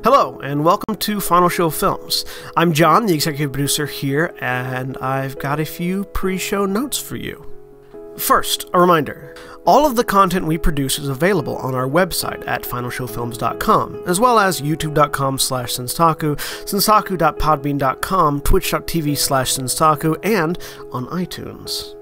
Hello, and welcome to Final Show Films. I'm John, the executive producer here, and I've got a few pre-show notes for you. First, a reminder. All of the content we produce is available on our website at finalshowfilms.com, as well as youtube.com/senstaku, senstaku.podbean.com, twitch.tv/senstaku, and on iTunes.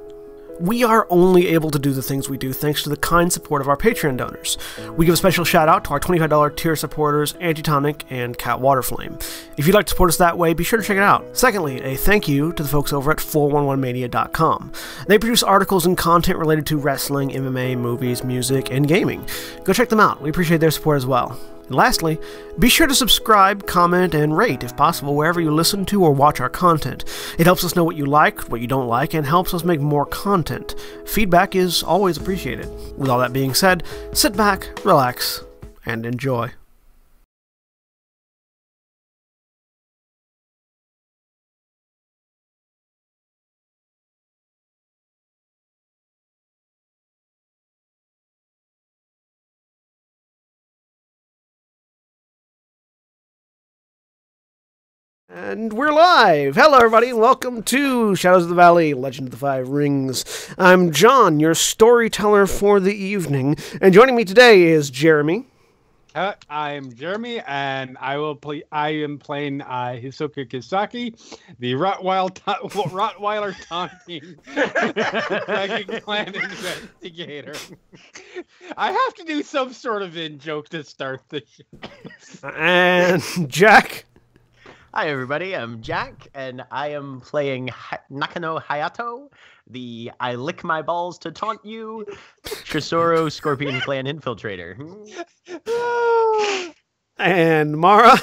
We are only able to do the things we do thanks to the kind support of our Patreon donors. We give a special shout out to our $25 tier supporters, Antitonic and Waterflame. If you'd like to support us that way, be sure to check it out. Secondly, a thank you to the folks over at 411mania.com. They produce articles and content related to wrestling, MMA, movies, music, and gaming. Go check them out. We appreciate their support as well. And lastly, be sure to subscribe, comment, and rate, if possible, wherever you listen to or watch our content. It helps us know what you like, what you don't like, and helps us make more content. Feedback is always appreciated. With all that being said, sit back, relax, and enjoy. And we're live! Hello everybody, welcome to Shadows of the Valley, Legend of the Five Rings. I'm John, your storyteller for the evening, and joining me today is Jeremy. I'm Jeremy, and I am playing Hisoka Kisaki, the Rottweiler taunting Dragon Clan investigator. I have to do some sort of in-joke to start the show. And Jack. Hi everybody, I'm Jack, and I am playing Nakano Hayato, the I lick my balls to taunt you, Tresoro Scorpion Clan infiltrator. And Mara.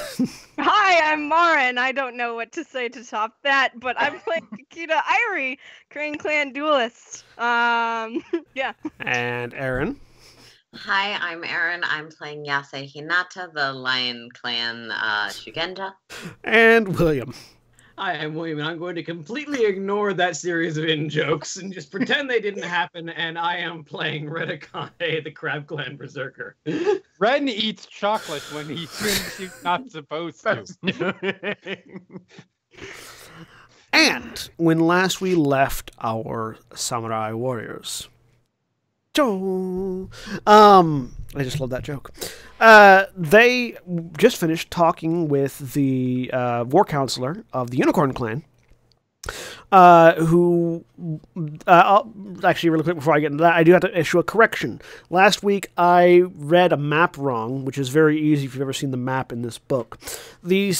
Hi, I'm Mara, and I don't know what to say to top that, but I'm playing Kikita Irie, Crane Clan duelist. Yeah. And Aaron. Hi, I'm Erin. I'm playing Yase Hinata, the Lion Clan Shugenja. And William. Hi, I'm William, and I'm going to completely ignore that series of in-jokes and just pretend they didn't happen, and I am playing Redakane, the Crab Clan Berserker. Ren eats chocolate when he's not supposed to. And when last we left our samurai warriors... I just love that joke. They just finished talking with the war counselor of the Unicorn Clan, who... actually, really quick before I get into that, I do have to issue a correction. Last week, I read a map wrong, which is very easy if you've ever seen the map in this book. The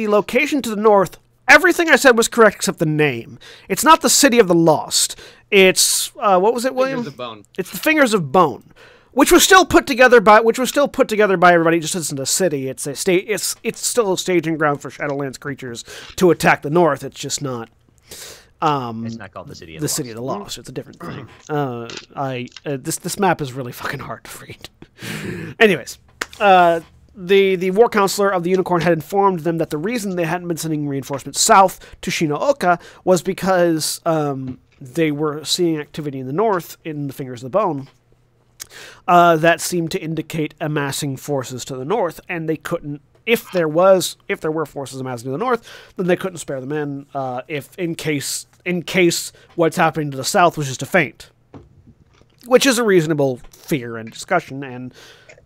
location to the north... Everything I said was correct except the name. It's not the City of the Lost. It's what was it, William? Fingers of Bone. It's the Fingers of Bone, which was still put together by everybody. It just isn't a city. It's a state. It's still a staging ground for Shadowlands creatures to attack the north. It's just not. It's not called the City of the Lost. City of the Lost. It's a different thing. This map is really fucking hard to read. Anyways. The war counselor of the Unicorn had informed them that the reason they hadn't been sending reinforcements south to Shinooka was because they were seeing activity in the north in the Fingers of the Bone that seemed to indicate amassing forces to the north, and they couldn't. If there were forces amassing to the north, then they couldn't spare the men. If in case what's happening to the south was just a feint, which is a reasonable fear and discussion, and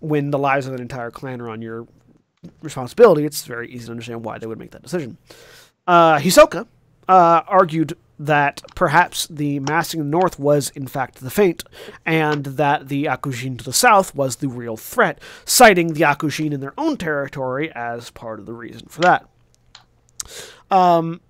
when the lives of an entire clan are on your responsibility, it's very easy to understand why they would make that decision. Hisoka argued that perhaps the massing in the north was in fact the feint, and that the Akujin to the south was the real threat, citing the Akujin in their own territory as part of the reason for that.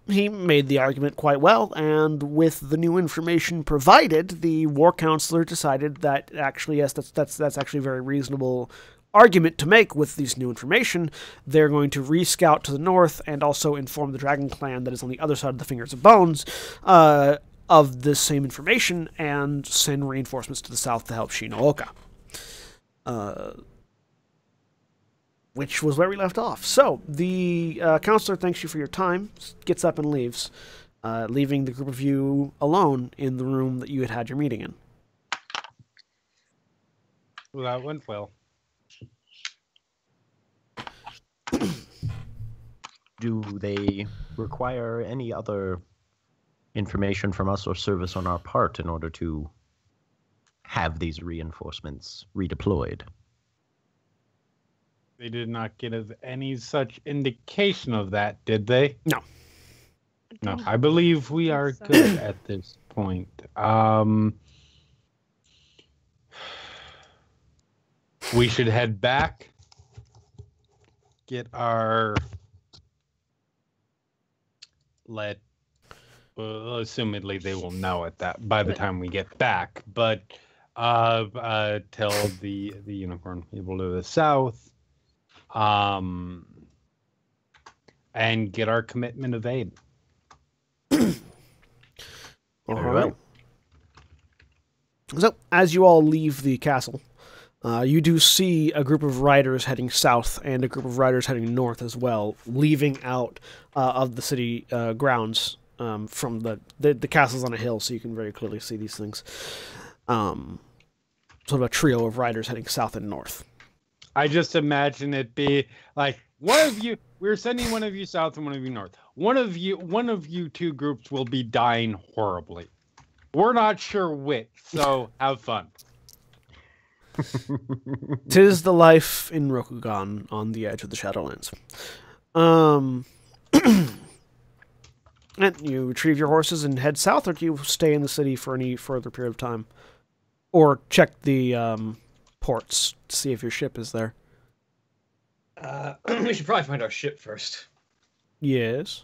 He made the argument quite well, and with the new information provided, the war counselor decided that actually, yes, that's actually a very reasonable argument to make with this new information. They're going to re-scout to the north and also inform the Dragon Clan that is on the other side of the Fingers of Bones of this same information and send reinforcements to the south to help Shinooka. Which was where we left off. So, the counselor thanks you for your time, gets up and leaves, leaving the group of you alone in the room that you had your meeting in. Well, that went well. Do they require any other information from us or service on our part in order to have these reinforcements redeployed? They did not give us any such indication of that, did they? No. No, don't I believe we think are so. good at this point. We should head back, get our assumedly they will know it that by the time we get back, but tell the unicorn people to the south, and get our commitment of aid. All Very right. well. So, as you all leave the castle, you do see a group of riders heading south and a group of riders heading north as well, leaving out of the city grounds from the castle's on a hill, so you can very clearly see these things. Sort of a trio of riders heading south and north. I just imagine it be like one of you. We're sending one of you south and one of you north. One of you two groups will be dying horribly. We're not sure which, so have fun. 'Tis the life in Rokugan on the edge of the Shadowlands. And you retrieve your horses and head south, or do you stay in the city for any further period of time? Or check the ports to see if your ship is there? We should probably find our ship first. Yes.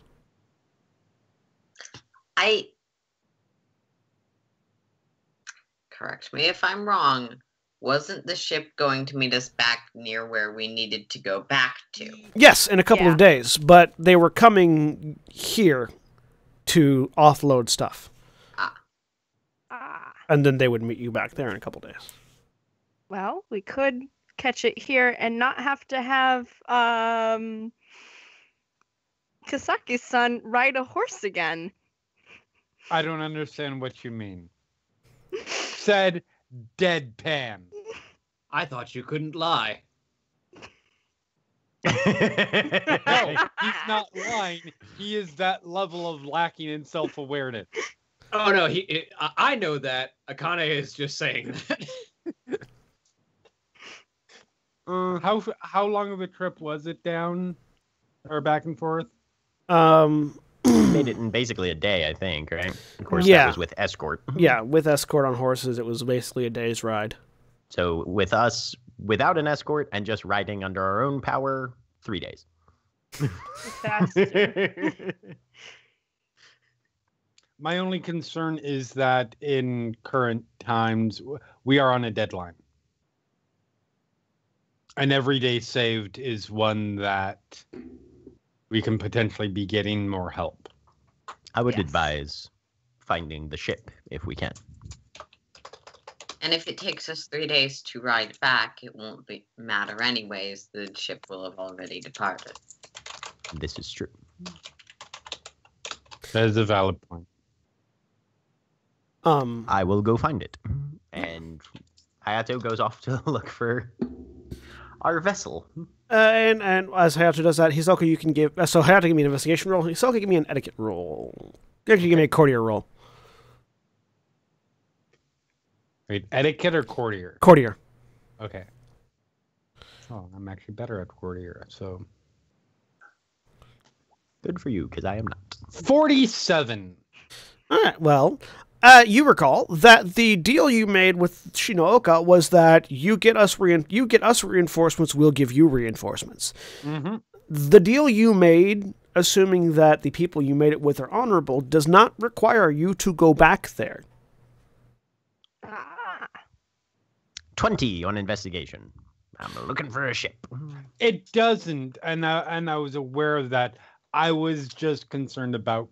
Correct me if I'm wrong. Wasn't the ship going to meet us back near where we needed to go back to? Yes, in a couple of days, but they were coming here to offload stuff. And then they would meet you back there in a couple days. Well, we could catch it here and not have to have Kasaki's-san ride a horse again. I don't understand what you mean. Said deadpan. I thought you couldn't lie. No, he's not lying. He is that level of lacking in self-awareness. Oh no, I know that. Akane is just saying that. How long of a trip was it down or back and forth? Made it in basically a day, I think, right? Of course, Yeah. that was with escort. Yeah, with escort on horses, it was basically a day's ride. So with us, without an escort and just riding under our own power, 3 days. Faster. My only concern is that in current times, we are on a deadline. And every day saved is one that we can potentially be getting more help. I would Yes. advise finding the ship if we can. And if it takes us 3 days to ride back, it won't matter anyways. The ship will have already departed. This is true. That is a valid point. I will go find it. And Hayato goes off to look for our vessel. And as Hayato does that, Hisoka, you can give... so Hayato, give me an investigation roll. Hisoka, give me an etiquette roll. Actually, give me a courtier roll. Wait, etiquette or courtier? Courtier. Okay. Oh, I'm actually better at courtier, so... Good for you, because I am not. 47! All right, well... you recall that the deal you made with Shinooka was that you get us reinforcements, we'll give you reinforcements. Mm-hmm. The deal you made, assuming that the people you made it with are honorable, does not require you to go back there. 20 on investigation. I'm looking for a ship. It doesn't, and I was aware of that. I was just concerned about...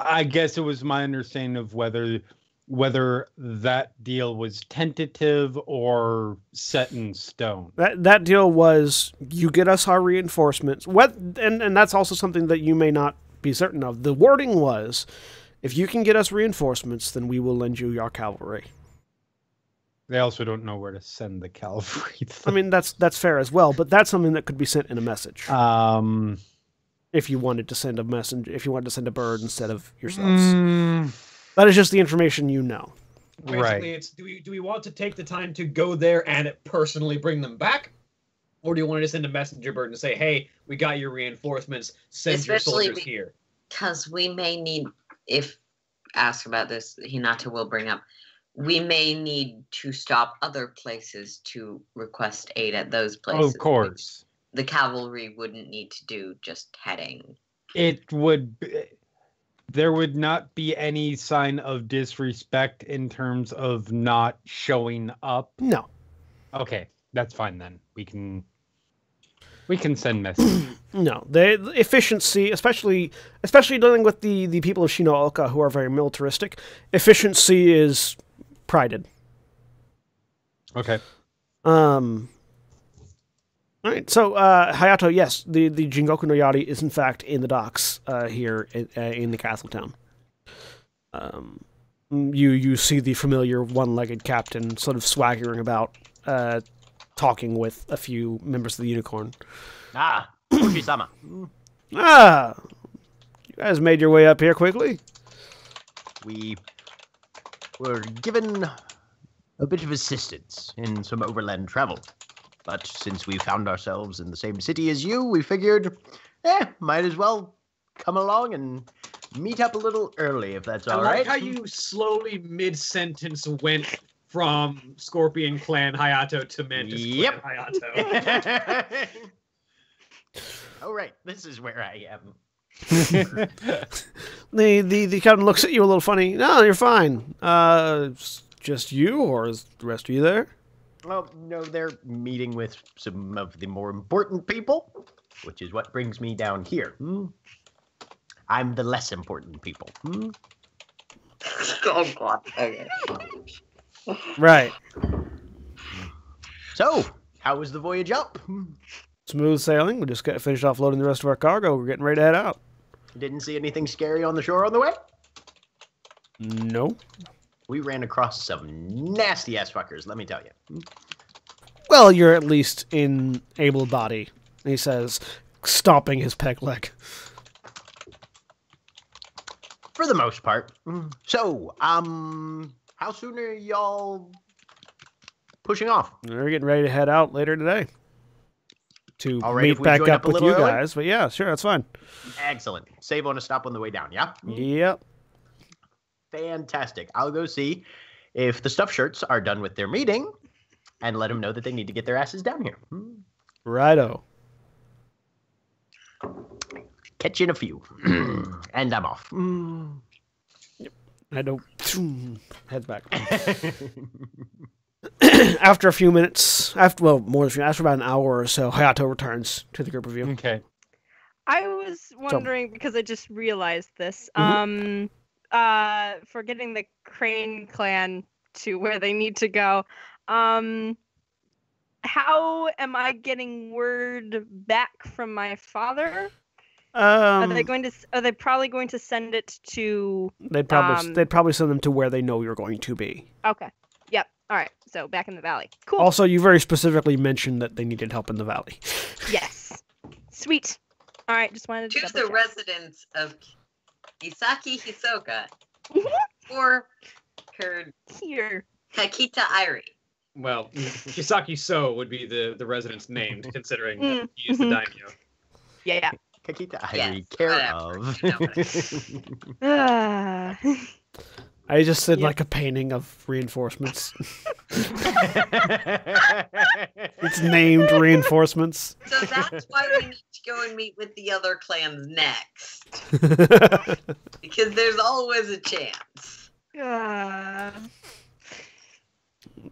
I guess it was my understanding of whether that deal was tentative or set in stone. That deal was you get us our reinforcements. And that's also something that you may not be certain of. The wording was, if you can get us reinforcements, then we will lend you our cavalry. They also don't know where to send the cavalry. I mean, that's fair as well, but that's something that could be sent in a message. if you wanted to send a messenger, if you wanted to send a bird instead of yourselves. That is just the information you know. Basically, it's do we want to take the time to go there and personally bring them back? Or do you want to send a messenger bird and say, hey, we got your reinforcements, send your soldiers here? Because we may need, if asked about this, Hinata will bring up, we may need to stop other places to request aid at those places. Of course. The cavalry wouldn't need to do just heading. There would not be any sign of disrespect in terms of not showing up. No. Okay, that's fine then. We can send messages. No, the efficiency, especially dealing with the people of Shinooka who are very militaristic, efficiency is prided. Okay. All right, so Hayato, yes, the Jingoku no Yari is in fact in the docks here in the castle town. You see the familiar one-legged captain sort of swaggering about, talking with a few members of the Unicorn. Ah, Oshi-sama. Ah, you guys made your way up here quickly. We were given a bit of assistance in some overland travel. But since we found ourselves in the same city as you, we figured, might as well come along and meet up a little early, if that's all right. I like how you slowly, mid-sentence, went from Scorpion Clan Hayato to Mantis Clan Hayato. Oh, right. This is where I am. The captain looks at you a little funny. No, you're fine. It's just you, or is the rest of you there? Well, no, they're meeting with some of the more important people, which is what brings me down here. I'm the less important people. Oh, God. Okay. Right. So, how was the voyage up? Smooth sailing. We just got finished offloading the rest of our cargo. We're getting ready to head out. Didn't see anything scary on the shore on the way? No. We ran across some nasty-ass fuckers, let me tell you. Well, you're at least in able body, he says, stomping his peg leg. For the most part. So, how soon are y'all pushing off? We're getting ready to head out later today. To All right, if meet we back join up up a with little you early? guys. But yeah, sure, that's fine. Excellent. Save on a stop on the way down, yeah? Yep. Fantastic. I'll go see if the stuffed shirts are done with their meeting and let them know that they need to get their asses down here. Righto. Catch you in a few. And I'm off. Yep. I don't. Head back. After a few minutes, after about an hour or so, Hayato returns to the group of you. Okay. I was wondering, because I just realized this, for getting the Crane clan to where they need to go, how am I getting word back from my father? Are they probably going to send it to? They'd probably send them to where they know you're going to be. Okay. Yep. All right. So back in the valley. Cool. Also, you very specifically mentioned that they needed help in the valley. Yes. Sweet. All right. Just wanted to To the double-check. residents of Isaki Hisoka or her Here. Kakita Airi. Well, Kisaki So would be the resident's name, considering that he is the daimyo. Yeah. Kakita Yes, Airi, care whatever. of. I just said Yep. like a painting of reinforcements. It's named reinforcements. So that's why we need to go and meet with the other clans next. Because there's always a chance.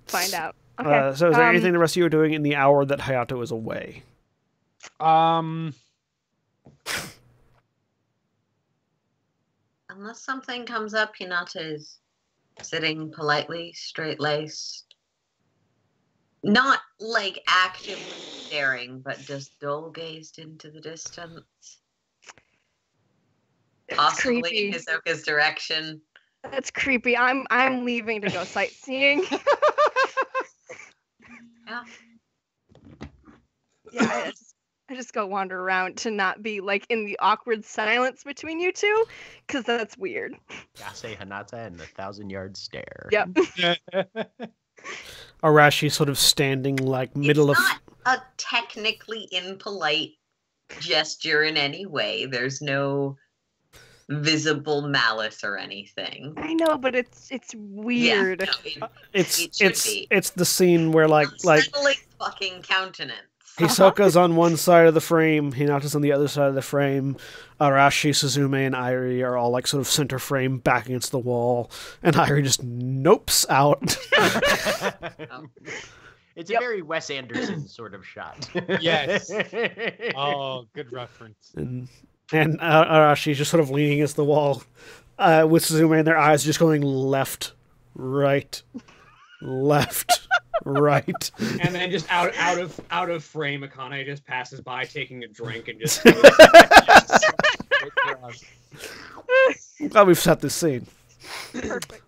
Find out. Okay. So is there anything the rest of you are doing in the hour that Hayato is away? Unless something comes up, Hinata is sitting politely, straight-laced. Not, like, actively staring, but just dull-gazed into the distance. Possibly creepy. in Hisoka's direction. That's creepy. I'm leaving to go sightseeing. Yeah. Yeah. I just go wander around to not be like in the awkward silence between you two, because that's weird. Yase Hinata and the 1,000-yard stare. Yep. Arashi sort of standing like middle It's of. not a technically impolite gesture in any way. There's no visible malice or anything. I know, but it's weird. Yeah, no, It's it should it's be. it's the scene where like Unsettling fucking countenance. Hisoka's on one side of the frame, Hinata's on the other side of the frame. Arashi, Suzume, and Airi are all like sort of center frame back against the wall, and Airi just nopes out. It's a very Wes Anderson sort of shot. Yes. Oh, good reference. and Arashi's just sort of leaning against the wall, with Suzume and their eyes just going left, right, left, right. And then just out of frame, Akane just passes by taking a drink and just. I'm glad we've set this scene. Perfect.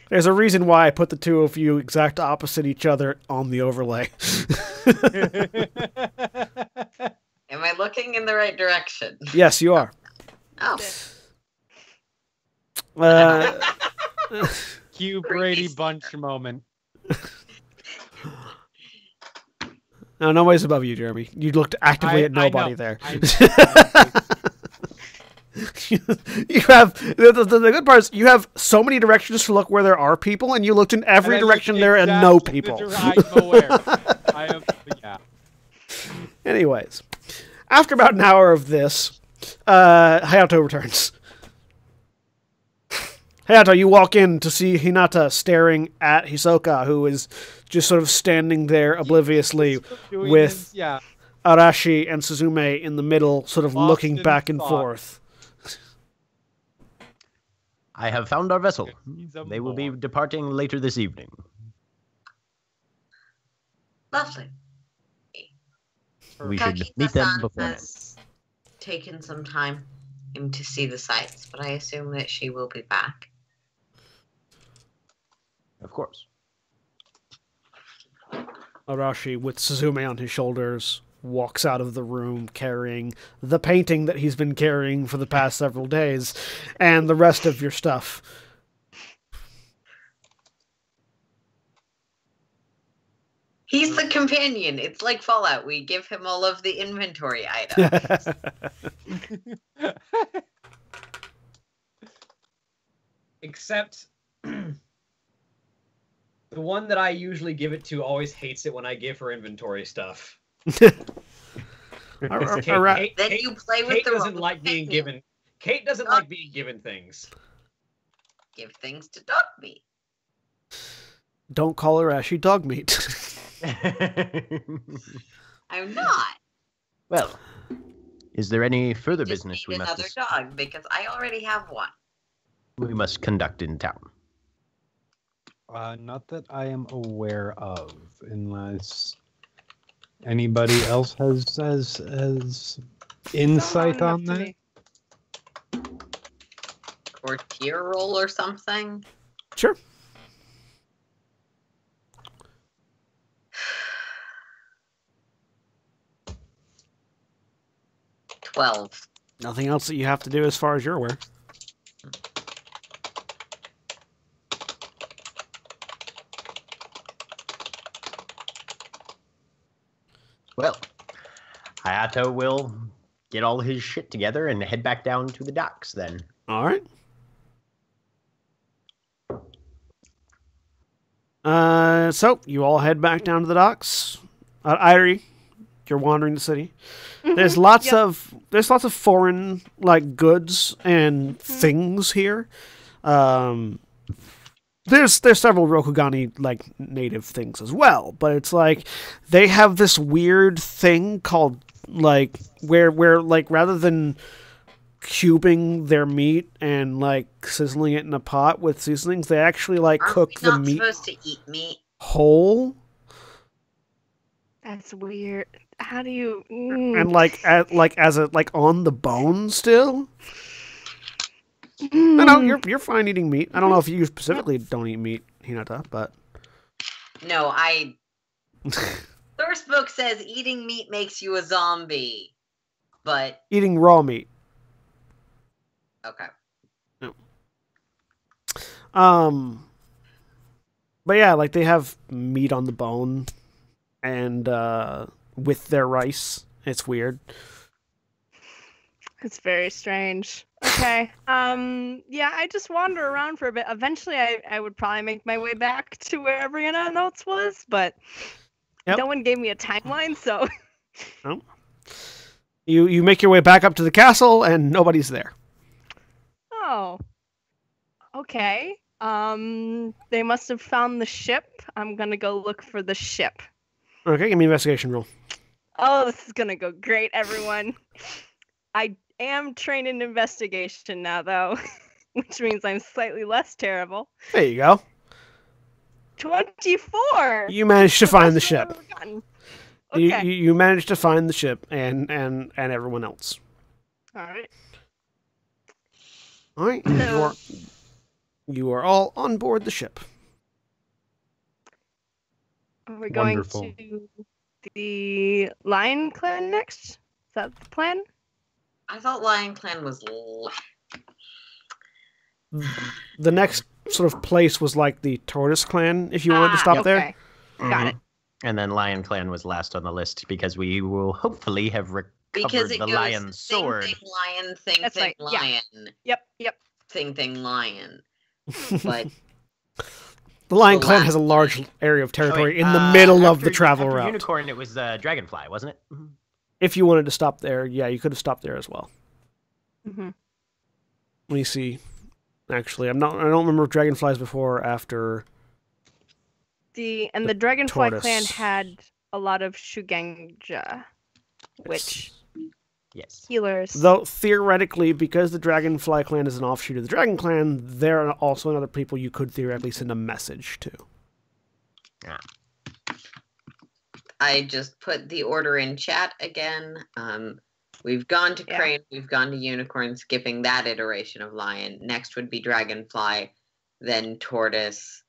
There's a reason why I put the two of you exact opposite each other on the overlay. Am I looking in the right direction? Yes, you are. Oh. Cue Brady Bunch moment. No, nobody's above you, Jeremy. You looked actively at nobody know. there. I know. You have the good part is you have so many directions to look where there are people, and you looked in every And I direction looked there and no exactly people. I'm aware. I am, yeah. Anyways, after about an hour of this, Hayato returns. Hayato, you walk in to see Hinata staring at Hisoka, who is just sort of standing there obliviously Doing with his- yeah. Arashi and Suzume in the middle, sort of Lost looking in back and thought. forth. I have found our vessel. He's a They will be moron. departing later this evening. Lovely. We should Kakita-san meet them beforehand. has taken some time to see the sights, but I assume that she will be back. Of course. Arashi, with Suzume on his shoulders, walks out of the room carrying the painting that he's been carrying for the past several days and the rest of your stuff. He's the companion. It's like Fallout. We give him all of the inventory items. Except the one that I usually give it to always hates it when I give her inventory stuff. Kate, Then you play with Kate the doesn't wrong like being thing. given. Kate doesn't like being given things. Give things to dog meat. Don't call Arashi dog meat. I'm not. Well, is there any further Just business need we another must dog because I already have one. conduct in town? Not that I am aware of, unless anybody else has insight Someone on up to that. me. Or tier roll or something. Sure. $12. Nothing else that you have to do as far as you're aware. Well, Hayato will get all his shit together and head back down to the docks then. All right. So you all head back down to the docks. Irie, you're wandering the city. There's lots Yep. of foreign like goods and things here. There's several Rokugani like native things as well, but it's like they have this weird thing called like where like rather than cubing their meat and like sizzling it in a pot with seasonings, they actually like Aren't cook we the not meat supposed to eat meat? whole That's weird. How do you? and like as a like on the bone still. No, you're fine eating meat. I don't know if you specifically don't eat meat, Hinata, but No, the first book says eating meat makes you a zombie, but Eating raw meat. okay. But yeah, like they have meat on the bone, and with their rice. It's weird. It's very strange. Okay. Yeah, I just wander around for a bit. Eventually, I would probably make my way back to where Brianna Notes was, but no one gave me a timeline, so. No. You make your way back up to the castle, and nobody's there. Oh. Okay. They must have found the ship. I'm gonna go look for the ship. Okay, give me an investigation roll. Oh, this is gonna go great, everyone. I am trained in investigation now, though, which means I'm slightly less terrible. There you go. 24. You managed to find the ship. Okay. You managed to find the ship and everyone else. All right. All right. You are all on board the ship. Are we going Wonderful. to the Lion Clan next? Is that the plan? I thought Lion Clan was. The next sort of place was like the Tortoise Clan, if you wanted to stop there. Okay. Got it. And then Lion Clan was last on the list because we will hopefully have recovered It the goes lion's sword. Thing, lion, thing, That's thing, right, yeah. lion. Yep. Thing, lion. But The Lion The Clan last has a large area of territory wait, in the middle of after- the travel after route. Unicorn, it was Dragonfly, wasn't it? If you wanted to stop there, yeah, you could have stopped there as well. Mm-hmm. Let me see. Actually, I don't remember if Dragonflies before or after. The Dragonfly tortoise. clan had a lot of Shugenja, which Yes. healers. Though theoretically, because the Dragonfly Clan is an offshoot of the Dragon Clan, there are also other people you could theoretically send a message to. I just put the order in chat again. We've gone to Yeah. Crane, we've gone to Unicorn, skipping that iteration of Lion. Next would be Dragonfly, then Tortoise,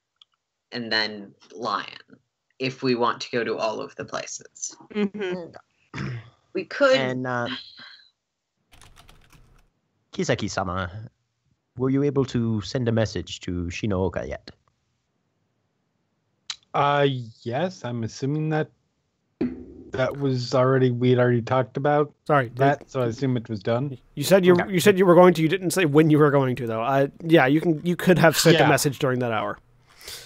and then Lion. If we want to go to all of the places, Mm-hmm. we could. And Kisaki-sama, were you able to send a message to Shinooka yet? Yes, I'm assuming that was we'd already talked about Sorry, that, so I assume it was done. you said you were going to. You didn't say when you were going to, though. Yeah, you could have sent a Yeah. message during that hour.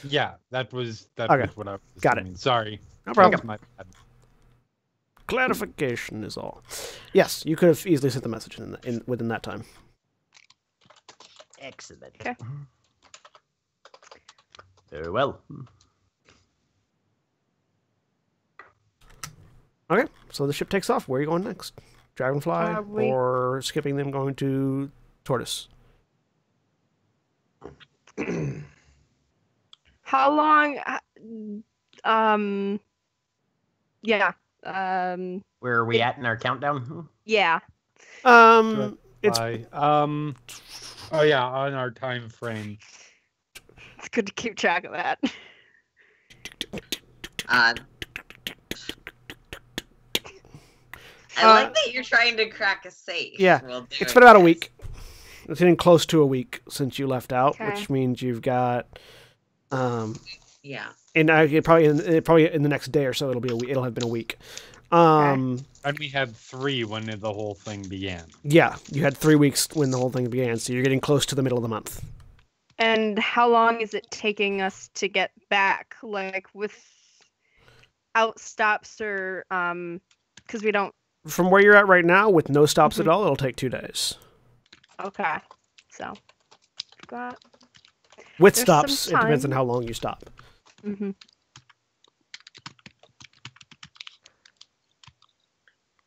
Yeah, that was Okay. what I was Got it. assuming. Sorry. No problem. That was my bad. Clarification is all. Yes, you could have easily sent the message within that time. Excellent. Okay. Very well. Okay, so the ship takes off. Where are you going next? Dragonfly or skipping them going to Tortoise? How long? Yeah. Where are we at in our countdown? Yeah. It's Oh yeah, on our time frame. It's good to keep track of that. I like that you're trying to crack a safe. Yeah, while it's doing been about a this. week. It's getting close to a week since you left out, Okay. which means you've got, Yeah. and probably in the next day or so it'll be a week. It'll have been a week. And we had 3 when the whole thing began. Yeah, you had 3 weeks when the whole thing began, so you're getting close to the middle of the month. And how long is it taking us to get back? Like without stops or because we don't. From where you're at right now, with no stops at all, it'll take 2 days. Okay. So got. With There's stops, some it depends on time. how long you stop. Mm-hmm.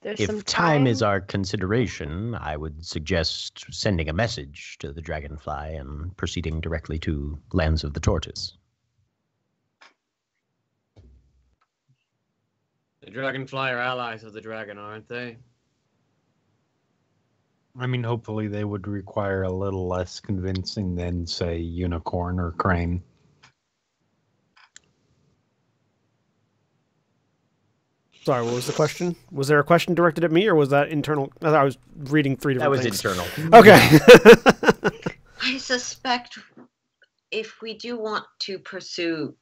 There's some If time is our consideration, I would suggest sending a message to the Dragonfly and proceeding directly to Lands of the Tortoise. The Dragonfly are allies of the dragon, aren't they? I mean, hopefully they would require a little less convincing than, say, Unicorn or Crane. Sorry, what was the question? Was there a question directed at me, or was that internal? I was reading three different things. That was internal. Okay. I suspect if we do want to pursue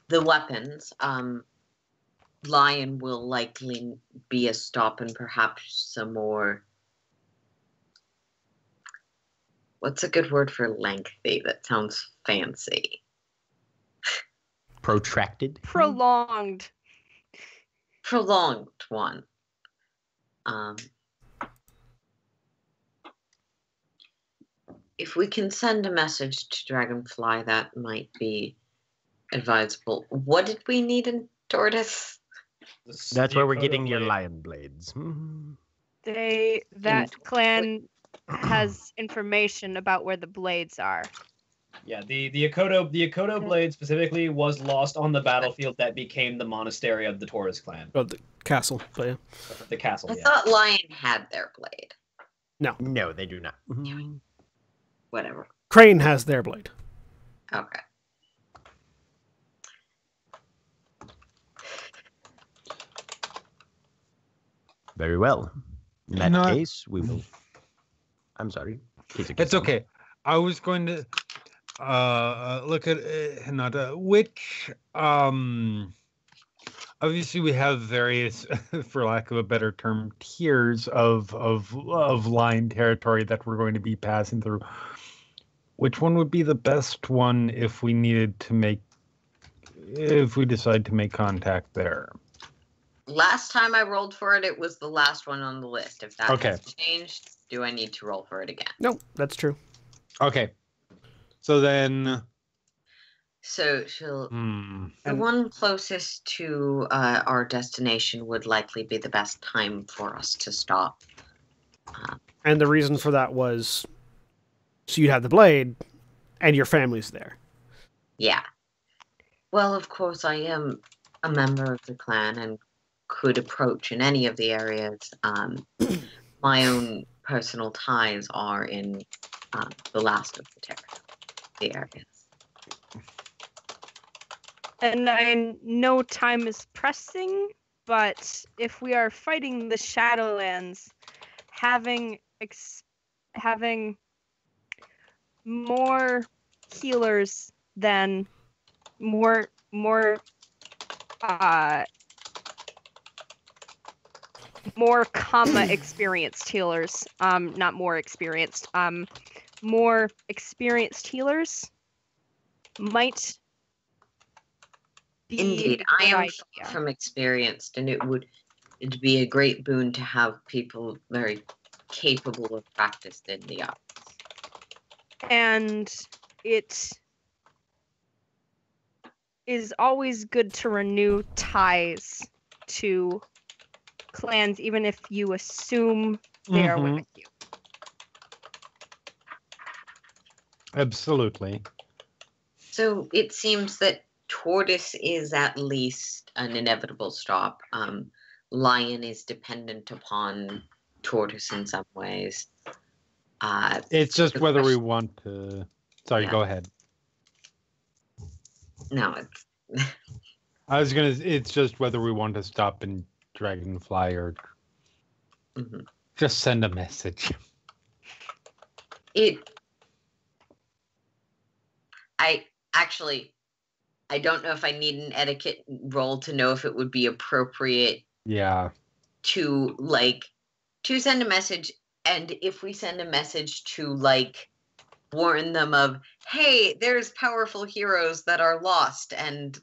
the weapons, Lion will likely be a stop and perhaps some more. What's a good word for lengthy that sounds fancy? Protracted? Prolonged. Prolonged one. If we can send a message to Dragonfly, that might be advisable. What did we need in Tortoise? That's where we're getting your lion blades. That clan has information about where the blades are. Yeah, the Akodo blade specifically was lost on the battlefield that became the monastery of the Taurus clan. Oh, the castle, but yeah. The castle. I thought Lion had their blade. No, they do not. Whatever. Crane has their blade. Okay. Very well. In that case, we will. I'm sorry. It's okay. I was going to look at which obviously we have various, for lack of a better term, tiers of line territory that we're going to be passing through. Which one would be the best one if we decide to make contact there? Last time I rolled for it, it was the last one on the list. If that has changed, do I need to roll for it again? No, that's true. Okay. So then... So the one closest to our destination would likely be the best time for us to stop. And the reason for that was so you'd have the blade and your family's there. Yeah. Well, of course, I am a member of the clan and could approach in any of the areas. My own personal ties are in the last of the areas. And I know time is pressing, but if we are fighting the Shadowlands, having more healers than more comma experienced healers, not more experienced, more experienced healers might be. Indeed, I am far from experienced, and it'd be a great boon to have people very capable of practice in the arts. And it is always good to renew ties to clans, even if you assume they are with you. Absolutely. So it seems that Tortoise is at least an inevitable stop. Lion is dependent upon Tortoise in some ways. It's just whether we want to... Sorry, go ahead. No, it's... It's just whether we want to stop in Dragonfly or just send a message. I don't know if I need an etiquette roll to know if it would be appropriate. Yeah. To send a message, and if we send a message to warn them of, hey, there's powerful heroes that are lost and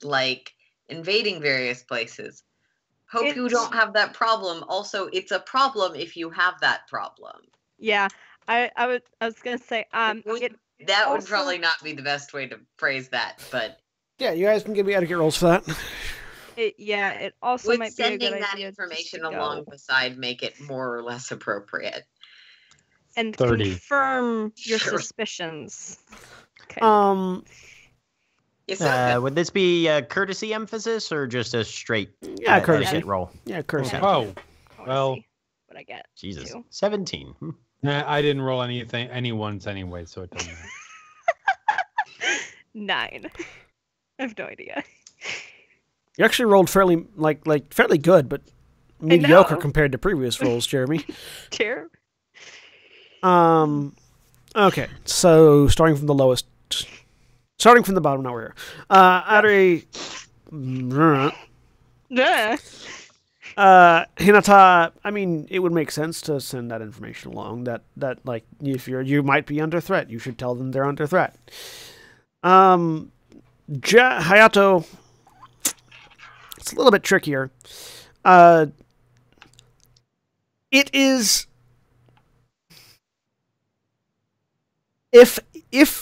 invading various places. Hope you don't have that problem. Also, it's a problem if you have that problem. Yeah, I was gonna say that would probably not be the best way to phrase that, but yeah, you guys can give me etiquette rolls for that. It also might be a good idea. Sending that information along beside make it more or less appropriate. And 30. Confirm your suspicions. Okay. Would this be a courtesy emphasis or just a straight courtesy roll? Yeah, courtesy. Okay. Oh, well. What I get? Jesus, too. 17. Nah, I didn't roll anyone's anyway, so it doesn't matter. 9. I have no idea. You actually rolled fairly fairly good, but mediocre compared to previous rolls, Jeremy. Terrible. Okay, so starting from the bottom, now we're here. Hinata, I mean, it would make sense to send that information along. That like, if you might be under threat, you should tell them they're under threat. Hayato, it's a little bit trickier. It is if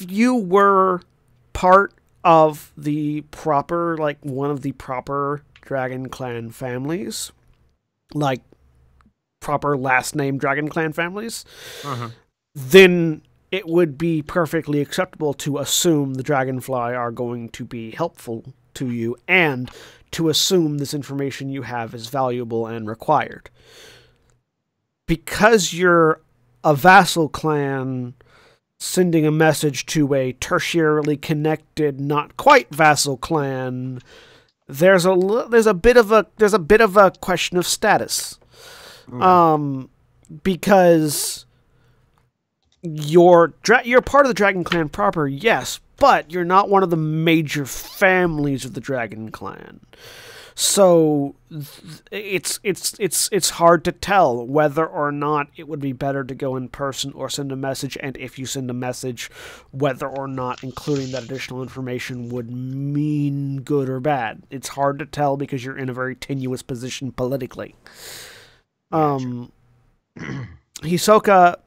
you were part of the proper, like one of the proper Dragon Clan families, like proper last name Dragon Clan families, then it would be perfectly acceptable to assume the Dragonfly are going to be helpful to you and to assume this information you have is valuable and required. Because you're a vassal clan sending a message to a tertiarily connected, not quite vassal clan, there's a bit of a question of status, because you're part of the Dragon Clan proper, yes, but you're not one of the major families of the Dragon Clan. So it's hard to tell whether or not it would be better to go in person or send a message, and if you send a message, whether or not including that additional information would mean good or bad. It's hard to tell because you're in a very tenuous position politically. Hisoka,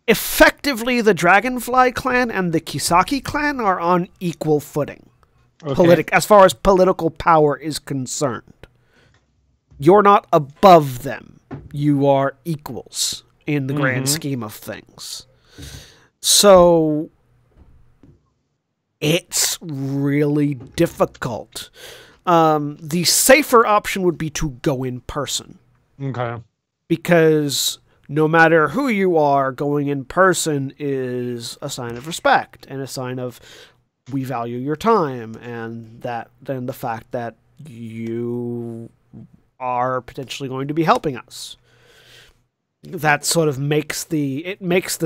effectively the Dragonfly clan and the Kisaki clan are on equal footing. Okay. As far as political power is concerned. You're not above them. You are equals in the grand scheme of things. So it's really difficult. The safer option would be to go in person. Okay. Because no matter who you are, going in person is a sign of respect and a sign of we value your time, and then the fact that you are potentially going to be helping us. That sort of makes the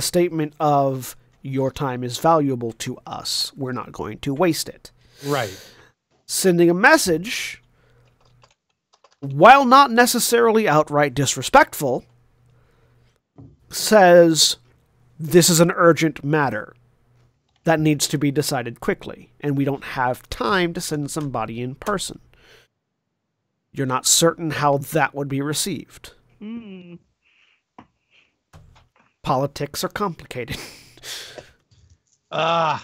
statement of your time is valuable to us. We're not going to waste it. Right. Sending a message, while not necessarily outright disrespectful, says this is an urgent matter that needs to be decided quickly, and we don't have time to send somebody in person. You're not certain how that would be received. Politics are complicated. A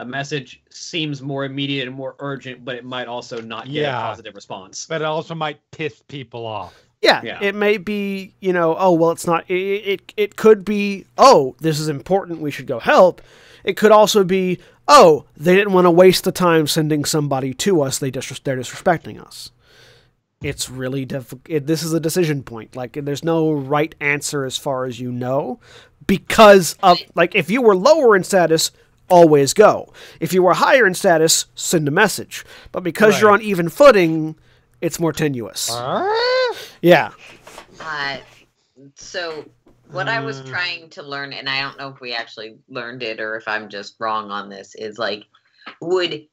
message seems more immediate and more urgent, but it might also not get a positive response. But it also might piss people off. Yeah, it may be, oh, well, it's not, it could be, oh, this is important, we should go help. It could also be, oh, they didn't want to waste the time sending somebody to us, they're disrespecting us. It's really difficult. This is a decision point. Like, there's no right answer as far as you know, because of, like, if you were lower in status, always go. If you were higher in status, send a message. But because you're on even footing, it's more tenuous. Yeah. So what I was trying to learn, and I don't know if we actually learned it or if I'm just wrong on this, is like, would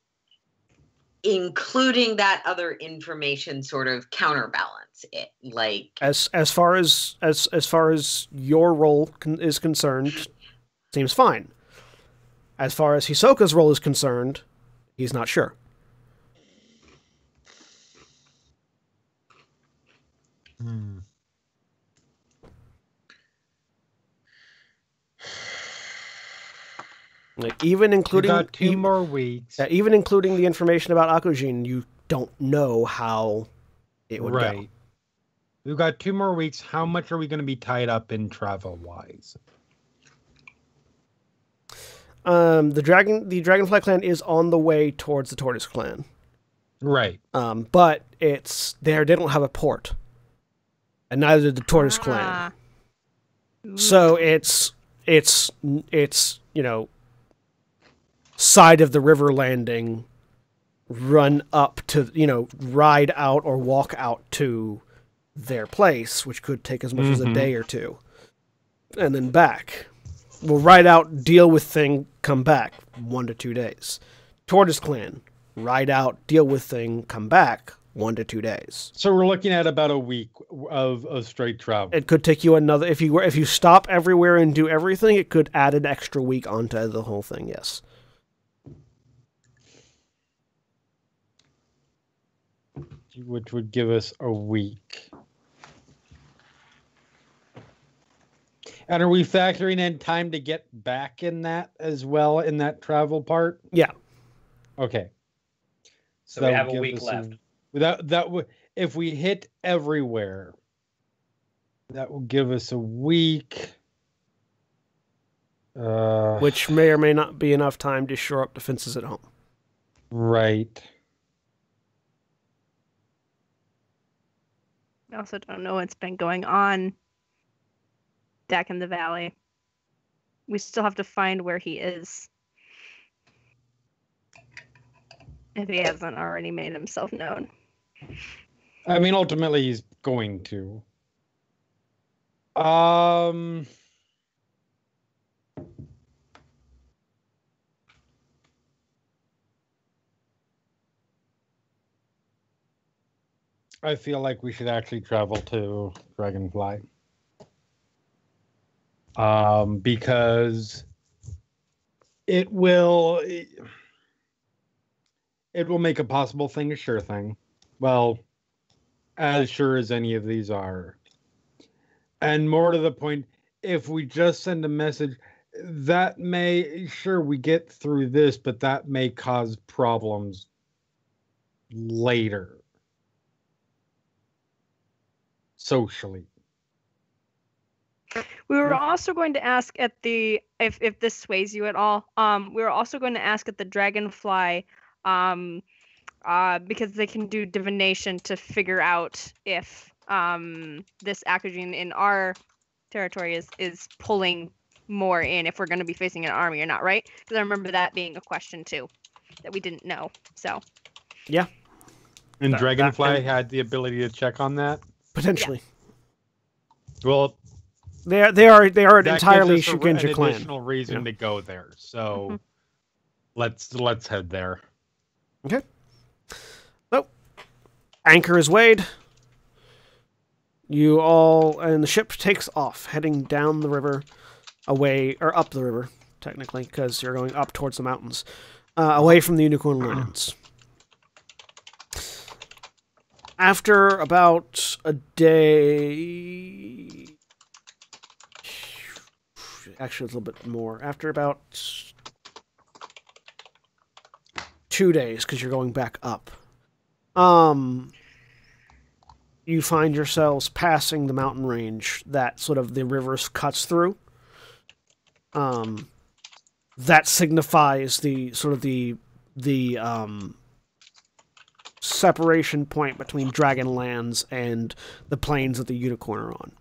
including that other information sort of counterbalance it? Like, as far as your role is concerned, seems fine. As far as Hisoka's role is concerned, he's not sure. Like, even including you got 2 more weeks. Even including the information about Akujin, you don't know how it would go. We've got 2 more weeks. How much are we going to be tied up in travel-wise? The Dragonfly clan is on the way towards the Tortoise clan. Right. But they don't have a port. And neither did the Tortoise clan. So it's it's side of the river landing, run up to ride out or walk out to their place, which could take as much as a day or two, and then back. We'll ride out, deal with thing, come back 1 to 2 days. Tortoise Clan, ride out, deal with thing, come back 1 to 2 days. So we're looking at about a week of straight travel. It could take you another, if you stop everywhere and do everything, it could add an extra week onto the whole thing, yes. Which would give us a week. And are we factoring in time to get back in that as well, in that travel part? Yeah. Okay. So we have a week left. If we hit everywhere, that will give us a week. Which may or may not be enough time to shore up defenses at home. Right. I also don't know what's been going on back in the valley. We still have to find where he is. If he hasn't already made himself known. I mean, ultimately, he's going to. I feel like we should actually travel to Dragonfly. Because it will make a possible thing a sure thing. Well, as sure as any of these are. And more to the point, if we just send a message, that may, sure, we get through this, but that may cause problems later. Socially. We were also going to ask at the, if this sways you at all, we were also going to ask at the Dragonfly, because they can do divination to figure out if this Akajin in our territory is pulling more in, if we're going to be facing an army or not, right? Because I remember that being a question too, that we didn't know. So yeah, and Dragonfly had the ability to check on that potentially. Yeah. Well, they are an entirely Shugenja clan. Additional reason to go there. So let's head there. Okay. So anchor is weighed. You all, and the ship takes off, heading down the river, away, or up the river, technically, because you're going up towards the mountains, away from the Unicorn Lands. After about a day, actually a little bit more, after about 2 days, because you're going back up, you find yourselves passing the mountain range that sort of the river cuts through. That signifies the sort of the separation point between Dragonlands and the plains that the Unicorn are on.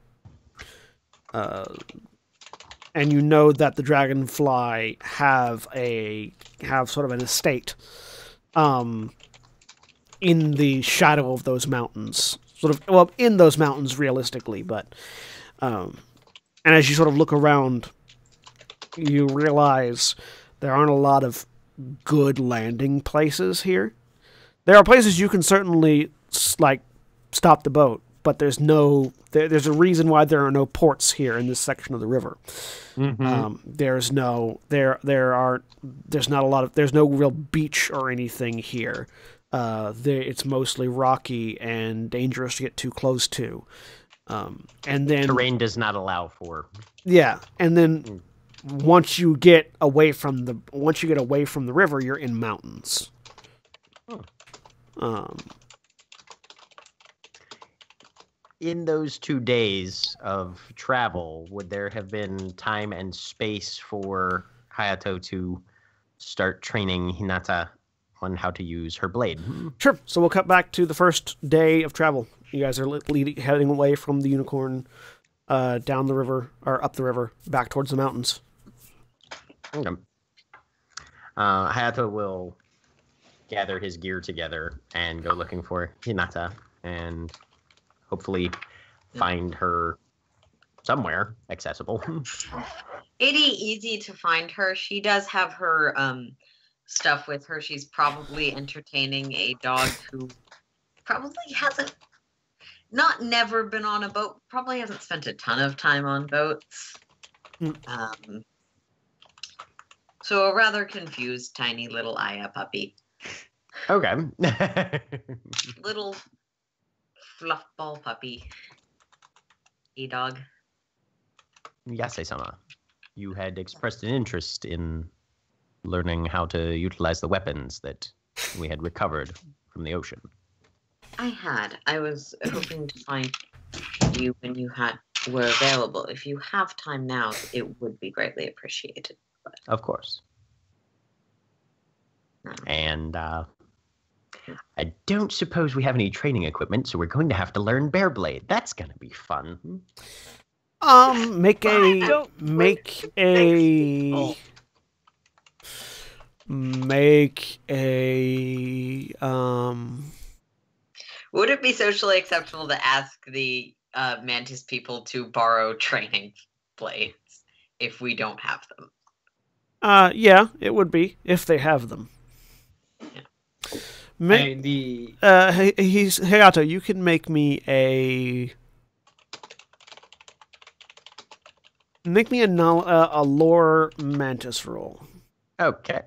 And you know that the Dragonfly have sort of an estate in the shadow of those mountains. Sort of, well, in those mountains realistically, but and as you sort of look around, you realize there aren't a lot of good landing places here. There are places you can certainly like stop the boat, but there's a reason why there are no ports here in this section of the river. There's no real beach or anything here. It's mostly rocky and dangerous to get too close to. And then terrain does not allow for. Yeah, and then once you get away from the river, you're in mountains. In those 2 days of travel, would there have been time and space for Hayato to start training Hinata on how to use her blade? Sure. So we'll cut back to the first day of travel. You guys are heading away from the Unicorn down the river, or up the river, back towards the mountains. Okay. Hayato will gather his gear together and go looking for Hinata and hopefully find her somewhere accessible. It'd be easy to find her. She does have her stuff with her. She's probably entertaining a dog who probably hasn't, not never been on a boat, probably hasn't spent a ton of time on boats. So a rather confused, tiny little Aya puppy. Okay. Little fluff ball puppy. A dog. Yase-sama, you had expressed an interest in learning how to utilize the weapons that we had recovered from the ocean. I had. I was hoping to find you when you were available. If you have time now, it would be greatly appreciated. But... Of course. No. And I don't suppose we have any training equipment, so we're going to have to learn Bear Blade. That's going to be fun. Make a Would it be socially acceptable to ask the Mantis people to borrow training blades if we don't have them? Yeah, it would be if they have them. Yeah. Hayato, you can make me a lore mantis roll. Okay.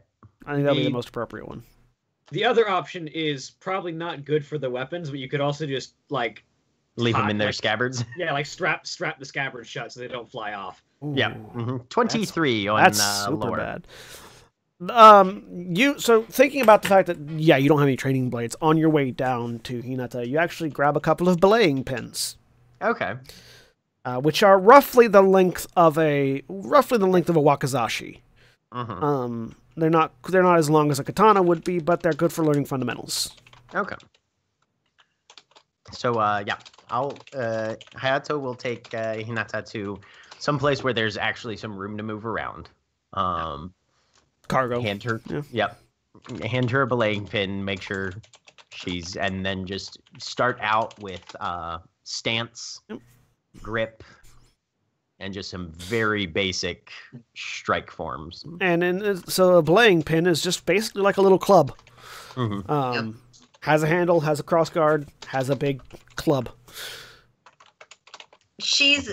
I think that'll be the most appropriate one. The other option is probably not good for the weapons, but you could also just like leave them in their scabbards. Yeah, like strap the scabbard shut so they don't fly off. Ooh, yeah. 23 on that's super lore. bad. So thinking about the fact that you don't have any training blades, on your way down to Hinata, you actually grab a couple of belaying pins. Okay. Which are roughly the length of a wakizashi. They're not as long as a katana would be, but they're good for learning fundamentals. Okay. So Hayato will take Hinata to some place where there's actually some room to move around. Cargo. Hand her. Yeah. Yep. Hand her a belaying pin. Make sure and then just start out with stance, grip, and just some very basic strike forms. So a belaying pin is just basically like a little club. Has a handle, has a cross guard, has a big club. She's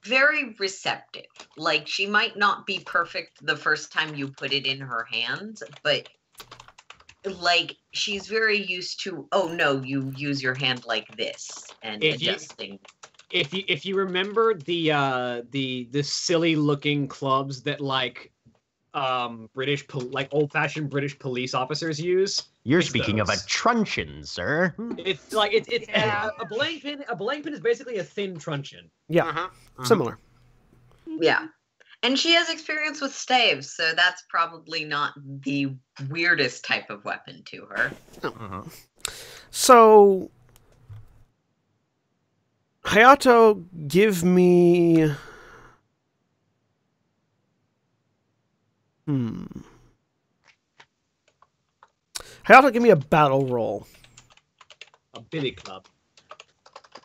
very receptive. Like, she might not be perfect the first time you put it in her hands, but like, she's very used to, oh no, you use your hand like this and adjusting. If you remember the silly looking clubs that like old-fashioned British police officers use. You're speaking of a truncheon, sir. It's like it's a belaying pin. A belaying pin is basically a thin truncheon. Yeah, similar. Yeah, and she has experience with staves, so that's probably not the weirdest type of weapon to her. So, Hayato, give me. Hayato, give me a battle roll. A billy club.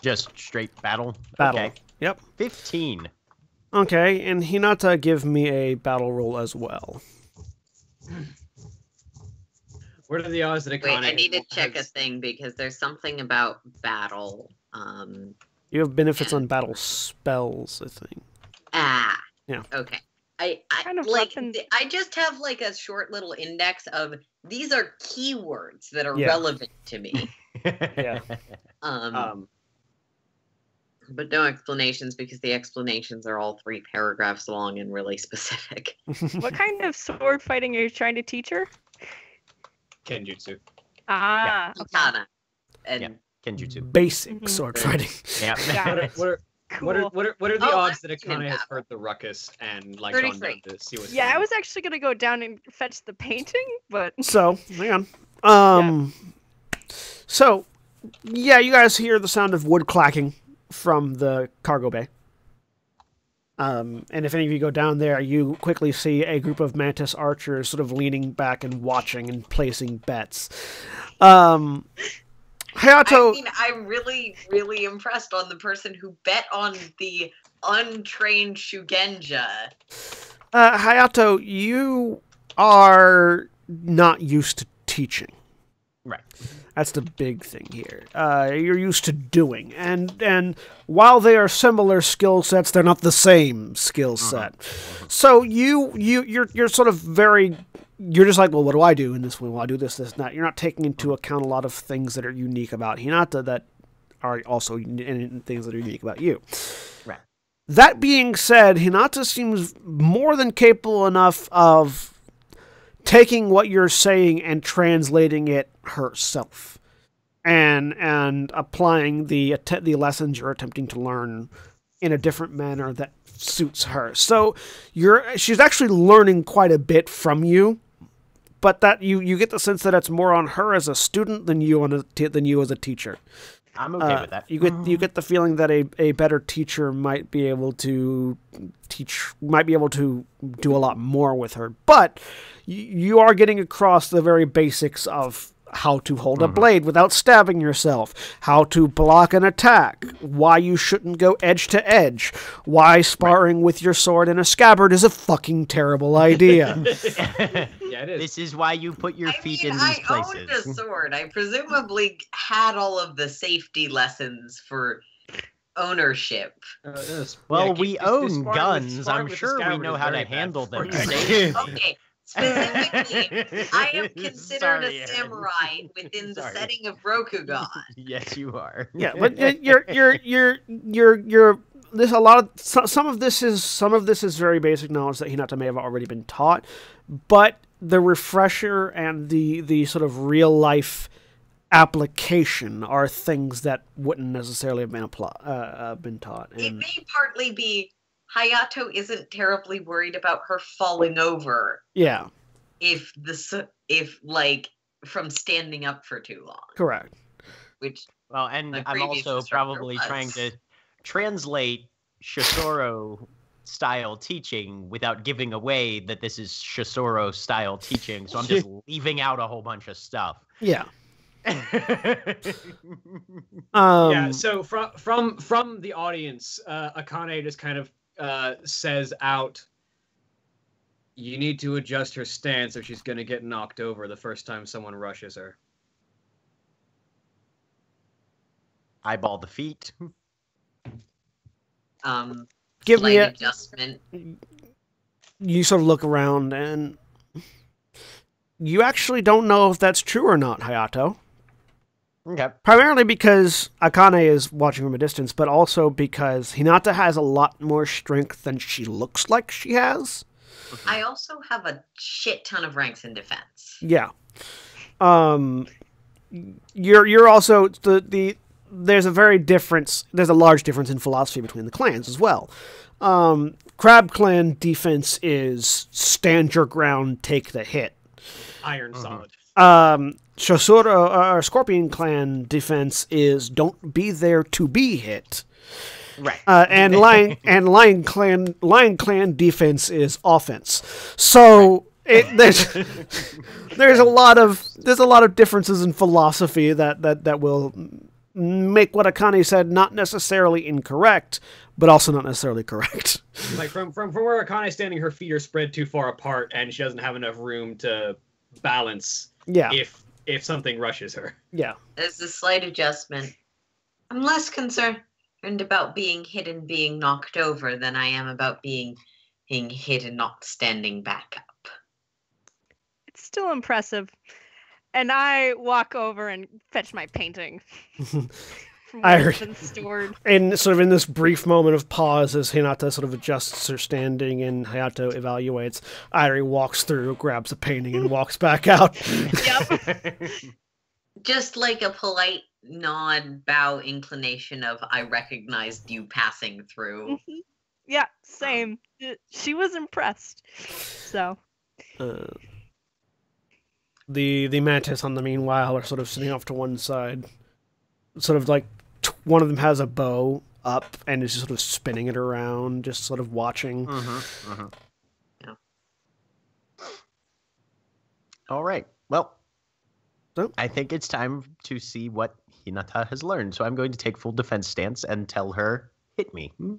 Just straight battle? Battle. Okay. Yep. 15. Okay, and Hinata, give me a battle roll as well. What are the odds that Wait, I need to check a thing because there's something about battle. You have benefits on battle spells, I think. Yeah. Okay. I just have like a short little index of these are keywords that are relevant to me. Yeah. But no explanations because the explanations are all 3 paragraphs long and really specific. What kind of sword fighting are you trying to teach her? Kenjutsu. Katana. And Kenjutsu. Basic sword fighting. Yeah. What are the odds that Akane has heard the ruckus and like gone down to see what's going on? I was actually gonna go down and fetch the painting, but so hang on. So you guys hear the sound of wood clacking from the cargo bay. And if any of you go down there, you quickly see a group of mantis archers sort of leaning back and watching and placing bets. Hayato... I mean, I'm really, really impressed on the person who bet on the untrained Shugenja. Hayato, you are not used to teaching. Right. That's the big thing here. You're used to doing, and while they are similar skill sets, they're not the same skill set. So you're sort of very. You're just like, well, what do I do in this one? Well, I do this, and that. You're not taking into account a lot of things that are unique about Hinata that are also things that are unique about you. Right. That being said, Hinata seems more than capable enough of taking what you're saying and translating it herself, and applying the lessons you're attempting to learn in a different manner that suits her. So she's actually learning quite a bit from you, but that you get the sense that it's more on her as a student than you as a teacher. I'm okay with that. You get the feeling that a better teacher might be able to do a lot more with her, but you are getting across the very basics of how to hold a blade without stabbing yourself, how to block an attack, why you shouldn't go edge to edge, why sparring with your sword in a scabbard is a fucking terrible idea. Yeah, it is. This is why you put your feet in these I places. owned a sword. I presumably had all of the safety lessons for ownership. Well, we own guns. I'm sure we know how to handle them. Okay. Specifically, I am considered a samurai within the setting of Rokugan. Yes, you are. Yeah, but there's a lot of some of this is very basic knowledge that Hinata may have already been taught, but the refresher and the sort of real life application are things that wouldn't necessarily have been taught. And it may partly be Hayato isn't terribly worried about her falling over. Yeah. If from standing up for too long. Correct. Which and I'm also probably trying to translate Shisoro style teaching without giving away that this is Shisoro style teaching, so I'm just leaving out a whole bunch of stuff. Yeah. Yeah, so from the audience, Akane just kind of says out, you need to adjust her stance or she's going to get knocked over the first time someone rushes her. Eyeball the feet. Give me an adjustment. You sort of look around and you actually don't know if that's true or not, Hayato. Okay. Primarily because Akane is watching from a distance, but also because Hinata has a lot more strength than she looks like she has. I also have a shit ton of ranks in defense. Yeah. You're also there's a large difference in philosophy between the clans as well. Crab clan defense is stand your ground, take the hit. Iron solid. Scorpion clan defense is don't be there to be hit. Right. And Lion clan defense is offense. So there's a lot of differences in philosophy that will make what Akane said not necessarily incorrect, but also not necessarily correct. Like from where Akane's standing, her feet are spread too far apart, and she doesn't have enough room to balance. Yeah. If something rushes her. Yeah. There's a slight adjustment. I'm less concerned about being hit and being knocked over than I am about being hit and not standing back up. It's still impressive. And I walk over and fetch my painting. From where it's been stored. And sort of in this brief moment of pause as Hinata sort of adjusts her standing and Hayato evaluates, Airi walks through, grabs a painting, and walks back out. Yep. Just like a polite nod, bow, inclination of I recognized you passing through. Yeah, same. She was impressed. So. The mantis on the meanwhile are sort of sitting off to one side. Sort of like one of them has a bow up and is just sort of spinning it around, just sort of watching. Yeah. All right. Well, So? I think it's time to see what Hinata has learned. So I'm going to take full defense stance and tell her, hit me. All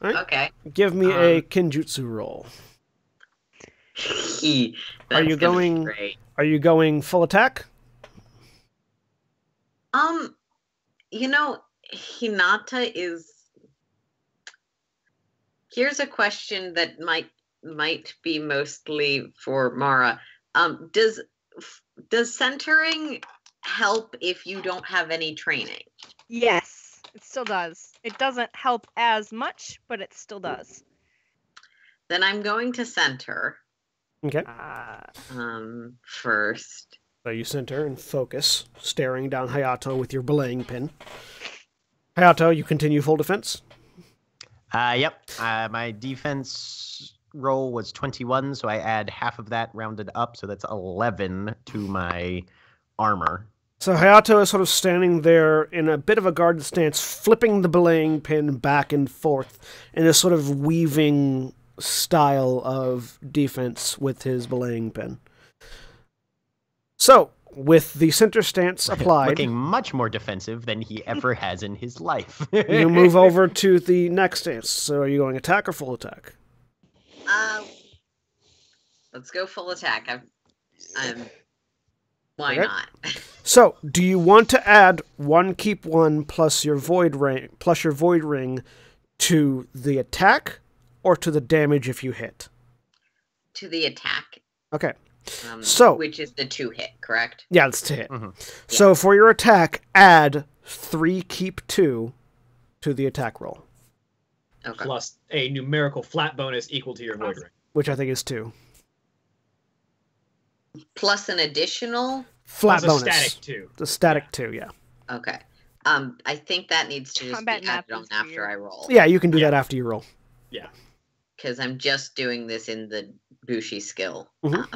right. Okay. Give me a Kenjutsu roll. Are you going- Great. Are you going full attack? Hinata is. Here's a question that might be mostly for Mara. Does centering help if you don't have any training? Yes, it still does. It doesn't help as much, but it still does. Then I'm going to center. Okay. First. So you center and focus, staring down Hayato with your belaying pin. Hayato, you continue full defense? Yep. My defense roll was 21, so I add half of that rounded up, so that's 11 to my armor. So Hayato is sort of standing there in a bit of a guarded stance, flipping the belaying pin back and forth in a sort of weaving style of defense with his belaying pin. So, with the center stance applied, Looking much more defensive than he ever has in his life. you move over to the next stance. So are you going attack or full attack? Let's go full attack. Why Okay. not? So, do you want to add one keep one plus your void ring to the attack or to the damage if you hit? To the attack. Okay. So- which is the 2 hit, correct? Yeah, it's to hit. Mhm. So for your attack, add 3 keep 2 to the attack roll, Okay. Plus a numerical flat bonus equal to your void ring. which I think is 2. Plus an additional. Flat Plus a bonus. static 2. The static 2, yeah. Okay. I think that needs to just Combat be added math on is after weird. I roll. Yeah, you can do that after you roll. Yeah. Because I'm just doing this in the Bushi skill. Mhm.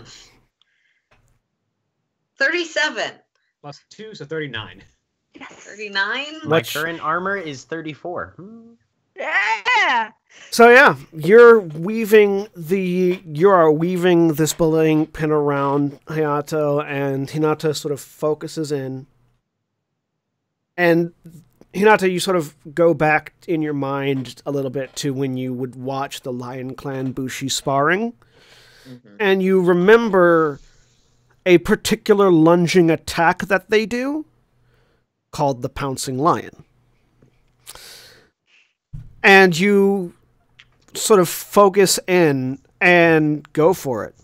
37. Plus 2, so 39. Yes. 39. My Which- current armor is 34. Yeah. So yeah, you are weaving this belaying pin around Hayato, and Hinata sort of focuses in. And Hinata, you sort of go back in your mind a little bit to when you would watch the Lion Clan Bushi sparring, Mhm. and you remember a particular lunging attack that they do called the Pouncing Lion. And you sort of focus in and go for it.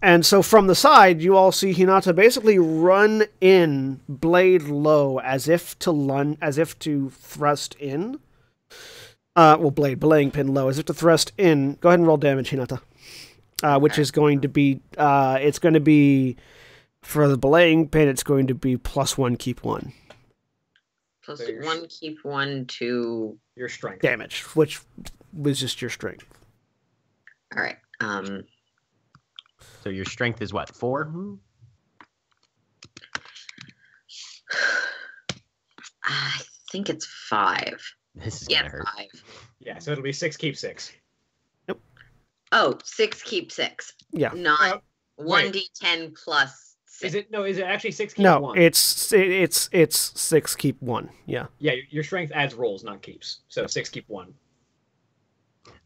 And so from the side, you all see Hinata basically run in, blade low, as if to thrust in. Belaying pin low, as if to thrust in. Go ahead and roll damage, Hinata. Which is going to be, it's going to be, for the belaying pin, it's going to be +1, keep 1 Plus So you're 1, keep 1 to. Your strength. damage, which was just your strength. All right. So your strength is what, 4? I think it's 5. This is Yeah, gonna hurt. 5. Yeah, so it'll be 6, keep 6. Oh, 6, keep 6. Yeah. Not wait. 1d10 plus 6. Is it actually 6, keep No, 1? it's 6, keep 1. Yeah. Yeah, your strength adds rolls, not keeps. So 6, keep 1.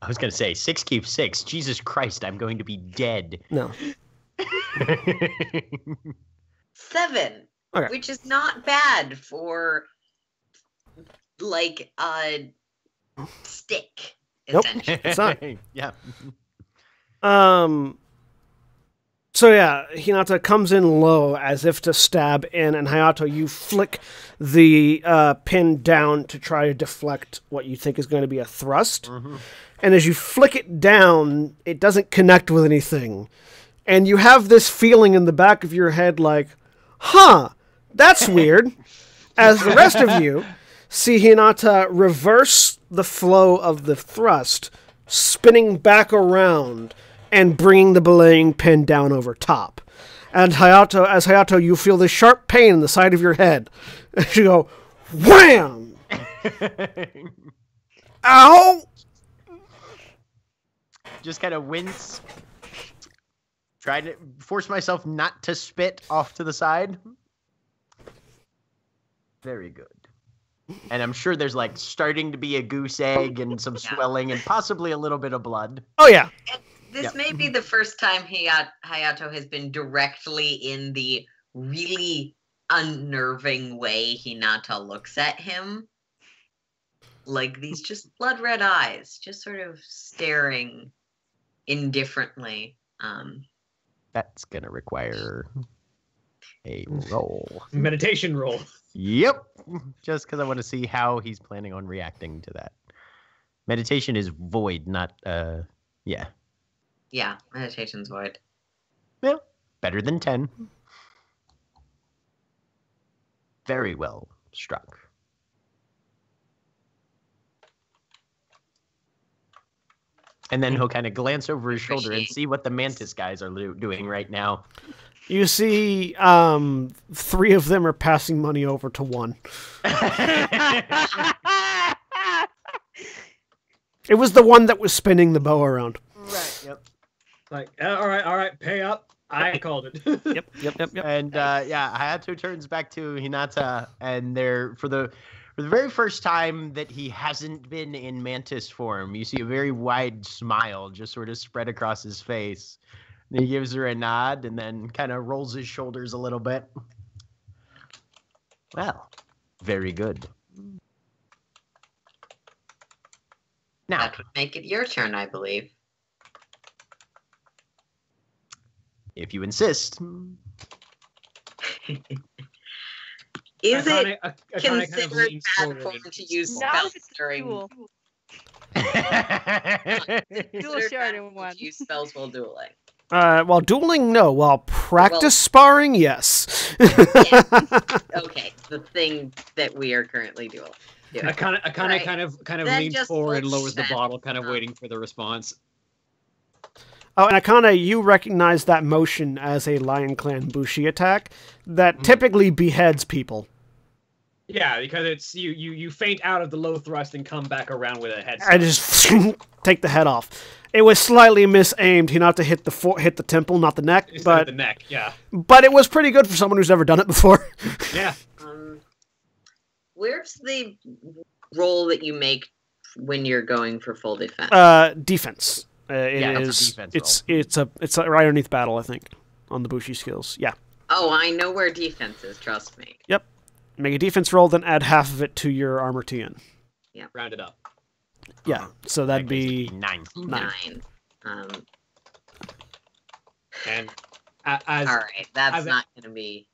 I was gonna say 6 keep 6. Jesus Christ, I'm going to be dead. No. 7. Okay. Which is not bad for, like, a stick, Nope. essentially. It's not. Yeah. So yeah, Hinata comes in low as if to stab in, and Hayato, you flick the pin down to try to deflect what you think is going to be a thrust. And as you flick it down, it doesn't connect with anything. And you have this feeling in the back of your head like, huh, that's weird. As the rest of you see Hinata reverse the flow of the thrust, spinning back around and bringing the belaying pin down over top. And Hayato, you feel this sharp pain in the side of your head. And you go, wham! Ow! Just kind of wince. Try to force myself not to spit off to the side. Very good. And I'm sure there's like starting to be a goose egg and some swelling and possibly a little bit of blood. Oh, yeah. And this may be the first time Hayato has been directly in the really unnerving way Hinata looks at him. Like these just blood red eyes, just sort of staring indifferently. That's going to require a roll. Meditation roll. Yep. Just because I want to see how he's planning on reacting to that. Meditation is void, not, yeah. Yeah, meditation's void. Yeah, better than 10. Very well struck. And then he'll kind of glance over his shoulder and see what the mantis guys are doing right now. You see 3 of them are passing money over to 1. It was the one that was spinning the bow around. Right, yep. Like, all right, pay up. I called it. Yep. And Hayato turns back to Hinata, and for the very first time that he hasn't been in mantis form, you see a very wide smile just sort of spread across his face. And he gives her a nod and then kind of rolls his shoulders a little bit. Well, very good. Now, That would make it your turn, I believe. if you insist. Is it Akane kind of considered leans bad forward form and to use Not spells if it's a during duel. Dual considered shard bad in form one. to use spells while dueling? While dueling, no. While practice sparring, yes. Okay, the thing that we are currently doing. Akane Right. kind of Then leans just forward and let's lowers the set bottle, kind of up. waiting for the response. Oh, and Akane, you recognize that motion as a Lion Clan Bushi attack that typically beheads people. Yeah, because it's you faint out of the low thrust and come back around with a head. I just take the head off. It was slightly misaimed. Hinata hit the temple, not the neck, Instead of the neck. Yeah. but it was pretty good for someone who's never done it before. Yeah. Where's the roll that you make when you're going for full defense? Defense. It Yeah, is. it's a defense It's right underneath battle, I think, on the Bushi skills. Yeah. Oh, I know where defense is. Trust me. Yep. Make a defense roll, then add half of it to your armor TN. Round it up. Yeah. So that'd be 9. 9. And as All right, that's as a- not going to be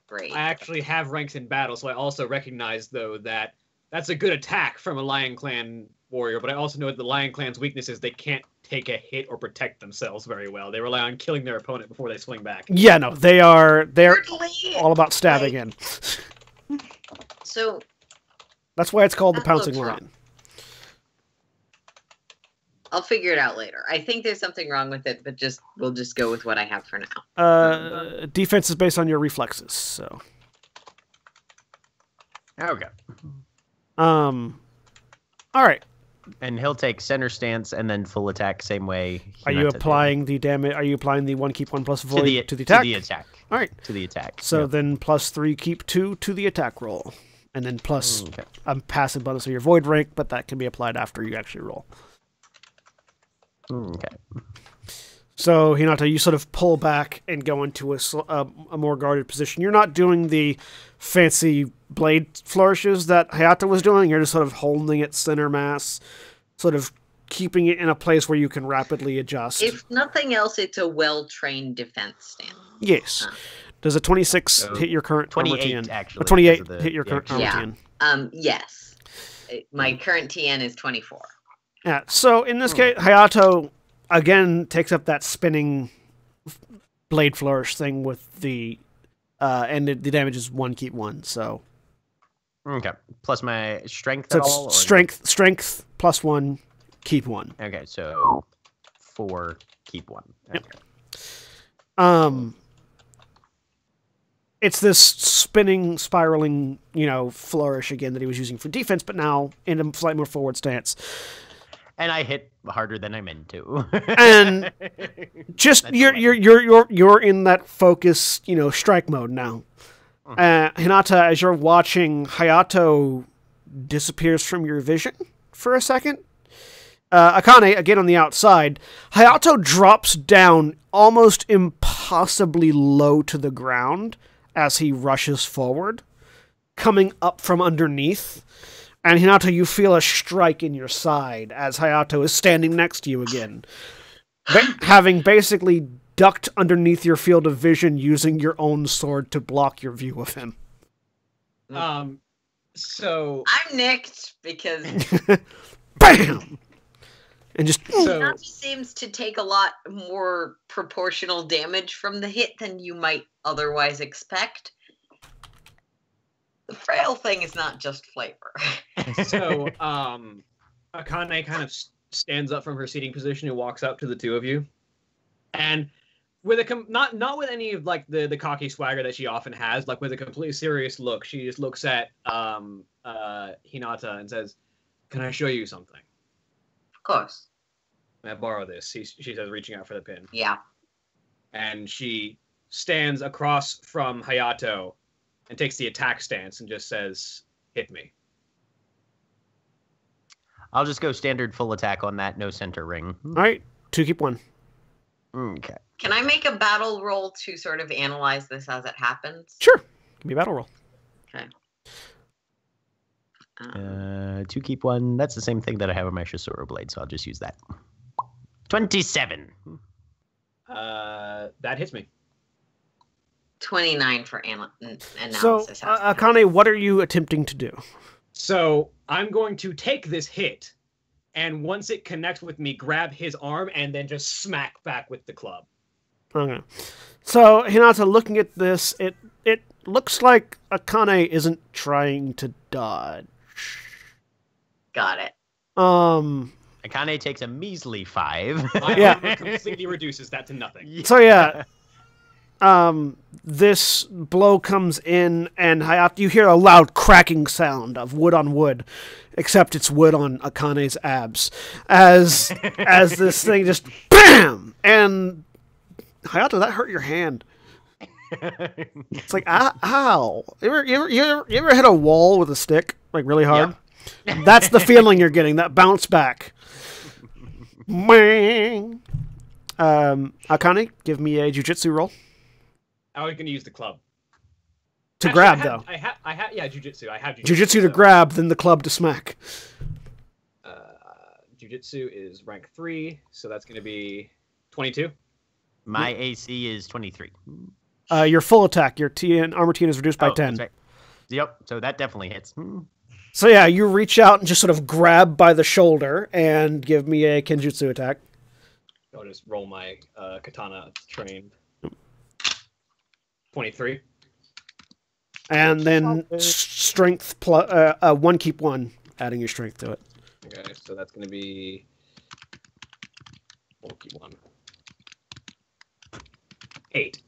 great. I actually have ranks in battle, so I also recognize, though, that that's a good attack from a Lion Clan warrior, but I also know that the Lion Clan's weakness is they can't take a hit or protect themselves very well. They rely on killing their opponent before they swing back. Yeah. No, they're Thirdly, all about stabbing in. So That's why it's called the That pouncing looks lion. I'll figure it out later. I think there's something wrong with it, but we'll just go with what I have for now. Defense is based on your reflexes. So. Okay. All right. And he'll take center stance and then full attack same way. Are you Hinata did. applying the damage? Are you applying the 1 keep 1 plus void to the attack? To the attack. All right. To the attack. So Yep. then plus 3 keep 2 to the attack roll, and then plus Okay. a passive bonus of your void rank, but that can be applied after you actually roll. Okay. So Hinata, you sort of pull back and go into a more guarded position. You're not doing the fancy blade flourishes that Hayato was doing. You're just sort of holding it center mass, sort of keeping it in a place where you can rapidly adjust. If nothing else, it's a well-trained defense stance. Yes. Does a 26 So, hit your current armor 28 TN? actually. A 28 because of the- hit your the current extra- armor Yeah. TN. Yes. My current TN is 24. Yeah, so in this case, Hayato again takes up that spinning blade flourish thing with the and the damage is 1 keep 1, so Okay. Plus my strength so at all? or- it's strength plus 1 keep 1. Okay, so 4 keep 1. Okay. Yep. it's this spinning, spiraling, flourish again that he was using for defense, but now in a slightly more forward stance. And I hit harder than I meant to. And just you're in that focus, strike mode now. Hinata, as you're watching, Hayato disappears from your vision for a second. Akane, again on the outside, Hayato drops down almost impossibly low to the ground as he rushes forward, coming up from underneath. And Hinata, you feel a strike in your side as Hayato is standing next to you again, having basically ducked underneath your field of vision using your own sword to block your view of him. So I'm nicked because BAM! And just Hinata seems to take a lot more proportional damage from the hit than you might otherwise expect. The frail thing is not just flavor. So, Akane kind of stands up from her seating position and walks up to the two of you, and with a not with any of like the cocky swagger that she often has, like with a completely serious look, she just looks at Hinata and says, "Can I show you something?" Of course. May I borrow this? She says, reaching out for the pin. Yeah. And she stands across from Hayato and takes the attack stance and just says, "Hit me." I'll just go standard full attack on that, no center ring. all right, 2 keep 1. Okay. Can I make a battle roll to sort of analyze this as it happens? Sure, give me a battle roll. Okay. 2 keep 1. That's the same thing that I have on my Shisoro blade, so I'll just use that. 27. That hits me. 29 for analysis. So, Akane, what are you attempting to do? So I'm going to take this hit, and once it connects with me, grab his arm and then just smack back with the club. Okay. So, Hinata, looking at this, it looks like Akane isn't trying to dodge. Got it. Akane takes a measly 5. Yeah. Completely reduces that to nothing. So, yeah. This blow comes in, and Hayato, you hear a loud cracking sound of wood on wood, except it's wood on Akane's abs, as this thing just BAM! And Hayato, that hurt your hand. It's like, ow. You ever hit a wall with a stick, like really hard? Yep. That's the feeling you're getting, that bounce back. Akane, give me a jujitsu roll. I was going to use the club. To grab, though. I have jujitsu. I have jujitsu. Jujitsu to grab, then the club to smack. Jujitsu is rank 3, so that's going to be 22. My AC is 23. Your full attack, your armor TN is reduced by 10. Right. Yep, so that definitely hits. So yeah, you reach out and just sort of grab by the shoulder and give me a Kenjutsu attack. I'll just roll my katana trained. 23. And then strength plus 1 keep 1, adding your strength to it. Okay, so that's going to be 4 keep 1. 8.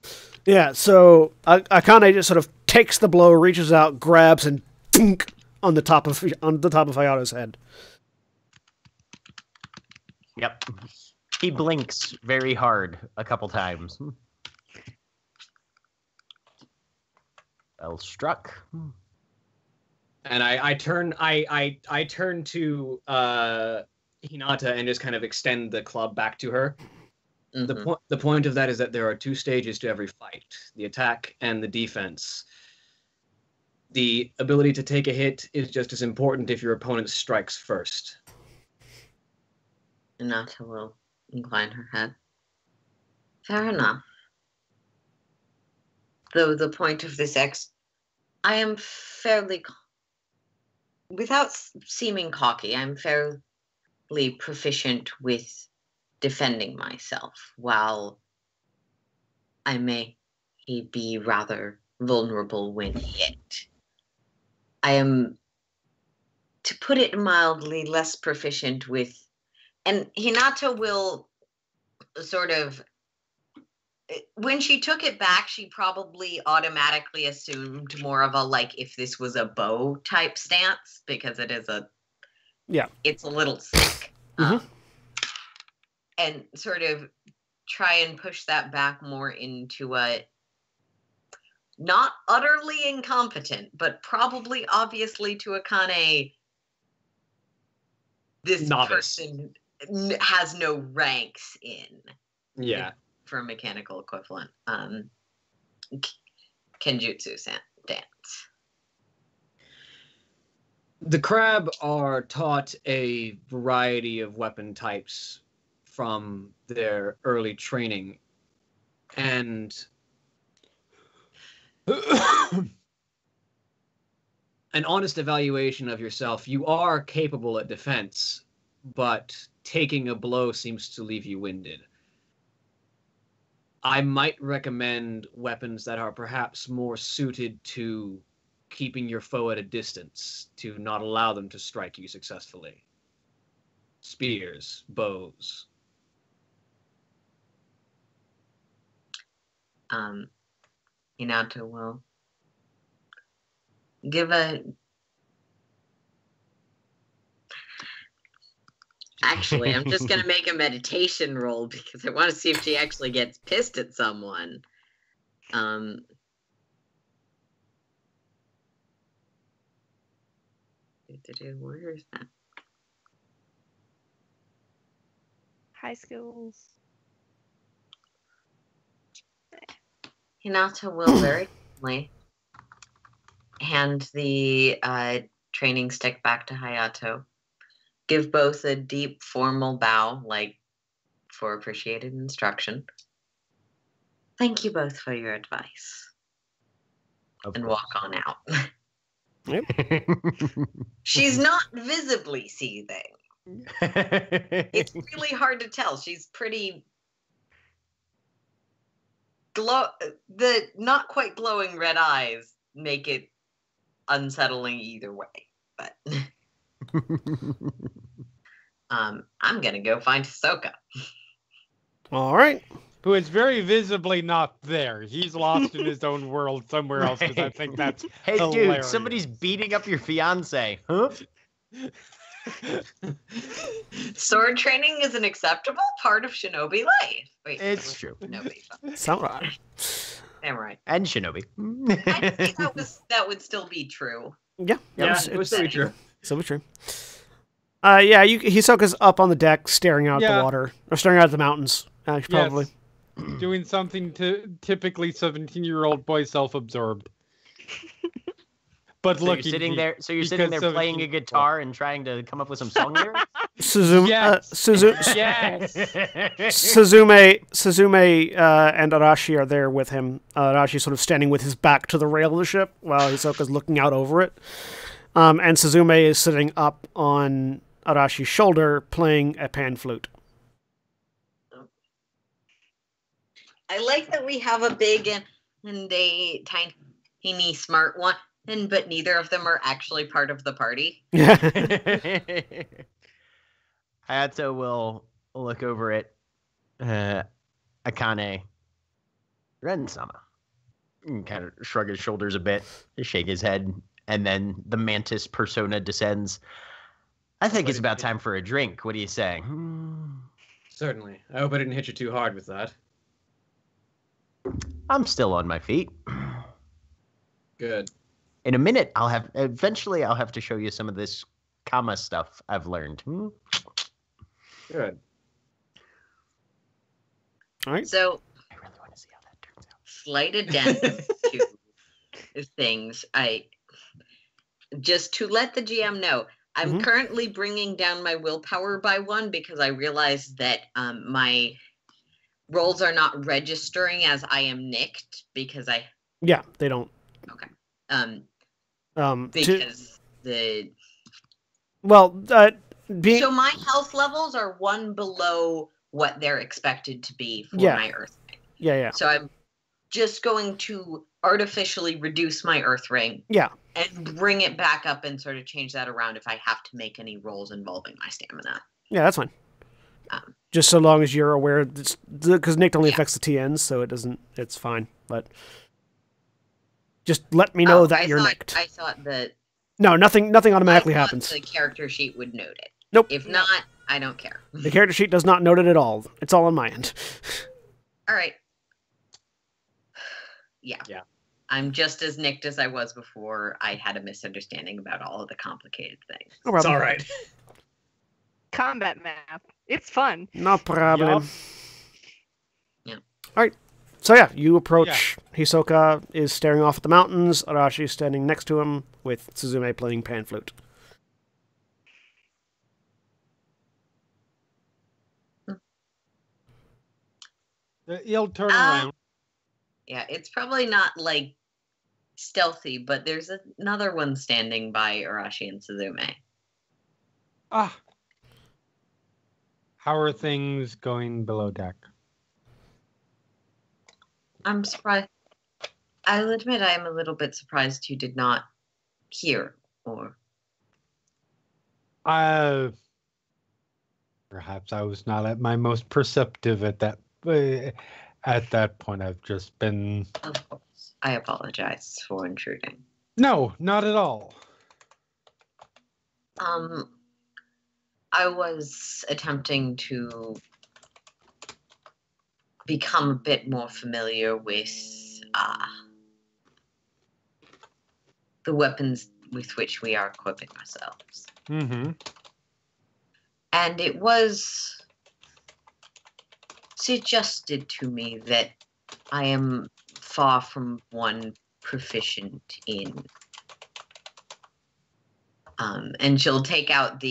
Yeah, so Akane just sort of takes the blow, reaches out, grabs, and dunk on the top of Hayato's head. Yep. He blinks very hard a couple times. Well struck. And I turn to Hinata and just kind of extend the club back to her. Mm-hmm. The point of that is that there are 2 stages to every fight: the attack and the defense. The ability to take a hit is just as important if your opponent strikes first. Hinata will incline her head. Fair enough. Though the point of this I am fairly, without seeming cocky, I'm fairly proficient with defending myself, while I may be rather vulnerable when hit. I am, to put it mildly, less proficient with, and Hinata will sort of when she took it back, she probably automatically assumed more of a, like, if this was a bow type stance, because it is it's a little thick. And sort of try and push that back more into a not utterly incompetent, but probably obviously to Akane, this novice person has no ranks in. Yeah. For a mechanical equivalent. Kenjutsu dance. The crab are taught a variety of weapon types from their early training, and an honest evaluation of yourself, you are capable at defense, but taking a blow seems to leave you winded. I might recommend weapons that are perhaps more suited to keeping your foe at a distance, to not allow them to strike you successfully. Spears, bows. Hinata will give a... Actually, I'm just going to make a meditation roll because I want to see if she actually gets pissed at someone. Where is that? High skills. Hinata will very calmly hand the training stick back to Hayato. Give both a deep, formal bow, like for appreciated instruction. Thank you both for your advice. And walk on out. Yep. She's not visibly seething. It's really hard to tell. She's pretty the not quite glowing red eyes make it unsettling either way. But I'm gonna go find Hisoka. All right. Who is very visibly not there. He's lost in his own world somewhere else, because I think that's hilarious. Dude, somebody's beating up your fiance. Huh? Sword training is an acceptable part of shinobi life. Wait, it's true. Samurai. Samurai. And shinobi. I think that would still be true. Yeah. It would still be true. Still be true. Hisoka's up on the deck, staring out at the water, or staring out at the mountains. Probably. Yes. Doing something to typically 17-year-old boy self-absorbed. But you're sitting there playing a guitar and trying to come up with some song lyrics? Suzume and Arashi are there with him. Arashi sort of standing with his back to the rail of the ship while Hisoka's looking out over it. And Suzume is sitting up on Arashi's shoulder playing a pan flute. I like that we have a big and a tiny smart one, but neither of them are actually part of the party. Hayato will look over at Akane. Ren-sama. And kind of shrug his shoulders a bit, shake his head, and then the mantis persona descends. I think it's about time for a drink. What do you say? Certainly. I hope I didn't hit you too hard with that. I'm still on my feet. Good. In a minute, eventually I'll have to show you some of this Kama stuff I've learned. Good. All right. So, I really want to see how that turns out. Slight addendum to things. Just to let the GM know, I'm currently bringing down my willpower by 1 because I realized that my rolls are not registering as I am nicked because I... Yeah, they don't. Okay. Because the... Well, So my health levels are 1 below what they're expected to be for my earth ring. Yeah. So I'm just going to artificially reduce my earth ring. Yeah. And bring it back up and sort of change that around if I have to make any rolls involving my stamina. Yeah, that's fine. Just so long as you're aware, because Nick only Yeah. affects the TNs, so it doesn't. It's fine. But just let me know that you're nicked. I thought that No, nothing automatically I thought happens. the character sheet would note it. Nope. If not, I don't care. The character sheet does not note it at all. It's all on my end. All right. Yeah. I'm just as nicked as I was before. I had a misunderstanding about all of the complicated things. No It's problem. all right. Combat map. It's fun. No problem. Yep. All right. So yeah, you approach. Hisoka is staring off at the mountains. Arashi is standing next to him with Suzume playing pan flute. He'll turn around. Yeah, it's probably not like stealthy, but there's another one standing by Arashi and Suzume. Ah. How are things going below deck? I'm surprised. I'll admit I am a little bit surprised you did not hear or. Perhaps I was not at my most perceptive at that point. I've just been. Of course. I apologize for intruding. No, not at all. I was attempting to become a bit more familiar with the weapons with which we are equipping ourselves. Mm-hmm. And it was suggested to me that I am far from one proficient in. And she'll take out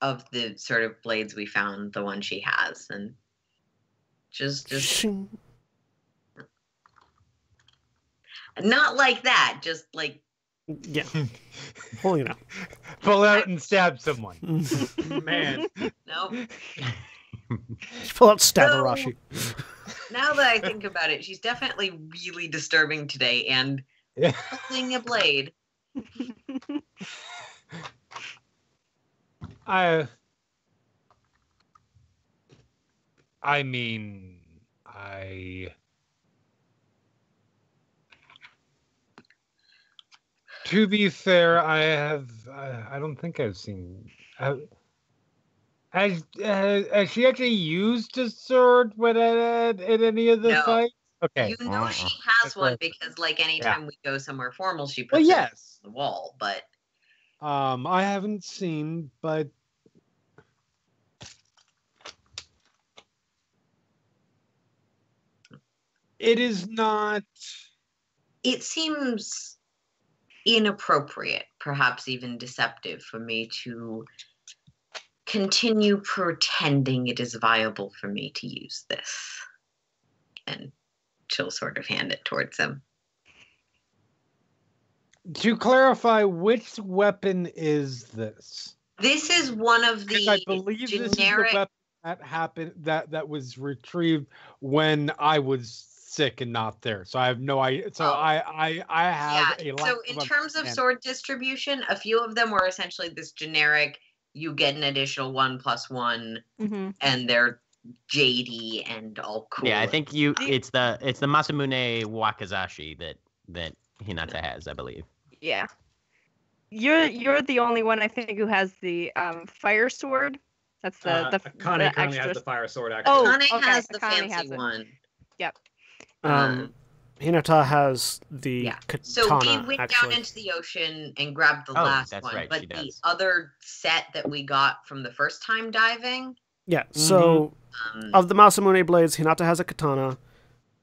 of the sort of blades we found, the one she has, and just not like that, just like Yeah. Well, Pull out and stab someone. Man. no. Pull out stab So- Arashi. Now that I think about it, she's definitely really disturbing today, and Yeah. holding a blade. I mean, to be fair, I don't think I've seen. Has she actually used a sword at any of the No. fights? Okay. You know she has That's one right. because, like, anytime we go somewhere formal, she Well, puts it yes. on the wall. But I haven't seen, but it is not. it seems inappropriate, perhaps even deceptive, for me to continue pretending it is viable for me to use this. And she'll sort of hand it towards him. To clarify, which weapon is this? This is one of Because the I believe this is the generic. weapon that happened that was retrieved when I was sick and not there. So I have no idea. So Oh. I have a lot. So in terms of sword distribution, a few of them were essentially this generic. You get an additional 1+1, Mm-hmm. and they're JD and all cool. Yeah, I think it's the Masamune Wakazashi that Hinata has, I believe. Yeah. You're the only one I think who has the fire sword. That's the Akane the currently extra. has the fire sword, actually. Oh, Akane okay, has the Akane fancy has it. one. Yep. Hinata has the Yeah. katana, So we went actually. down into the ocean and grabbed the Oh, last that's one, right, but she the does. other set that we got from the first time diving, Yeah, so of the Masamune blades, Hinata has a katana,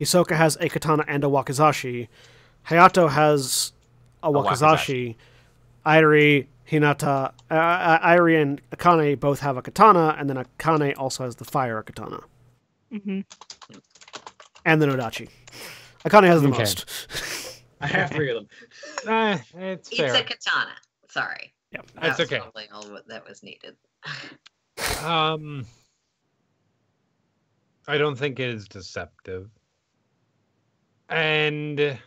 Hisoka has a katana and a wakizashi, Hayato has a wakizashi, Airi, Hinata, Airi and Akane both have a katana, and then Akane also has the fire katana. Mm-hmm. And the Nodachi. Akane has the Okay. most. I have 3 of them. It's it's fair. a katana. Sorry. Yeah. That's That was okay. probably all that was needed. I don't think it is deceptive. And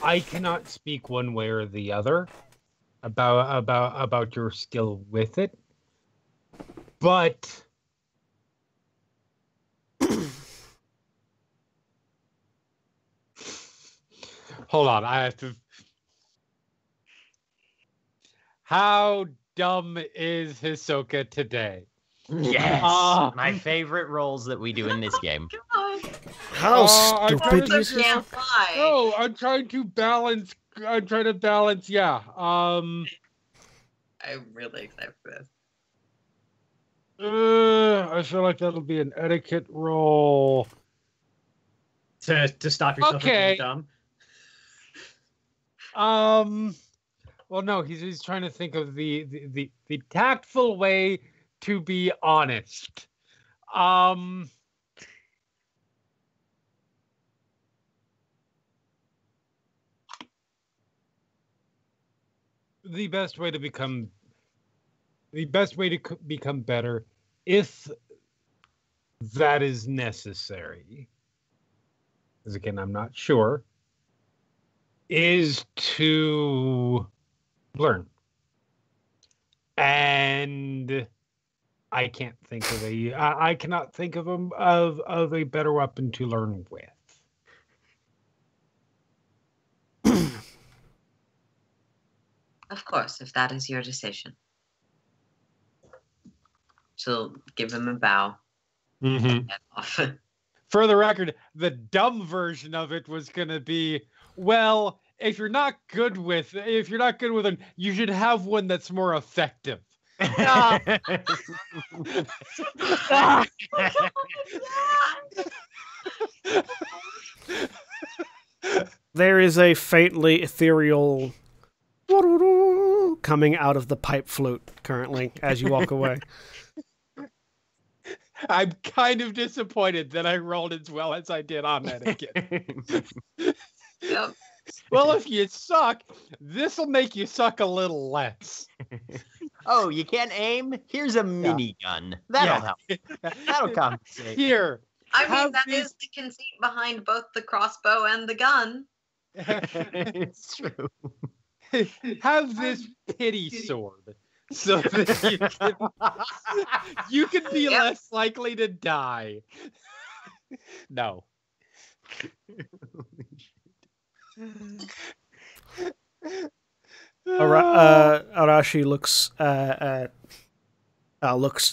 I cannot speak one way or the other. about your skill with it, but hold on, I have to. How dumb is Hisoka today? Yes, my favorite roles that we do in this game. God. How stupid Also is this? can't fly. No, I'm trying to balance. Yeah. I'm really excited for this. I feel like that'll be an etiquette roll. To stop yourself from Okay. being dumb. Well, no, he's trying to think of the tactful way to be honest. The best way to become better, if that is necessary, because again, I'm not sure, is to learn. And I can't think of I cannot think of a better weapon to learn with. Of course, if that is your decision. She'll give him a bow. Mm-hmm. And head off. For the record, the dumb version of it was going to be, well, if you're not good with them, you should have one that's more effective. There is a faintly ethereal coming out of the pipe flute currently as you walk away. I'm kind of disappointed that I rolled as well as I did on that again. Yep. Well, if you suck, this'll make you suck a little less. Oh, you can't aim? Here's a minigun. That'll help. That'll compensate. Here. I mean, have that this- is the conceit behind both the crossbow and the gun. It's true. Have this pity sword so that you can be Yep. less likely to die. No. Arashi looks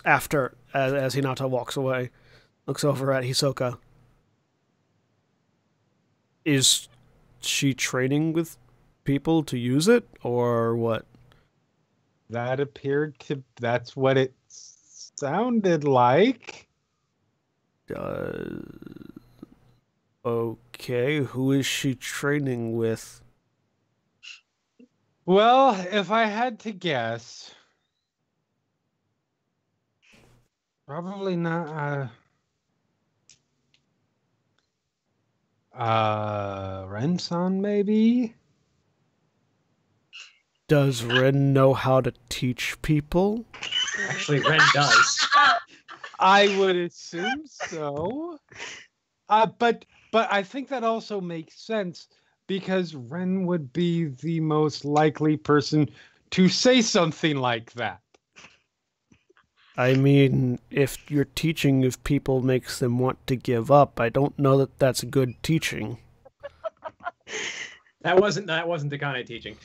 after as Hinata walks away. Looks over at Hisoka. Is she training with people to use it, or what? That's what it sounded like. Okay, who is she training with? Well, if I had to guess, probably not. Renson, maybe? Does Ren know how to teach people? Actually, Ren does. I would assume so. But I think that also makes sense because Ren would be the most likely person to say something like that. I mean, if your teaching of people makes them want to give up, I don't know that that's good teaching. That wasn't Akane teaching.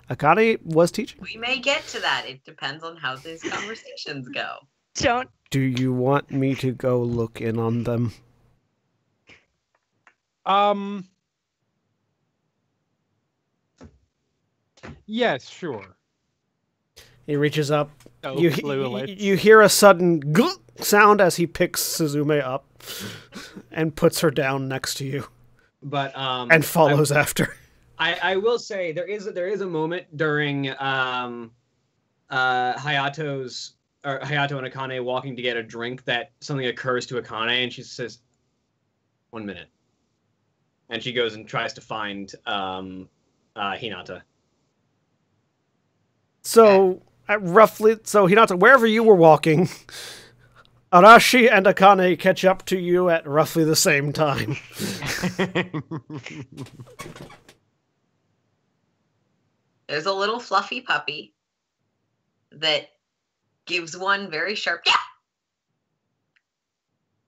Akane was teaching. We may get to that. It depends on how these conversations go. Don't. Do you want me to go look in on them? Yes, sure. He reaches up. Oh, You hear a sudden glunk sound as he picks Suzume up and puts her down next to you But and follows after. I will say there is a moment during Hayato and Akane walking to get a drink that something occurs to Akane and she says, 1 minute. And she goes and tries to find Hinata. So, Hinata, wherever you were walking, Arashi and Akane catch up to you at roughly the same time. There's a little fluffy puppy that gives one very sharp yeah.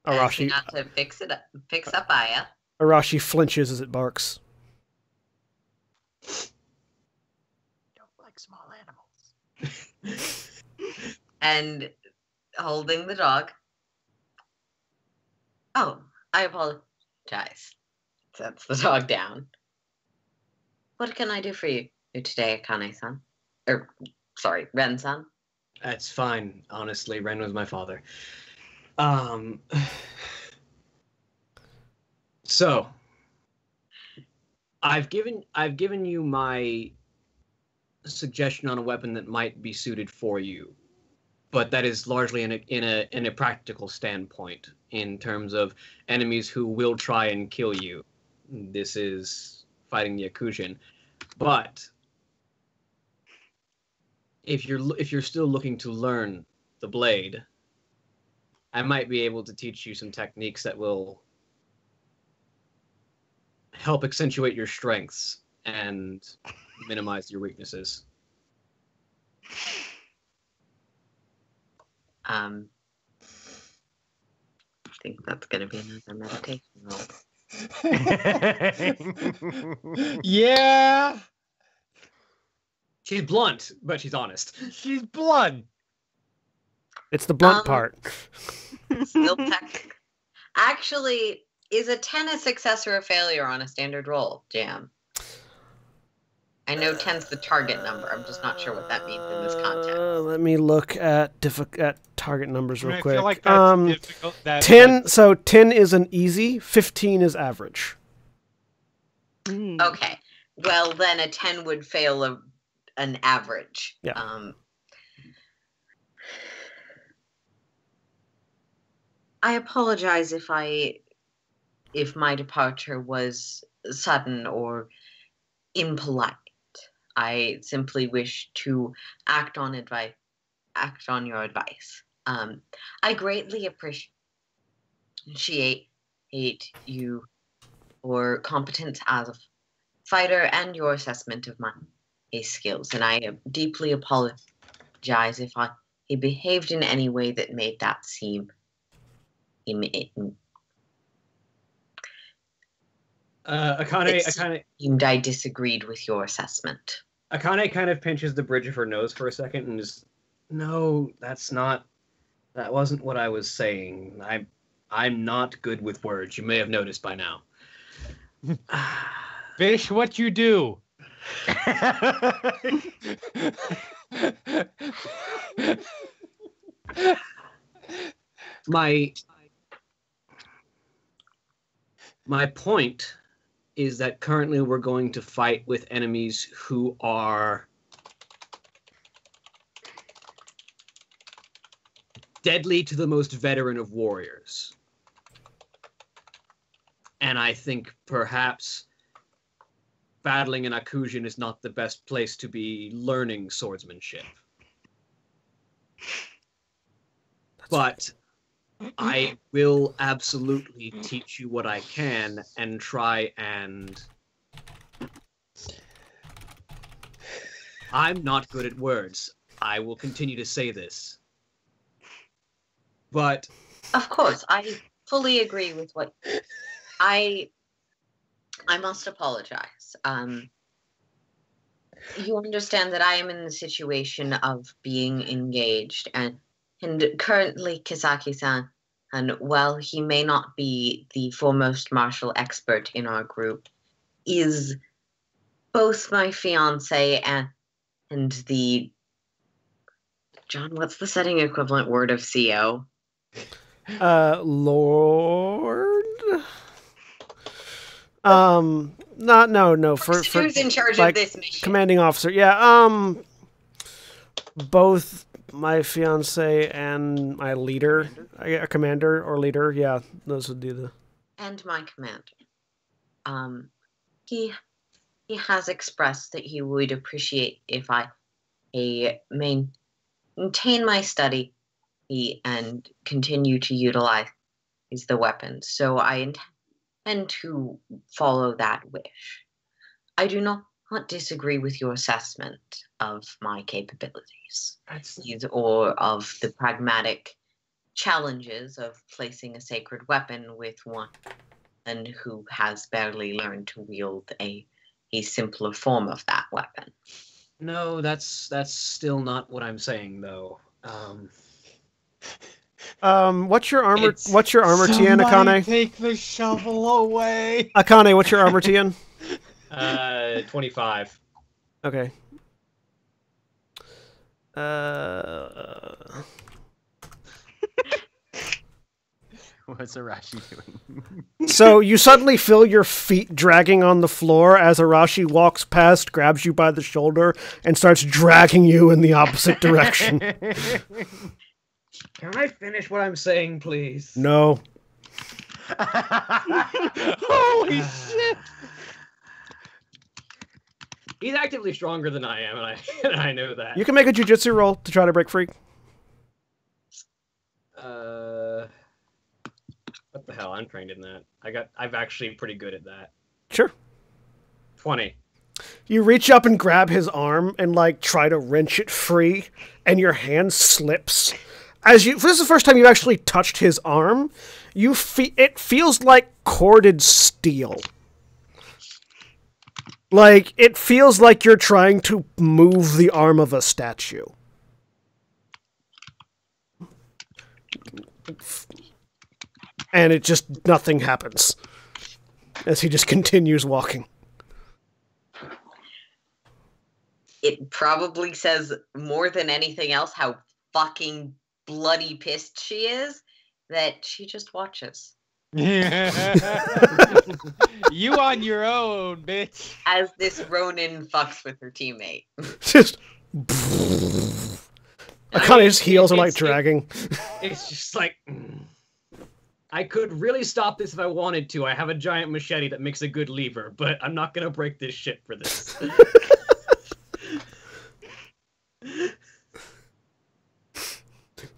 Arashi, Hinata picks up Aya. Arashi flinches as it barks. Don't like small animals. And holding the dog. Oh, I apologize. Sets the dog down. What can I do for you today, Akane-san? Sorry, Ren-san? That's fine. Honestly, Ren was my father. So I've given you my suggestion on a weapon that might be suited for you, but that is largely in a practical standpoint in terms of enemies who will try and kill you. This is fighting the Yakujin, but if you're still looking to learn the blade, I might be able to teach you some techniques that will help accentuate your strengths and minimize your weaknesses. I think that's going to be another meditation roll. Yeah. She's blunt, but she's honest. She's blunt. It's the blunt part. Still tech. Actually, is a 10 a success or a failure on a standard roll, Jam? I know 10's the target number. I'm just not sure what that means in this context. Let me look at target numbers real quick. I feel like that's difficult. 10. So 10 is an easy. 15 is average. Okay. Well, then a 10 would fail an average. Yeah. I apologize if my departure was sudden or impolite. I simply wish to act on your advice. I greatly appreciate your competence as a fighter and your assessment of my skills, and I deeply apologize if I behaved in any way that made that seem Akane I disagreed with your assessment. Akane kind of pinches the bridge of her nose for a second and just, no, that wasn't what I was saying. I'm not good with words. You may have noticed by now. Fish, what you do? My point is that currently we're going to fight with enemies who are deadly to the most veteran of warriors. And I think perhaps battling an Akujin is not the best place to be learning swordsmanship. But I will absolutely teach you what I can and try and... I'm not good at words. I will continue to say this. But... Of course, I fully agree with what... I must apologize. You understand that I am in the situation of being engaged, and currently Kisaki-san, and while he may not be the foremost martial expert in our group, is both my fiance and the... John, what's the setting equivalent word of CO? Lord? No. Who's in charge like, of this mission? Commanding officer. Yeah, both my fiance and my leader, a commander or leader, yeah, those would do the... And my commander. He has expressed that he would appreciate if I maintain my study and continue to utilize the weapons. So I intend to follow that wish. I do not not disagree with your assessment of my capabilities, or of the pragmatic challenges of placing a sacred weapon with one who has barely learned to wield a simpler form of that weapon. No, that's still not what I'm saying, though. What's your armor? What's your armor, Tien, Akane? Take the shovel away. Akane, what's your armor, Tien? 25. Okay. What's Arashi doing? So you suddenly feel your feet dragging on the floor as Arashi walks past, grabs you by the shoulder, and starts dragging you in the opposite direction. Can I finish what I'm saying, please? No. Holy shit! He's actively stronger than I am, and I know that. You can make a jujitsu roll to try to break free. What the hell? I'm trained in that. I'm actually pretty good at that. Sure. 20. You reach up and grab his arm and like try to wrench it free, and your hand slips. This is the first time you've actually touched his arm. It feels like corded steel. Like, it feels like you're trying to move the arm of a statue. And it just, nothing happens. As he just continues walking. It probably says more than anything else how fucking bloody pissed she is that she just watches. You on your own, bitch. As this Ronin fucks with her teammate. Just... Akane's heels are like dragging. It's just like... I could really stop this if I wanted to. I have a giant machete that makes a good lever, but I'm not gonna break this shit for this.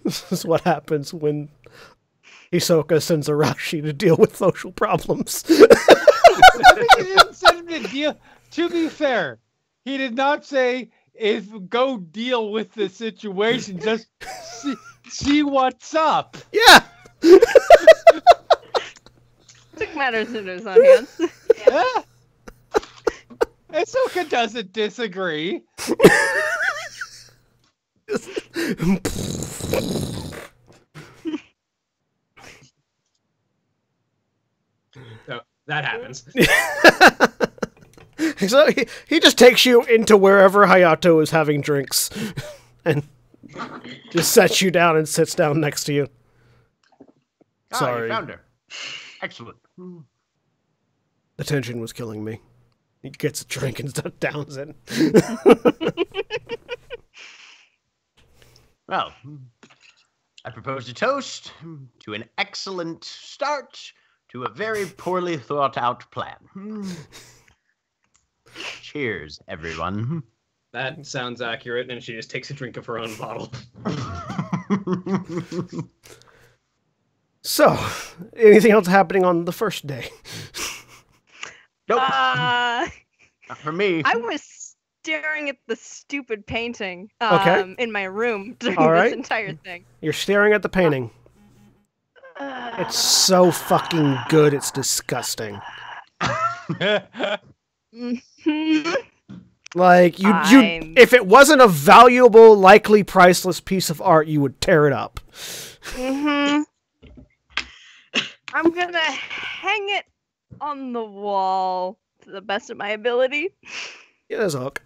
This is what happens when Hisoka sends Arashi to deal with social problems. I think he didn't send him to deal. To be fair, he did not say, go deal with the situation. Just see what's up. Yeah! Took matters into his own hands. Yeah. Ahsoka doesn't disagree. So that happens. So he just takes you into wherever Hayato is having drinks and just sets you down and sits down next to you. Sorry. You found her. Excellent. The tension was killing me. He gets a drink and downs it. Well, I propose a toast to an excellent start to a very poorly thought out plan. Cheers, everyone. That sounds accurate, and she just takes a drink of her own bottle. So, anything else happening on the first day? Nope. Not for me. I was staring at the stupid painting Okay. in my room during All right. this entire thing. You're staring at the painting. It's so fucking good, it's disgusting. Like, you if it wasn't a valuable, likely priceless piece of art, you would tear it up. I'm gonna hang it on the wall to the best of my ability. Yeah, there's a hook.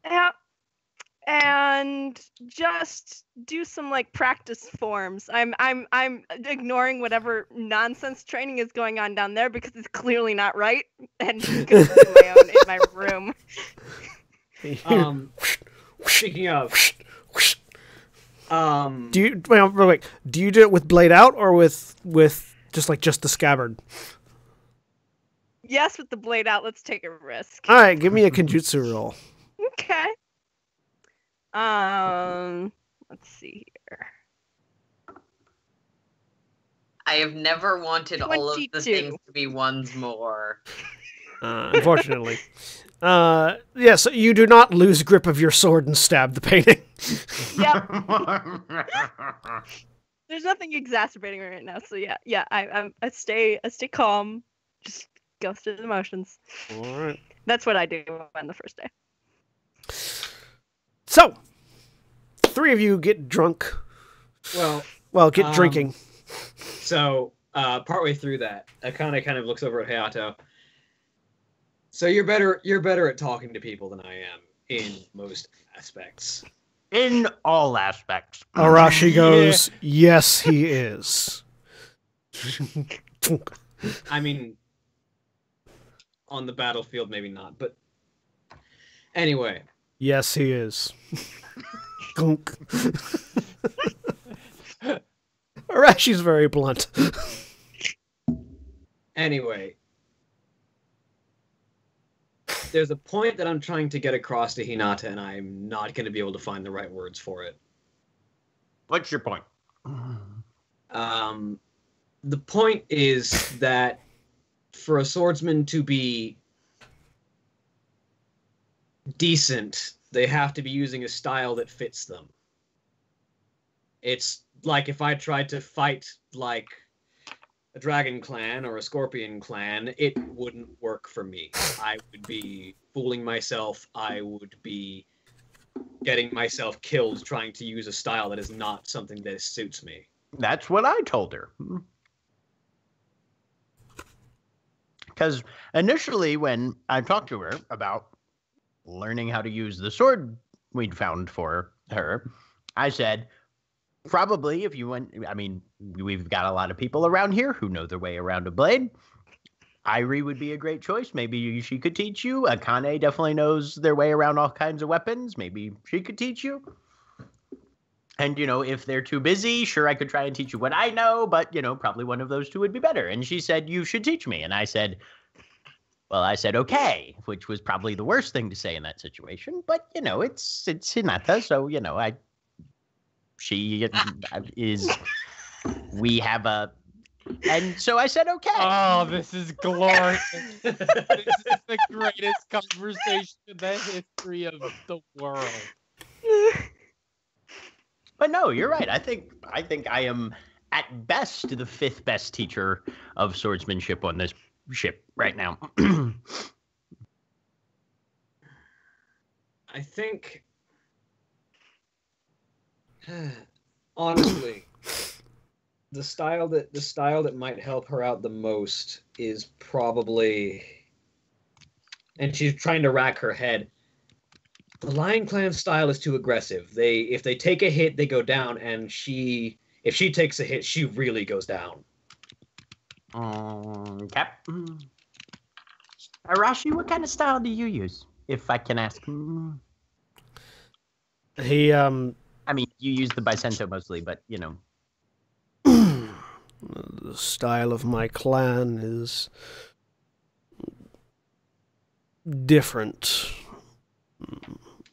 Yeah. And just do some like practice forms. I'm ignoring whatever nonsense training is going on down there because it's clearly not right, and just gonna do my own in my room. Speaking of, do you wait? Do you do it with blade out or with just the scabbard? Yes, with the blade out. Let's take a risk. All right, give me a Kenjutsu roll. Okay. Let's see here. I have never wanted all of the 22. things to be ones more. Unfortunately. Yes, you do not lose grip of your sword and stab the painting. Yep. There's nothing exacerbating right now, so yeah. I stay calm, just go through the motions. All right. That's what I do on the first day. So, 3 of you get drunk. Well, get drinking. So, partway through that, Akane kind of looks over at Hayato. So you're better at talking to people than I am in most aspects. In all aspects. Arashi goes, yes, he is. I mean, on the battlefield, maybe not, but anyway. Yes, he is. Arashi's very blunt. Anyway. There's a point that I'm trying to get across to Hinata, and I'm not going to be able to find the right words for it. What's your point? The point is that for a swordsman to be decent, they have to be using a style that fits them. It's like if I tried to fight like a dragon clan or a scorpion clan, it wouldn't work for me. I would be fooling myself. I would be getting myself killed trying to use a style that is not something that suits me. That's what I told her. Because initially when I talked to her about learning how to use the sword we'd found for her, I said, probably if you went, I mean, we've got a lot of people around here who know their way around a blade. Irie would be a great choice. Maybe she could teach you. Akane definitely knows their way around all kinds of weapons. Maybe she could teach you. And, you know, if they're too busy, sure, I could try and teach you what I know, but, you know, probably one of those two would be better. And she said, you should teach me. And I said, okay, which was probably the worst thing to say in that situation. But, you know, it's Hinata, so, you know, she is, we have a, and so I said, okay. Oh, this is glorious. This is the greatest conversation in the history of the world. But no, you're right. I think I am at best the 5th best teacher of swordsmanship on this ship right now. I think, honestly, the style that might help her out the most is probably, and she's trying to rack her head. The Lion Clan style is too aggressive. If they take a hit, they go down, and if she takes a hit, she really goes down. Cap. Arashi, what kind of style do you use, if I can ask? He, I mean, you use the Bicento mostly, but, you know. The style of my clan is different.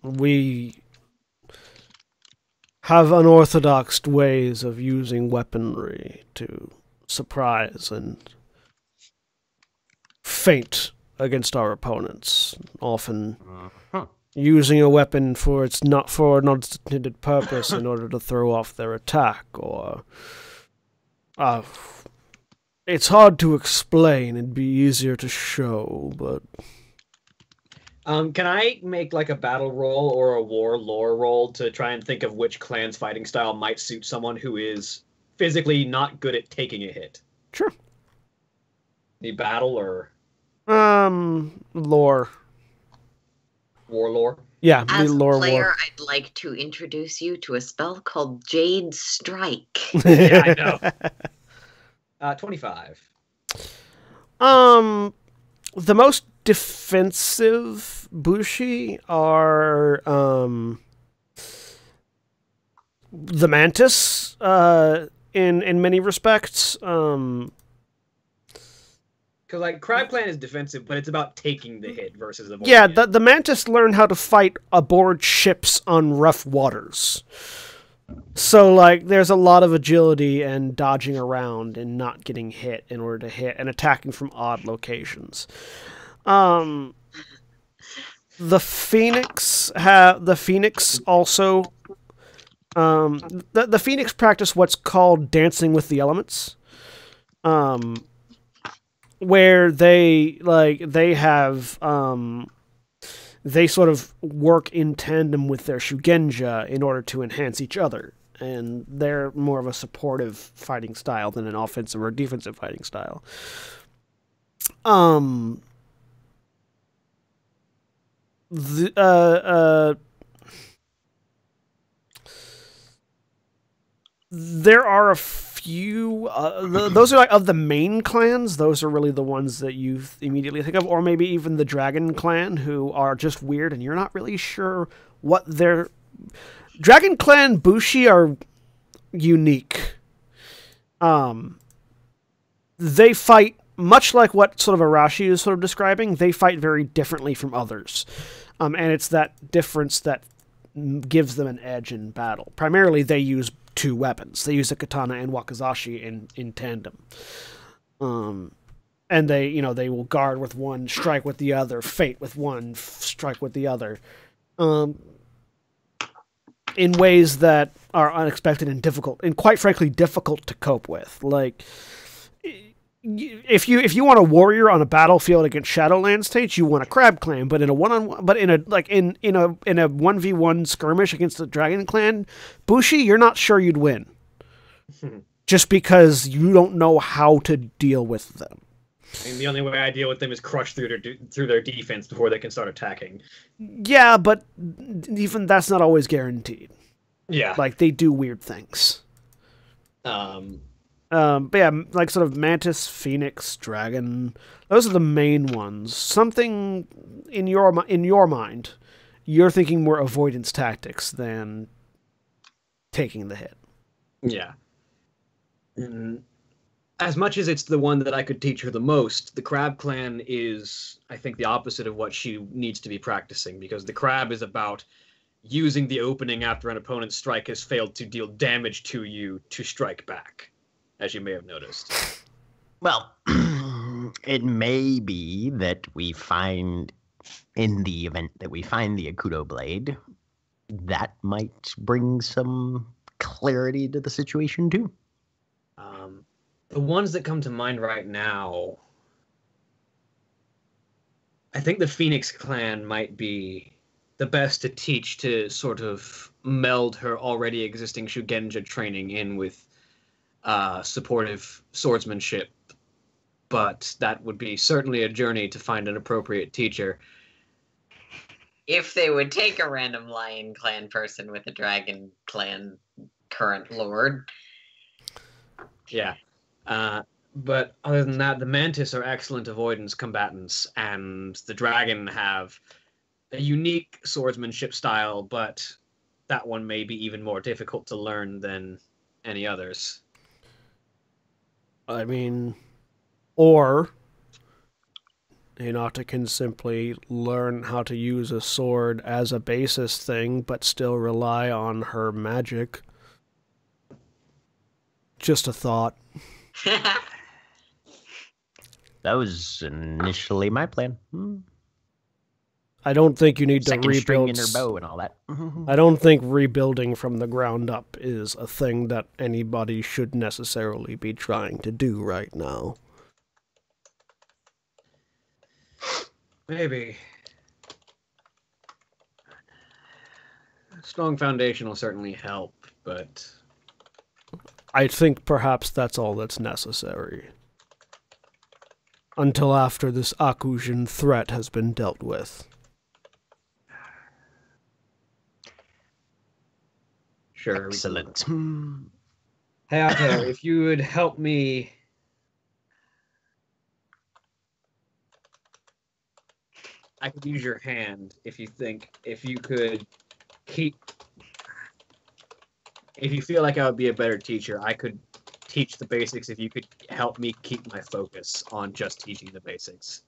We have unorthodox ways of using weaponry to surprise and feint against our opponents, often using a weapon for its not intended purpose in order to throw off their attack, or it's hard to explain. It'd be easier to show, but can I make like a battle roll or a war lore roll to try and think of which clan's fighting style might suit someone who is physically not good at taking a hit? Sure. The battle or lore. War lore? Yeah, As the lore a player, war. I'd like to introduce you to a spell called Jade Strike. Yeah, I know. 25. The most defensive Bushi are the Mantis in many respects. Because like Crab Clan is defensive, but it's about taking the hit versus avoiding Yeah, it. the Mantis learn how to fight aboard ships on rough waters. So, like, there's a lot of agility and dodging around and not getting hit in order to hit, and attacking from odd locations. The Phoenix also the Phoenix practice what's called dancing with the elements, where they sort of work in tandem with their Shugenja in order to enhance each other, and they're more of a supportive fighting style than an offensive or defensive fighting style. There are a few. Those are like of the main clans. Those are really the ones that you immediately think of, or maybe even the Dragon Clan, who are just weird, and you're not really sure what their Dragon Clan Bushi are unique. They fight much like what sort of Arashi is sort of describing. They fight very differently from others, and it's that difference that gives them an edge in battle. Primarily, they use two weapons. They use a katana and wakizashi in tandem. And they will guard with one, strike with the other, fate with one, strike with the other. In ways that are unexpected and difficult, and quite frankly difficult to cope with. Like, if you want a warrior on a battlefield against Shadowland states, you want a Crab Clan. But in a 1v1 skirmish against the Dragon Clan Bushi, you're not sure you'd win, just because you don't know how to deal with them. I mean, the only way I deal with them is crush through their defense before they can start attacking. Yeah, but even that's not always guaranteed. Yeah, like they do weird things. But yeah, like sort of Mantis, Phoenix, Dragon. Those are the main ones. Something in your mind, you're thinking more avoidance tactics than taking the hit. Yeah. As much as it's the one that I could teach her the most, the Crab Clan is, I think, the opposite of what she needs to be practicing, because the Crab is about using the opening after an opponent's strike has failed to deal damage to you to strike back, as you may have noticed. Well, it may be that we find, in the event that we find the Akudo Blade, that might bring some clarity to the situation, too. The ones that come to mind right now, I think the Phoenix Clan might be the best to teach to sort of meld her already existing Shugenja training in with supportive swordsmanship, but that would be certainly a journey to find an appropriate teacher. If they would take a random Lion Clan person with a Dragon Clan current lord. Yeah. But other than that, the Mantis are excellent avoidance combatants, and the Dragon have a unique swordsmanship style, but that one may be even more difficult to learn than any others. I mean, or Hinata can simply learn how to use a sword as a basis thing, but still rely on her magic. Just a thought. That was initially my plan. I don't think you need Second to string rebuild in her bow and all that. I don't think rebuilding from the ground up is a thing that anybody should necessarily be trying to do right now. Maybe. A strong foundation will certainly help, but I think perhaps that's all that's necessary. Until after this Akujin threat has been dealt with. Sure. Excellent. Hayato, if you would help me... I could use your hand if you could keep... If you feel like I would be a better teacher, I could teach the basics if you could help me keep my focus on just teaching the basics.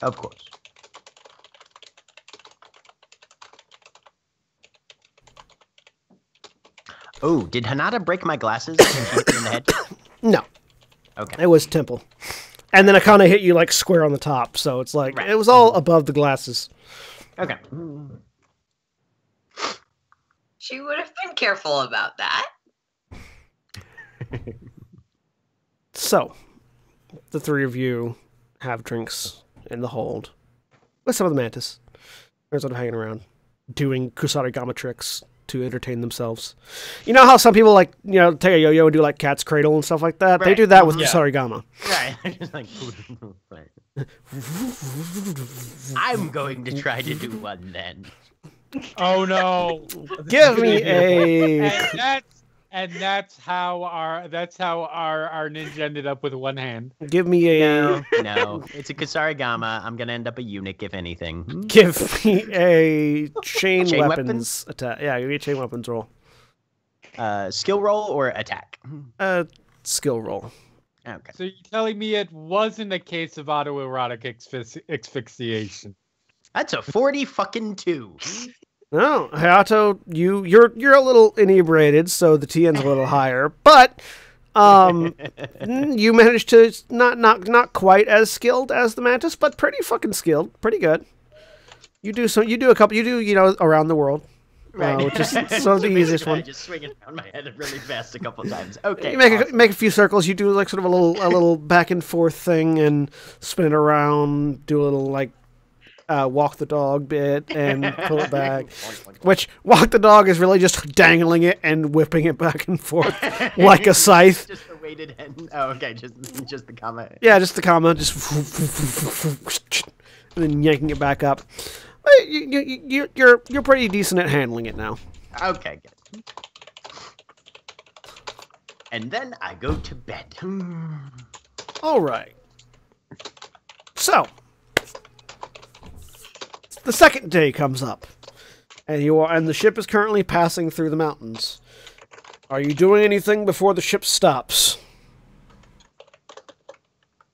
Of course. Oh, did Hinata break my glasses and she hit me in the head? No. Okay. It was Temple. And then Akane hit you like square on the top, so it's like it was all above the glasses. Okay. She would have been careful about that. So, the three of you have drinks in the hold with some of the mantis. They're sort of hanging around, doing kusarigama tricks to entertain themselves. You know how some people like, take a yo-yo and do like cat's cradle and stuff like that? Right. They do that with kusarigama. Right. Just like, I'm going to try to do one then. Oh no! Give me a... And that's how our ninja ended up with one hand. Give me a... No, it's a kusarigama. I'm gonna end up a eunuch if anything. Give me a chain weapons attack. Yeah, give me a chain weapons roll. Skill roll or attack? Skill roll. Okay. So you're telling me it wasn't a case of autoerotic asphyxiation? That's a 42. No, Hayato, you're a little inebriated, so the TN's a little higher, but you managed to not quite as skilled as the mantis, but pretty fucking skilled, pretty good. You do around the world, which is so the easiest one. Just swing it around my head really fast a couple times. Okay. You make a few circles. You do like sort of a little back and forth thing and spin it around. Do a little like. Walk the dog bit and pull it back. Which walk the dog is really just dangling it and whipping it back and forth like a scythe. Just the weighted hand. Oh, okay, just the comma. Yeah, just the comma, just and then yanking it back up. You're pretty decent at handling it now. Okay, good. And then I go to bed. All right. So. The second day comes up, and the ship is currently passing through the mountains. Are you doing anything before the ship stops?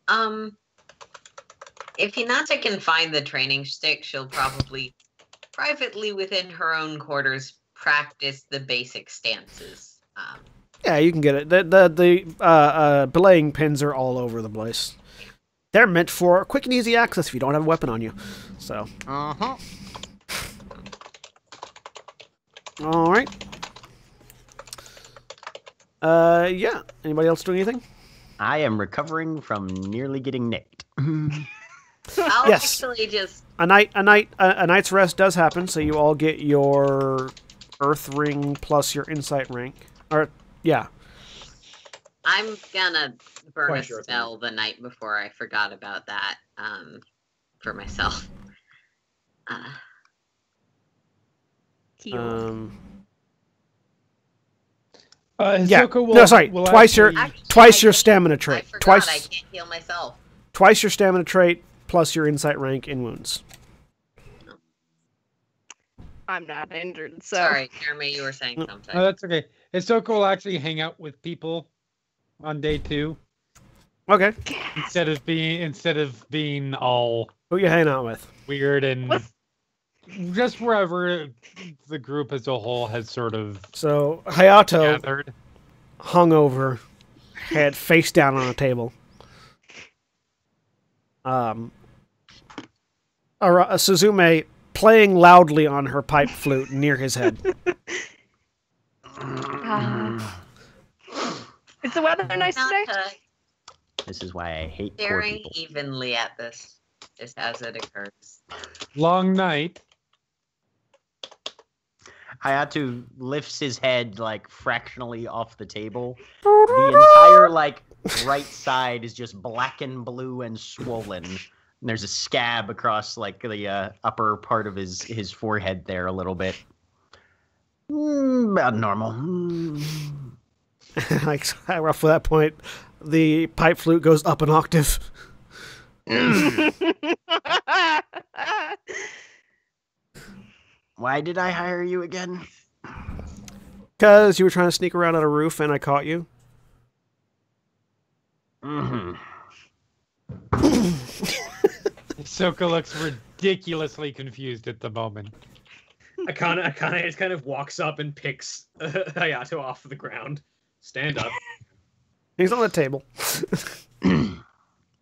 If Hinata can find the training stick, she'll probably privately within her own quarters practice the basic stances. Yeah, you can get it. The belaying pins are all over the place. They're meant for quick and easy access if you don't have a weapon on you. So. Uh-huh. All right. Yeah. Anybody else doing anything? I am recovering from nearly getting nicked. I'll Yes. actually just... A night's rest does happen, so you all get your Earth Ring plus your Insight rank. Or, yeah. I'm gonna burn Quite a sure. spell the night before. I forgot about that for myself. Heal. Yeah. Hisoka No, sorry. will Twice your actually- stamina I trait. forgot I can't heal myself. Twice your stamina trait plus your Insight rank in wounds. I'm not injured, so. Sorry, Jeremy, you were saying something. Oh, that's okay. Hisoka will actually hang out with people on day 2 Okay. instead of being all Who you hanging out with? weird and What's- just wherever the group as a whole has sort of So Hayato, gathered. hungover, head face down on a table. Suzume playing loudly on her pipe flute near his head. Is the weather nice today? Hinata This is why I hate poor staring people. evenly at this just as it occurs. Long night. Hayatu lifts his head like fractionally off the table. The entire like right side is just black and blue and swollen. And there's a scab across like the upper part of his forehead there a little bit. About normal. Like roughly that point, the pipe flute goes up an octave. Why did I hire you again? Because you were trying to sneak around on a roof and I caught you. Mm-hmm. Hisoka looks ridiculously confused at the moment. Akane just kind of walks up and picks Hayato off the ground. Stand up. He's on the table.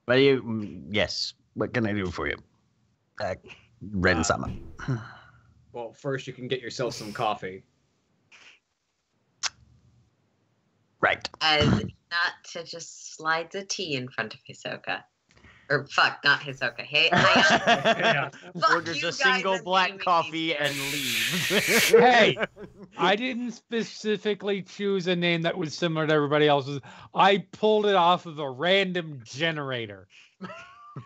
But yes. What can I do for you? Ren-sama. Well, first you can get yourself some coffee. Right. As Hinata just slides a tea in front of Hisoka. Or fuck, not Hisoka. Hey, Yeah. fuck Orders you a guys single and black naming coffee these and leaves. Hey, I didn't specifically choose a name that was similar to everybody else's. I pulled it off of a random generator,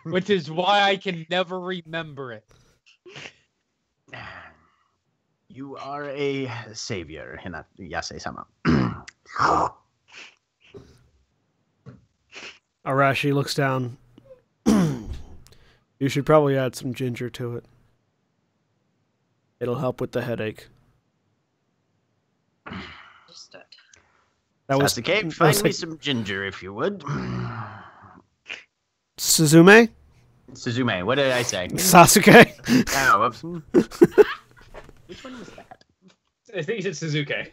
which is why I can never remember it. You are a savior, Yase-sama. Arashi looks down. You should probably add some ginger to it. It'll help with the headache. Understood. That was Sasuke, find me some ginger if you would. Suzume? Suzume, what did I say? Sasuke? Oh, whoops. Which one was that? I think you said Suzuki.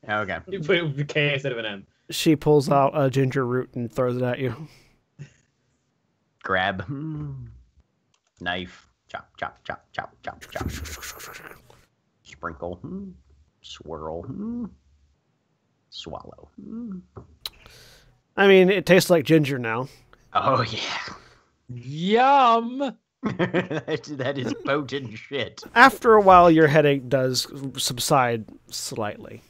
Okay. You put a K instead of an M. She pulls out a ginger root and throws it at you. Grab. Knife. Chop, chop, chop, chop, chop, chop. Sprinkle. Swirl. Swallow. I mean, it tastes like ginger now. Oh, yeah. Yum! That is potent shit. After a while, your headache does subside slightly.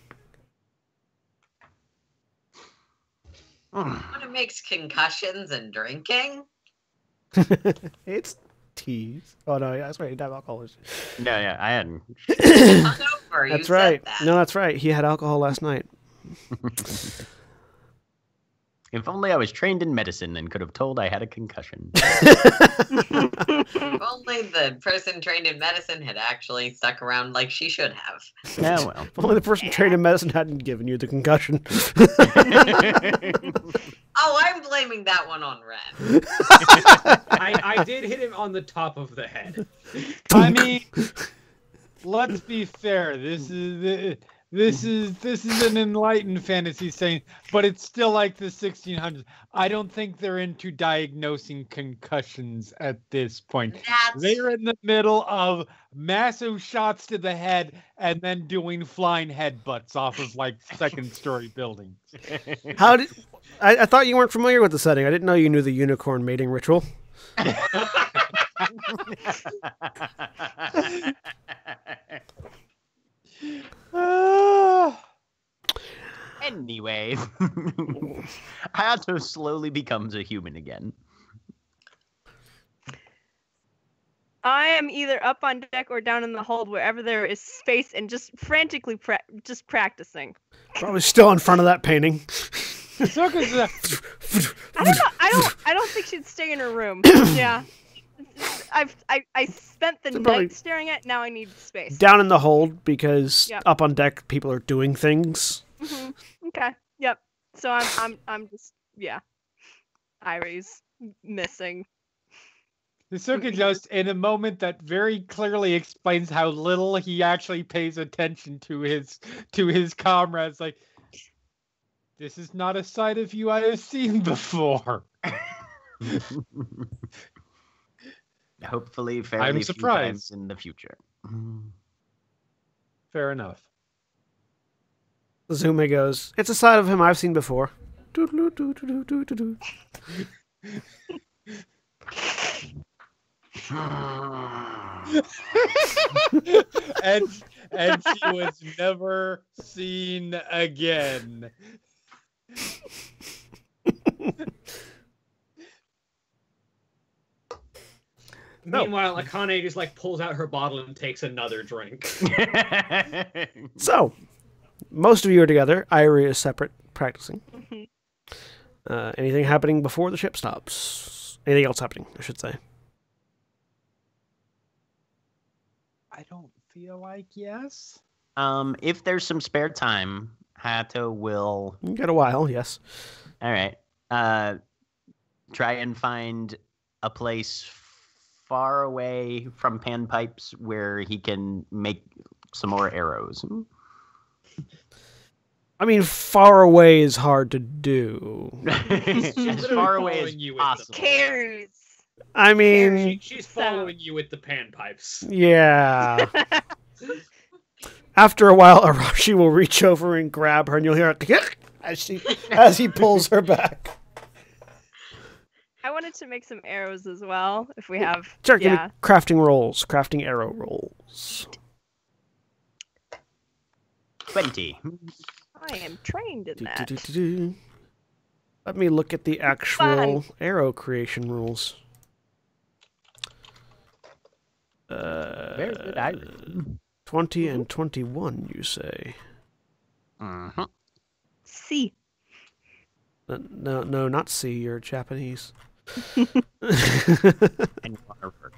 What makes concussions and drinking? It's teas. Oh, no, yeah, that's right. He'd have alcohol. No, yeah, I hadn't. Hungover, That's you right. said that. No, that's right. He had alcohol last night. If only I was trained in medicine and could have told I had a concussion. If only the person trained in medicine had actually stuck around like she should have. Yeah, well. If only the person trained in medicine hadn't given you the concussion. Oh, I'm blaming that one on Ren. I did hit him on the top of the head. I mean, let's be fair. This is an enlightened fantasy saying, but it's still like the 1600s. I don't think they're into diagnosing concussions at this point. They're in the middle of massive shots to the head and then doing flying headbutts off of like second-story buildings. How did I thought you weren't familiar with the setting. I didn't know you knew the unicorn mating ritual. Anyway, Hayato slowly becomes a human again. I am either up on deck or down in the hold, wherever there is space, and just frantically just practicing. Probably still in front of that painting. Hisoka's I don't know. I don't think she'd stay in her room. Yeah. I spent the night staring at. Now I need space. Down in the hold because Yep. up on deck people are doing things. Okay. Yep. So I'm just Irie's missing. Hisoka just, in a moment that very clearly explains how little he actually pays attention to his comrades, like, this is not a side of you I have seen before. Hopefully, fairly few surprised. times in the future. Fair enough. Zume goes, it's a side of him I've seen before. Doo-doo-doo-doo-doo-doo-doo. and she was never seen again. Meanwhile, Akane just like pulls out her bottle and takes another drink. So, most of you are together. Irie is separate, practicing. Anything happening before the ship stops? Anything else happening, I should say. I don't feel like yes. If there's some spare time, Hayato will. You got a while, yes. All right. Try and find a place far away from panpipes where he can make some more arrows. I mean, far away is hard to do. As far away as you possible. Cares. I mean, She's following you with the panpipes. yeah. After a while, Arashi will reach over and grab her, and you'll hear it as he pulls her back. I wanted to make some arrows as well, if we have. Sure, give me Yeah. crafting rolls, crafting arrow rolls. 20. I am trained in that. Let me look at the actual Fun. arrow creation rules. Very good, Irene. 20 and 21, you say? Uh-huh. C. No, not C. You're Japanese. And Waterford.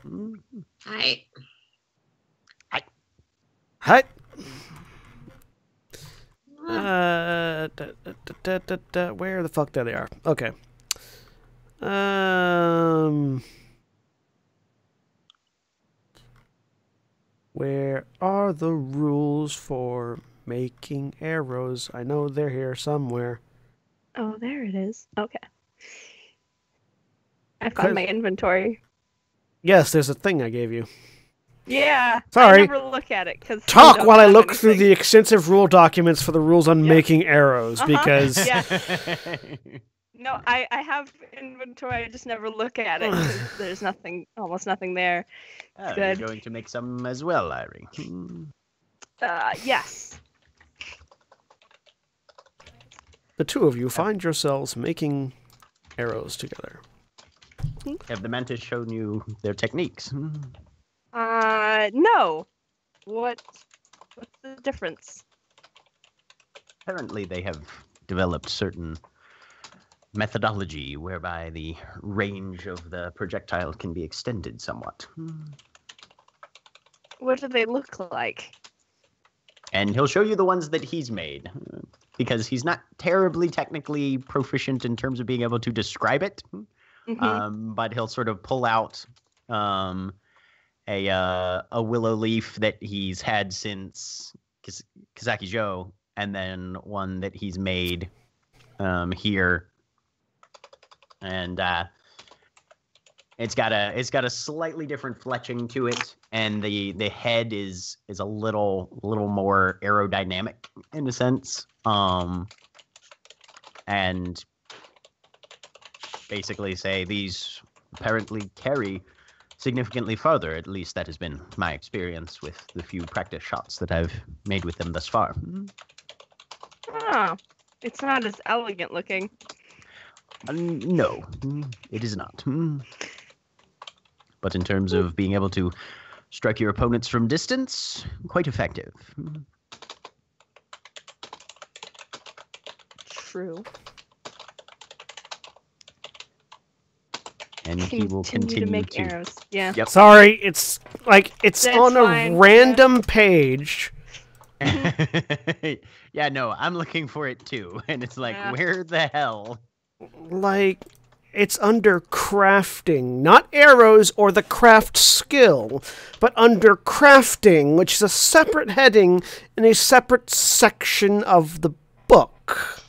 Hi. Hi. Where the fuck there they are? Okay. Where are the rules for making arrows? I know they're here somewhere. Oh, there it is. Okay. I Cause- found my inventory. Yes, there's a thing I gave you. Yeah. Sorry. I never look at it because Talk while I look through the extensive rule documents for the rules on Yep. making arrows, because Yeah. No, I have inventory. I just never look at it 'cause there's almost nothing there. Oh, Good. you're going to make some as well, Irene. Yes. the two of you find yourselves making arrows together. Have the mantis shown you their techniques? No. What's the difference? Apparently, they have developed certain methodology whereby the range of the projectile can be extended somewhat. What do they look like? And he'll show you the ones that he's made, because he's not terribly technically proficient in terms of being able to describe it. Mhm. But he'll sort of pull out a willow leaf that he's had since Kazaki Joe, and then one that he's made here, and it's got a slightly different fletching to it, and the head is a little more aerodynamic in a sense, and basically say these apparently carry significantly farther. At least that has been my experience with the few practice shots that I've made with them thus far. Oh, it's not as elegant looking. No, it is not. But in terms of being able to strike your opponents from distance, quite effective. True. And he will continue to make arrows. Yeah. Yep. Sorry, it's That's on a fine. random page. Yeah, no, I'm looking for it too. And it's like, Yeah. where the hell? Like, it's under crafting, not arrows or the craft skill, but under crafting, which is a separate heading in a separate section of the book.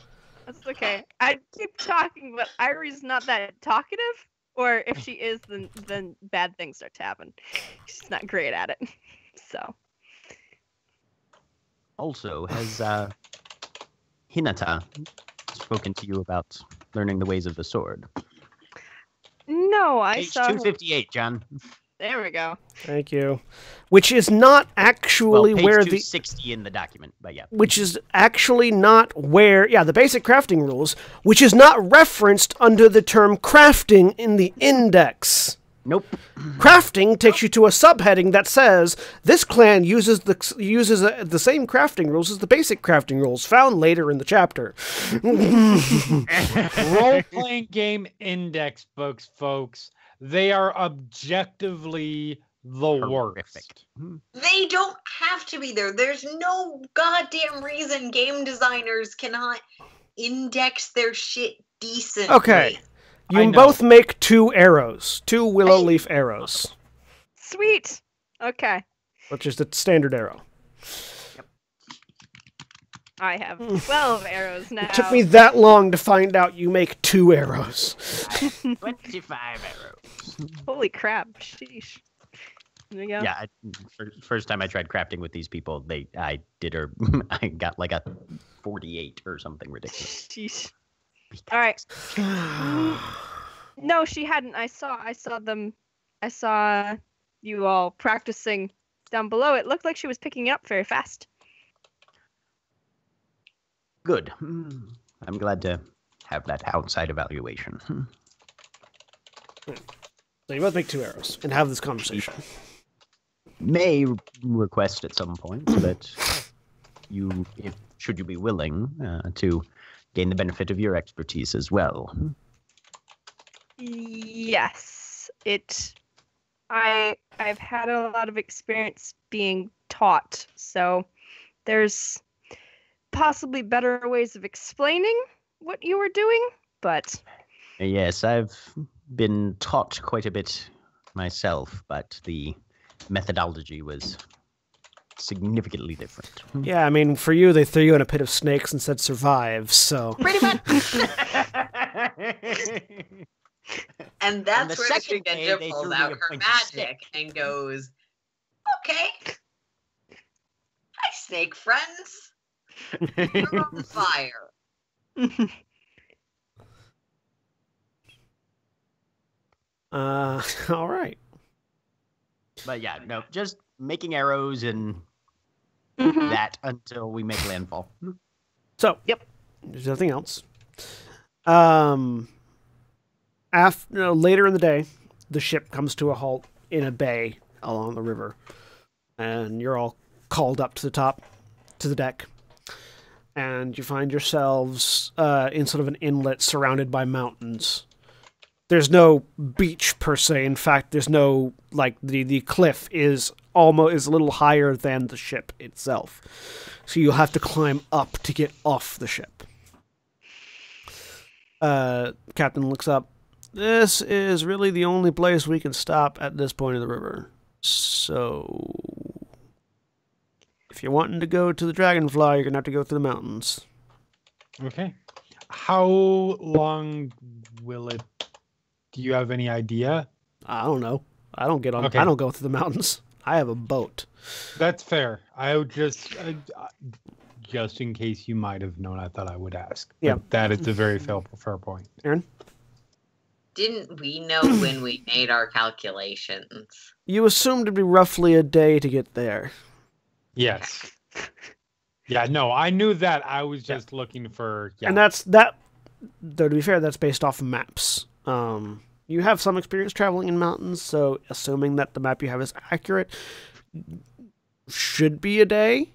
That's okay. I keep talking, but Irie's not that talkative. Or if she is, then bad things start to happen. She's not great at it. So. Also, has Hinata spoken to you about learning the ways of the sword? No, I Page saw. 258, John. There we go. Thank you. Which is not actually Well, page where 260 in the document, but yeah. which is actually not where, the basic crafting rules, which is not referenced under the term crafting in the index. Nope. Crafting takes you to a subheading that says this clan uses the same crafting rules as the basic crafting rules found later in the chapter. Role-playing game index books, folks. They are objectively the worst. Horrific. They don't have to be there. There's no goddamn reason game designers cannot index their shit decently. Okay. I You know. both make 2 arrows, 2 willow leaf arrows, Sweet. Okay. which is the standard arrow. I have 12 arrows now. It took me that long to find out you make 2 arrows. 25 arrows. Holy crap! Sheesh. There you go. Yeah, first time I tried crafting with these people, I got like a 48 or something ridiculous. Sheesh. All right. No, she hadn't. I saw them. I saw you all practicing down below. It looked like she was picking it up very fast. Good. I'm glad to have that outside evaluation. So you both make 2 arrows and have this conversation. May request at some point that you, should you be willing, to gain the benefit of your expertise as well. Yes, I've had a lot of experience being taught, so there's possibly better ways of explaining what you were doing, but Yes, I've been taught quite a bit myself, but the methodology was significantly different. Yeah, I mean, for you, they threw you in a pit of snakes and said survive, so... Pretty much. And that's the where the second day, Shugenja they pulls threw me out a her point of magic and goes, okay. Hi, snake friends. We're on fire. All right. But yeah, no, just making arrows and Mhm. that until we make landfall. So, Yep. There's nothing else. Later in the day, the ship comes to a halt in a bay along the river, and you're all called up to the top, to the deck, and you find yourselves in sort of an inlet surrounded by mountains. There's no beach per se. In fact, there's no, like, the cliff is a little higher than the ship itself. So you'll have to climb up to get off the ship. Captain looks up. This is really the only place we can stop at this point of the river. So, if you're wanting to go to the Dragonfly, you're going to have to go through the mountains. Okay. How long will it? Do you have any idea? I don't know. I don't get on. Okay. I don't go through the mountains. I have a boat. That's fair. I would just in case you might have known, I thought I would ask. Yeah. But that is a very fair point. Aaron? Didn't we know when we made our calculations? You assumed it'd be roughly a day to get there. Yes. Yeah, no, I knew that. I was just looking for... Yeah. And that's that. Though to be fair, that's based off of maps. You have some experience traveling in mountains, so assuming that the map you have is accurate, should be a day.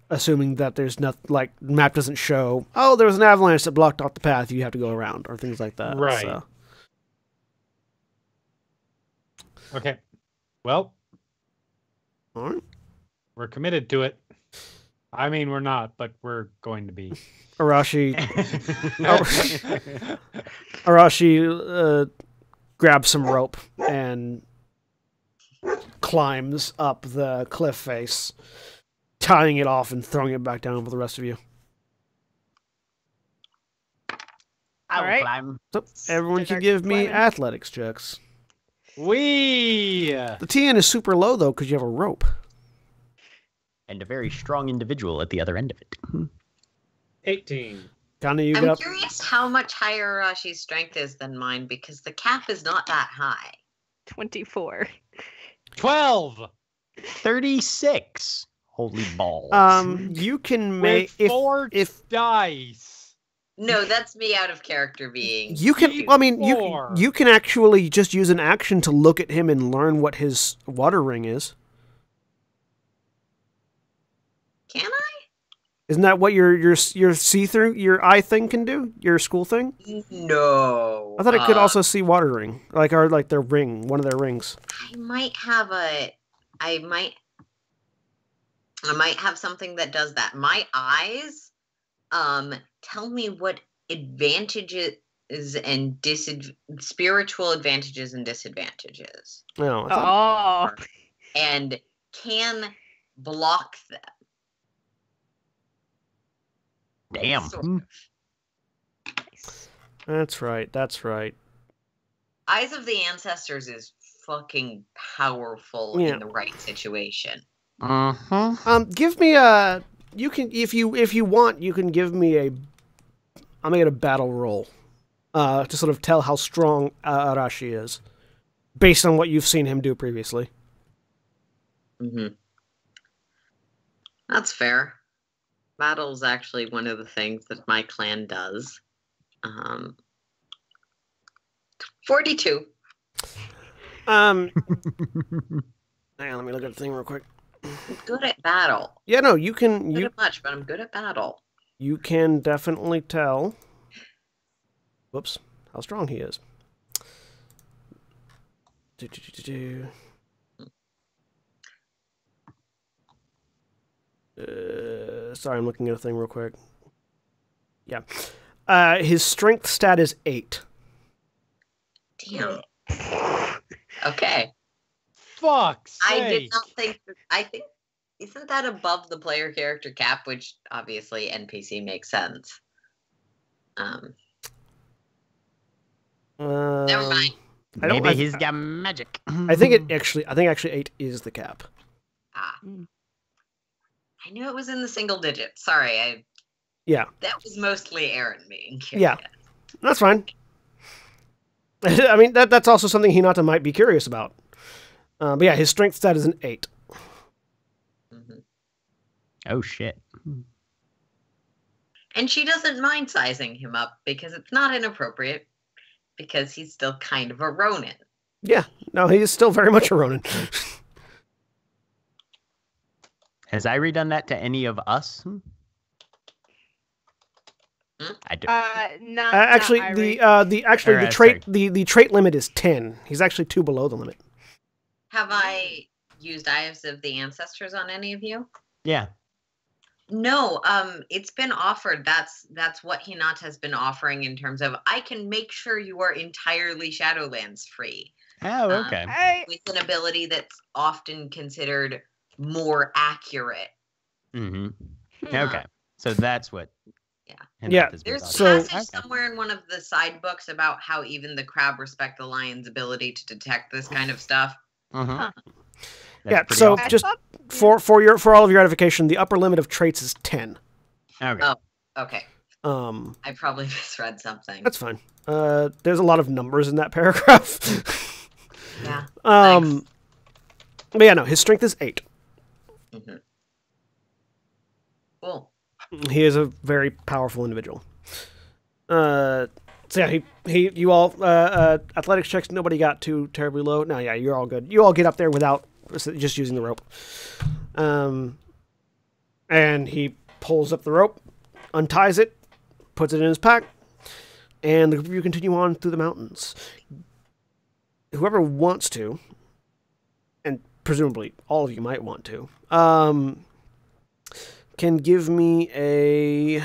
Assuming that there's nothing, like, map doesn't show, oh, there was an avalanche that blocked off the path, you have to go around, or things like that. Right. So. Okay. Well, All right. we're committed to it. I mean, we're not, but we're going to be. Arashi grabs some rope and climbs up the cliff face, tying it off and throwing it back down for the rest of you. I will Alright. climb. So everyone can Start give me climbing. athletics checks. Wee! The TN is super low though because you have a rope. And a very strong individual at the other end of it. 18. Kana, you get I'm up. curious how much higher Rashi's strength is than mine because the cap is not that high. 24. 12! 36. Holy balls. You can make With four if dice. No, that's me out of character being. you can. cute. I mean, Four. you can actually just use an action to look at him and learn what his water ring is. Can I? Isn't that what your see-through, your eye thing can do? Your school thing? No. I thought it could also see water ring, like their ring, one of their rings. I might have something that does that. My eyes tell me what advantages and spiritual advantages and disadvantages, No, I thought, Oh. and can block them. Damn. Sort of. Nice. That's right. That's right. Eyes of the Ancestors is fucking powerful Yeah. in the right situation. Give me a. You can if you want, you can give me a. I'll make it a battle roll, to sort of tell how strong Arashi is, based on what you've seen him do previously. That's fair. Battle's actually one of the things that my clan does. 42. Hang on, let me look at the thing real quick. I'm good at battle. Yeah, no, you can. Not at much, but I'm good at battle. You can definitely tell. Whoops, how strong he is. Sorry, I'm looking at a thing real quick. Yeah. His strength stat is 8. Damn. Okay. Fuck's I sake. did not think. I think isn't that above the player character cap, which obviously NPC makes sense. Never mind. Maybe he's got magic. I think actually 8 is the cap. Ah. I knew it was in the single digits. Sorry, Yeah. that was mostly Aaron being curious. Yeah. That's fine. I mean, that's also something Hinata might be curious about. But yeah, his strength stat is an 8. Oh, shit. And she doesn't mind sizing him up because it's not inappropriate because he's still kind of a Ronin. Yeah. No, he is still very much a Ronin. Has I redone that to any of us? I do. Not Actually, not the Alright, trait the trait limit is 10. He's actually 2 below the limit. Have I used Eyes of the Ancestors on any of you? Yeah. No, it's been offered. That's what Hinata has been offering in terms of I can make sure you are entirely Shadowlands free. Oh, okay. With an ability that's often considered more accurate. Okay. So that's what. Yeah. There's So- passage somewhere in one of the side books about how even the crab respect the lion's ability to detect this kind of stuff. Yeah, so awesome. just for all of your edification, the upper limit of traits is 10. Okay. Oh, okay. I probably misread something. That's fine. There's a lot of numbers in that paragraph. Yeah. But yeah, no, his strength is 8. Cool. He is a very powerful individual. So yeah, you all athletics checks. Nobody got too terribly low. No, yeah, you're all good. You all get up there without just using the rope. And he pulls up the rope, unties it, puts it in his pack, and the group of you continue on through the mountains. Whoever wants to, and presumably all of you might want to, can give me a...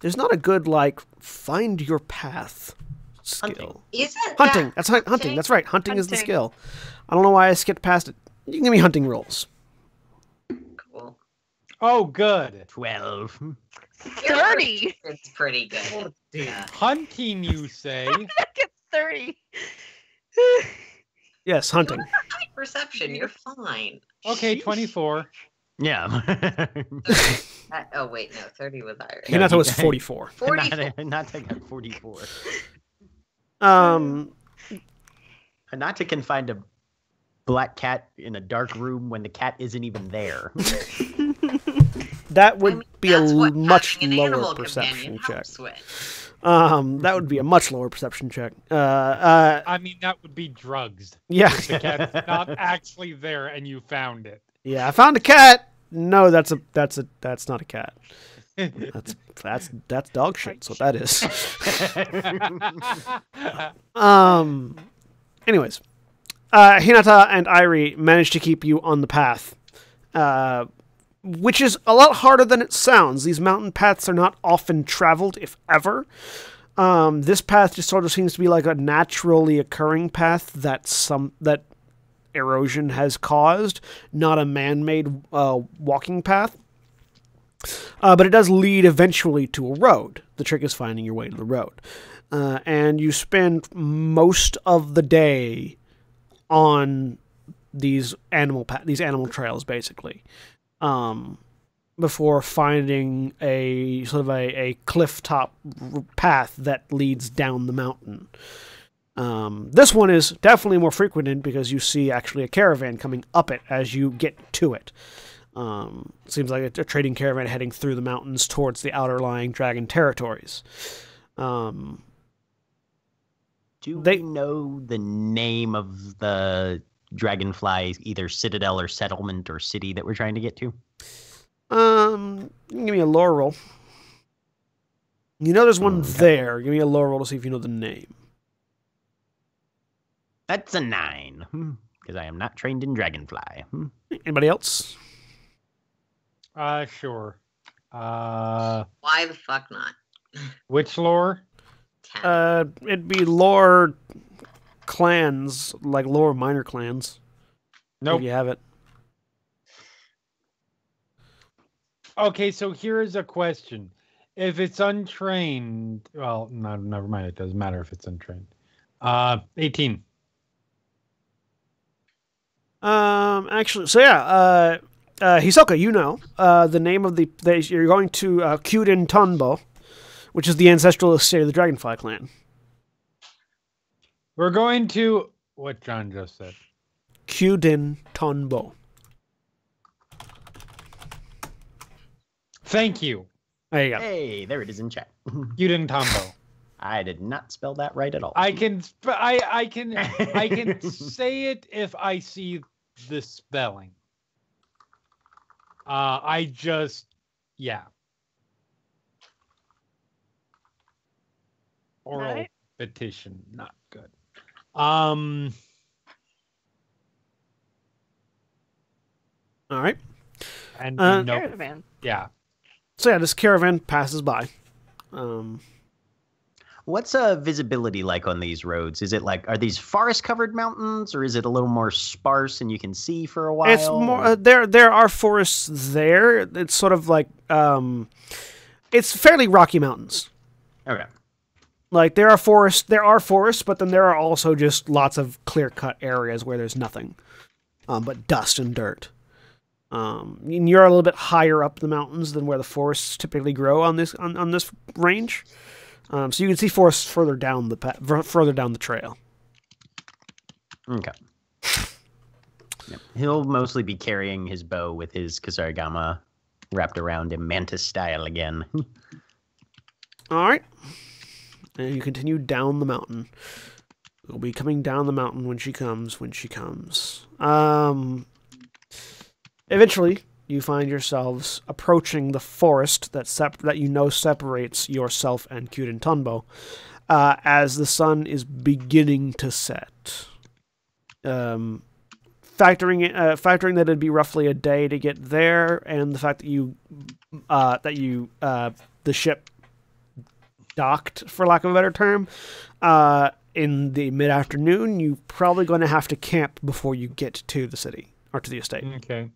There's not a good, find your path skill. Isn't Hunting. That's hunting. That's right. Hunting is the skill. I don't know why I skipped past it. You can give me hunting rolls. Cool. Oh, good. 12. 30. It's pretty good. Hunting, you say? Get 30. Yes, hunting. High perception. You're fine. Okay, 24. Yeah. Oh wait, no, 30 was higher. Hinata was 44. 44. Hinata got 44. Hinata can find a black cat in a dark room when the cat isn't even there. That would be a That's what much having an lower animal perception companion check. helps with. That would be a much lower perception check. I mean, that would be drugs. Yeah. If the cat's not actually there and you found it. Yeah, I found a cat. No, that's not a cat. That's dog shit. That's what that is. Anyways, Hinata and Irie managed to keep you on the path, which is a lot harder than it sounds. These mountain paths are not often traveled, if ever. This path just sort of seems to be like a naturally occurring path that erosion has caused, not a man-made walking path. But it does lead eventually to a road. The trick is finding your way to the road. And you spend most of the day on these animal trails, basically, before finding a sort of a cliff top path that leads down the mountain. This one is definitely more frequented because you see actually a caravan coming up it as you get to it. Seems like a trading caravan heading through the mountains towards the outer lying dragon territories. Do they know the name of the Dragonfly, either citadel or settlement or city that we're trying to get to? You can give me a lore roll. You know there's one there. Give me a lore roll to see if you know the name. That's a 9, because I am not trained in Dragonfly. Anybody else? Sure. Why the fuck not? Which lore? 10. It'd be lore clans, like lore minor clans. Nope. If you have it. Okay, so here is a question. If it's untrained, well, no, never mind. It doesn't matter if it's untrained. 18. Actually, so yeah, Hisoka, you know, the name of you're going to Kyuden Tonbo, which is the ancestral estate of the Dragonfly clan. We're going to what John just said. Kyuden Tonbo. Thank you. There you go. Hey, there it is in chat. Kyuden Tonbo. I did not spell that right at all. I can say it if I see the spelling. Yeah. Oral Right. petition, not good. All right. And Caravan. yeah. So yeah, this caravan passes by. What's visibility like on these roads? Is it like, are these forest-covered mountains, or is it a little more sparse and you can see for a while? It's more there are forests there. It's sort of like it's fairly rocky mountains. Okay. Like there are forests, but then there are also just lots of clear-cut areas where there's nothing, but dust and dirt. And you're a little bit higher up the mountains than where the forests typically grow on this range. So you can see forests further down the trail. Okay. Yep. He'll mostly be carrying his bow with his Kasarigama wrapped around him, mantis style again. All right. And you continue down the mountain. We'll be coming down the mountain when she comes. Eventually, you find yourselves approaching the forest that you know separates yourself and Kyuden Tonbo, as the sun is beginning to set. Factoring that it'd be roughly a day to get there, and the fact that the ship docked, for lack of a better term, in the mid-afternoon, you're probably going to have to camp before you get to the city or to the estate. Okay.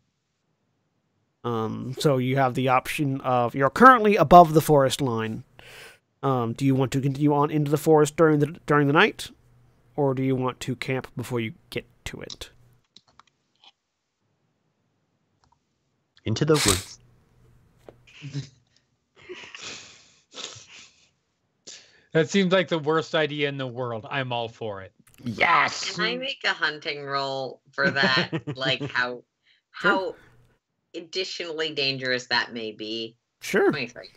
So you have the option of, you're currently above the forest line. Do you want to continue on into the forest during the night, or do you want to camp before you get to it? Into the woods. That seems like the worst idea in the world. I'm all for it. Yes. Can I make a hunting roll for that? Like how additionally dangerous that may be? Sure. 23.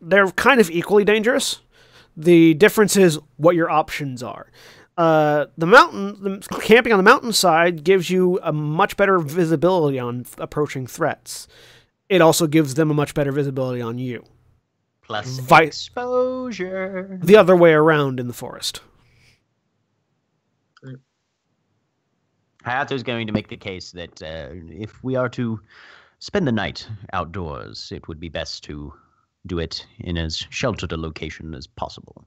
They're kind of equally dangerous. The difference is what your options are. Camping on the mountainside gives you a much better visibility on approaching threats. It also gives them a much better visibility on you. Plus exposure. The other way around in the forest. Hayato's going to make the case that if we are to spend the night outdoors, it would be best to do it in as sheltered a location as possible.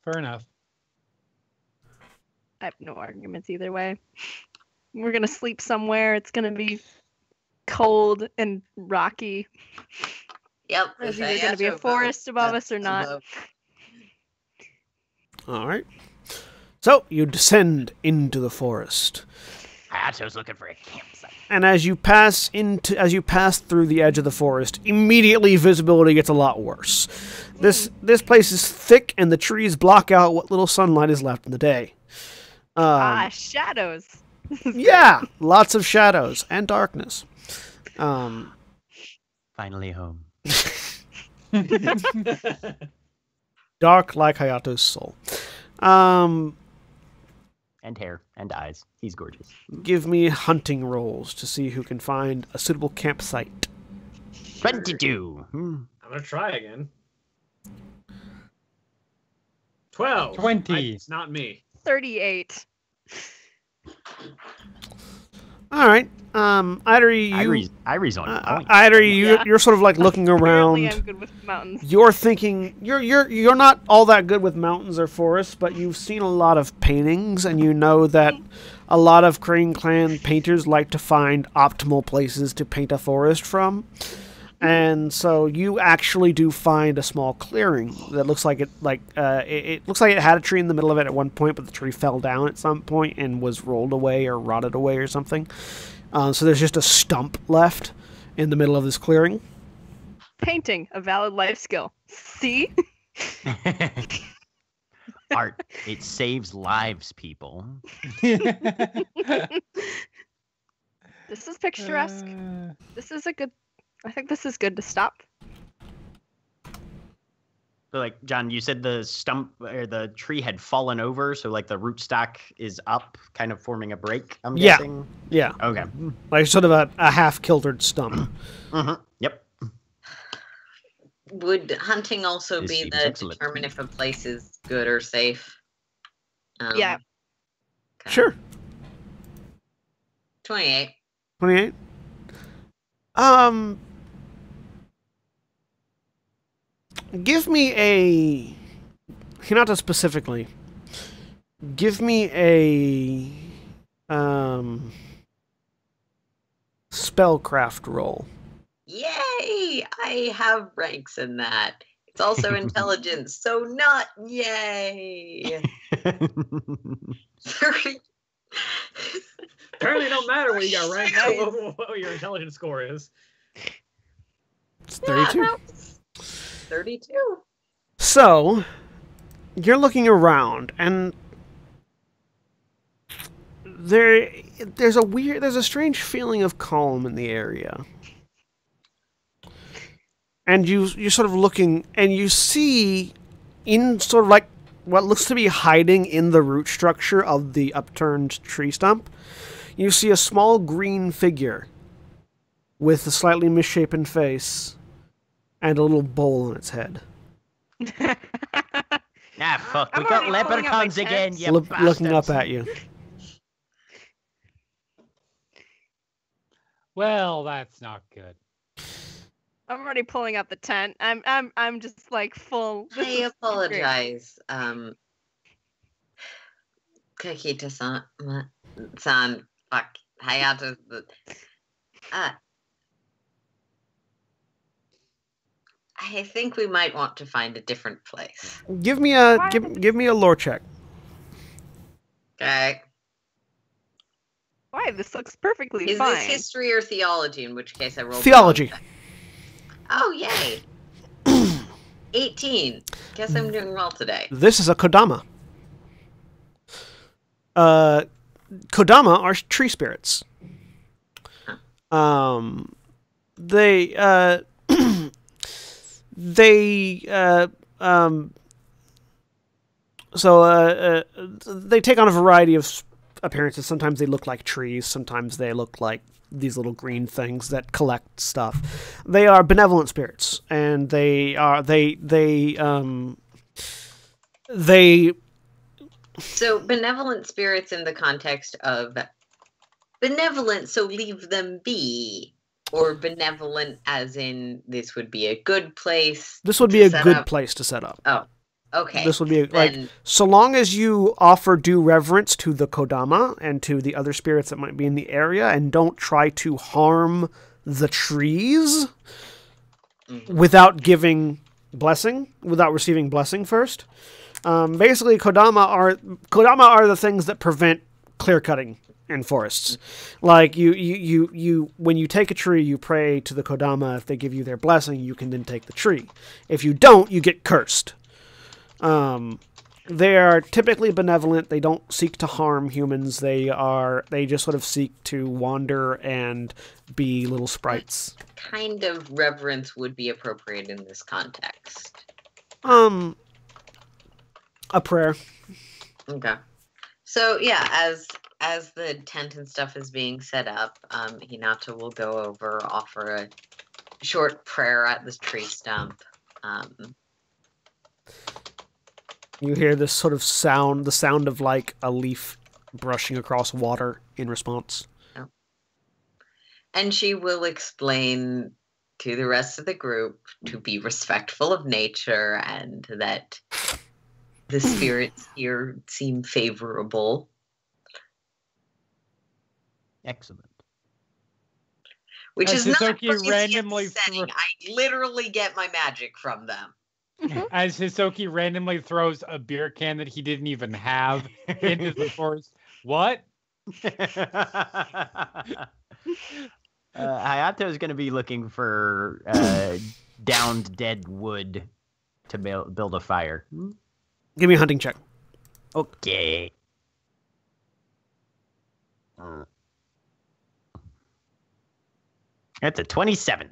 Fair enough. I have no arguments either way. We're gonna sleep somewhere. It's gonna be cold and rocky. Yep. There's either gonna be a forest above us or not. All right. So you descend into the forest. Hayato's looking for a campsite. And as you pass through the edge of the forest, immediately visibility gets a lot worse. This place is thick, and the trees block out what little sunlight is left in the day. Shadows. Yeah, lots of shadows and darkness. Finally home. Dark like Hayato's soul. And hair and eyes. He's gorgeous. Give me hunting rolls to see who can find a suitable campsite. 22. I'm gonna try again. 12. 20. It's not me. 38. All right. Irie's on point. You're sort of like looking around. Apparently I'm good with mountains. You're thinking you're not all that good with mountains or forests, but you've seen a lot of paintings, and you know that a lot of Crane Clan painters like to find optimal places to paint a forest from. And so you actually do find a small clearing that looks like it looks like it had a tree in the middle of it at one point, but the tree fell down at some point and was rolled away or rotted away or something. So there's just a stump left in the middle of this clearing. Painting, a valid life skill. See? Art. It saves lives, people. This is picturesque. I think this is good to stop. So, like, John, you said the stump or the tree had fallen over, so like the rootstock is up, kind of forming a break. I'm guessing. Yeah. Okay. Like sort of a half-kiltered stump. Mm-hmm. Yep. Would hunting also This be seems the excellent. determine if a place is good or safe? Yeah. Okay. Sure. 28. 28. Give me a Hinata specifically. Give me a spellcraft roll. Yay! I have ranks in that. It's also intelligence, so not yay. 30. Apparently, it don't matter what you got ranked. What your intelligence score is. It's 32. Yeah, 32. So, you're looking around, and there's a strange feeling of calm in the area. And you're sort of looking, and you see in sort of like what looks to be hiding in the root structure of the upturned tree stump, you see a small green figure with a slightly misshapen face and a little bowl on its head. Ah, fuck. We I'm got already pulling out my leprechauns again, tents. you Looking up bastards. at you. Well, that's not good. I'm already pulling out the tent. I'm just like full. This I is apologize. Kakita-san, fuck, Hayato. I think we might want to find a different place. Give me a lore check. Okay. Why? This looks perfectly Is fine. this history or theology? In which case I roll Theology. Oh, yay. 18. Guess I'm doing well today. This is a Kodama. Kodama are tree spirits. They take on a variety of appearances. Sometimes they look like trees. Sometimes they look like these little green things that collect stuff. They are benevolent spirits, and they So benevolent spirits in the context of benevolent, so leave them be, or benevolent as in this would be a good place. This would be a set good up? place to set up. Oh, Okay. This would be like, then- so long as you offer due reverence to the Kodama and to the other spirits that might be in the area, and don't try to harm the trees without giving blessing, without receiving blessing first. Basically, Kodama are the things that prevent clear cutting in forests. Like you when you take a tree, you pray to the Kodama. If they give you their blessing, you can then take the tree. If you don't, you get cursed. They are typically benevolent. They don't seek to harm humans. They just sort of seek to wander and be little sprites. Kind of reverence would be appropriate in this context. A prayer. Okay. So yeah, as the tent and stuff is being set up, Hinata will go over, offer a short prayer at this tree stump. You hear this sort of sound, the sound of like a leaf brushing across water in response. Oh. And she will explain to the rest of the group to be respectful of nature and that the spirits here seem favorable. Excellent. Which As is not Hisoki crazy randomly in the setting. I literally get my magic from them. As Hisoki randomly throws a beer can that he didn't even have into the forest. What? Hayato is going to be looking for downed dead wood to build a fire. Give me a hunting check. Okay. That's a 27.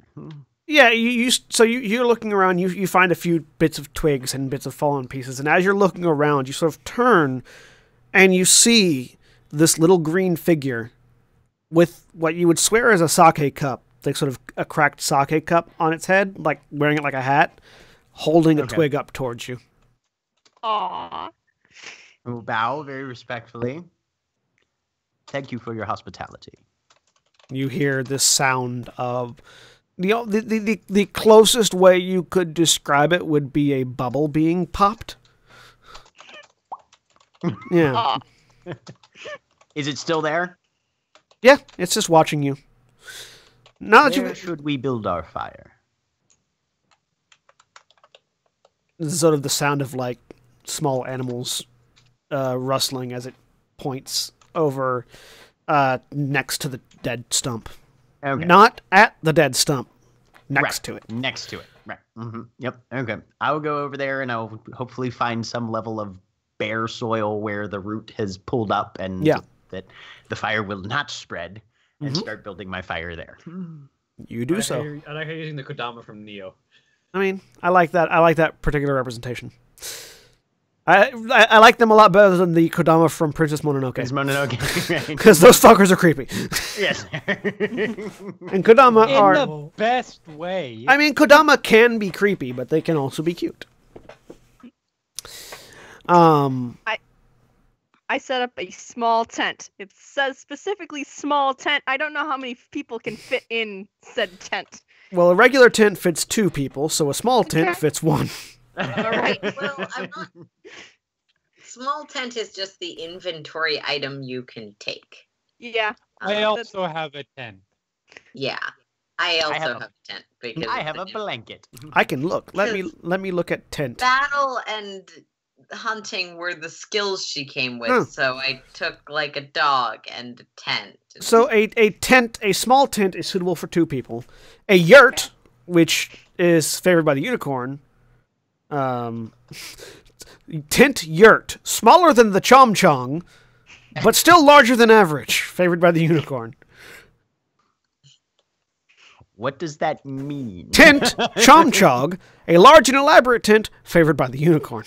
Yeah, you're looking around. You find a few bits of twigs and bits of fallen pieces, and as you're looking around, you sort of turn, and you see this little green figure with what you would swear is a sake cup, like sort of a cracked sake cup on its head, like wearing it like a hat, holding a twig up towards you. Aww. I will bow very respectfully. Thank you for your hospitality. You hear this sound of the closest way you could describe it would be a bubble being popped. Yeah. Is it still there? Yeah, it's just watching you. Now that Where should we build our fire? This is sort of the sound of like small animals rustling as it points over next to the dead stump. Okay. Not at the dead stump. Next to it. Next to it. Right. Mm-hmm. Yep. Okay. I'll go over there and I'll hopefully find some level of bare soil where the root has pulled up and that the fire will not spread and start building my fire there. You do so. I like how you're using the Kodama from Neo. I mean, I like that. I like that particular representation. I like them a lot better than the Kodama from Princess Mononoke. Because those fuckers are creepy. Yes. And Kodama are... In the best way. I mean, Kodama can be creepy, but they can also be cute. I set up a small tent. It says specifically small tent. I don't know how many people can fit in said tent. Well, a regular tent fits 2 people, so a small tent fits 1. All right. Well, I'm not. Small tent is just the inventory item you can take. Yeah. I also have a tent. Yeah. I also have a tent because I have a blanket. I can look. Let me look at tent. Battle and hunting were the skills she came with, so I took like a dog and a tent. So a small tent is suitable for 2 people. A yurt, which is favored by the unicorn. Tent yurt, smaller than the Chom Chong, but still larger than average, favored by the unicorn. What does that mean? Tent Chom Chog, a large and elaborate tent, favored by the unicorn.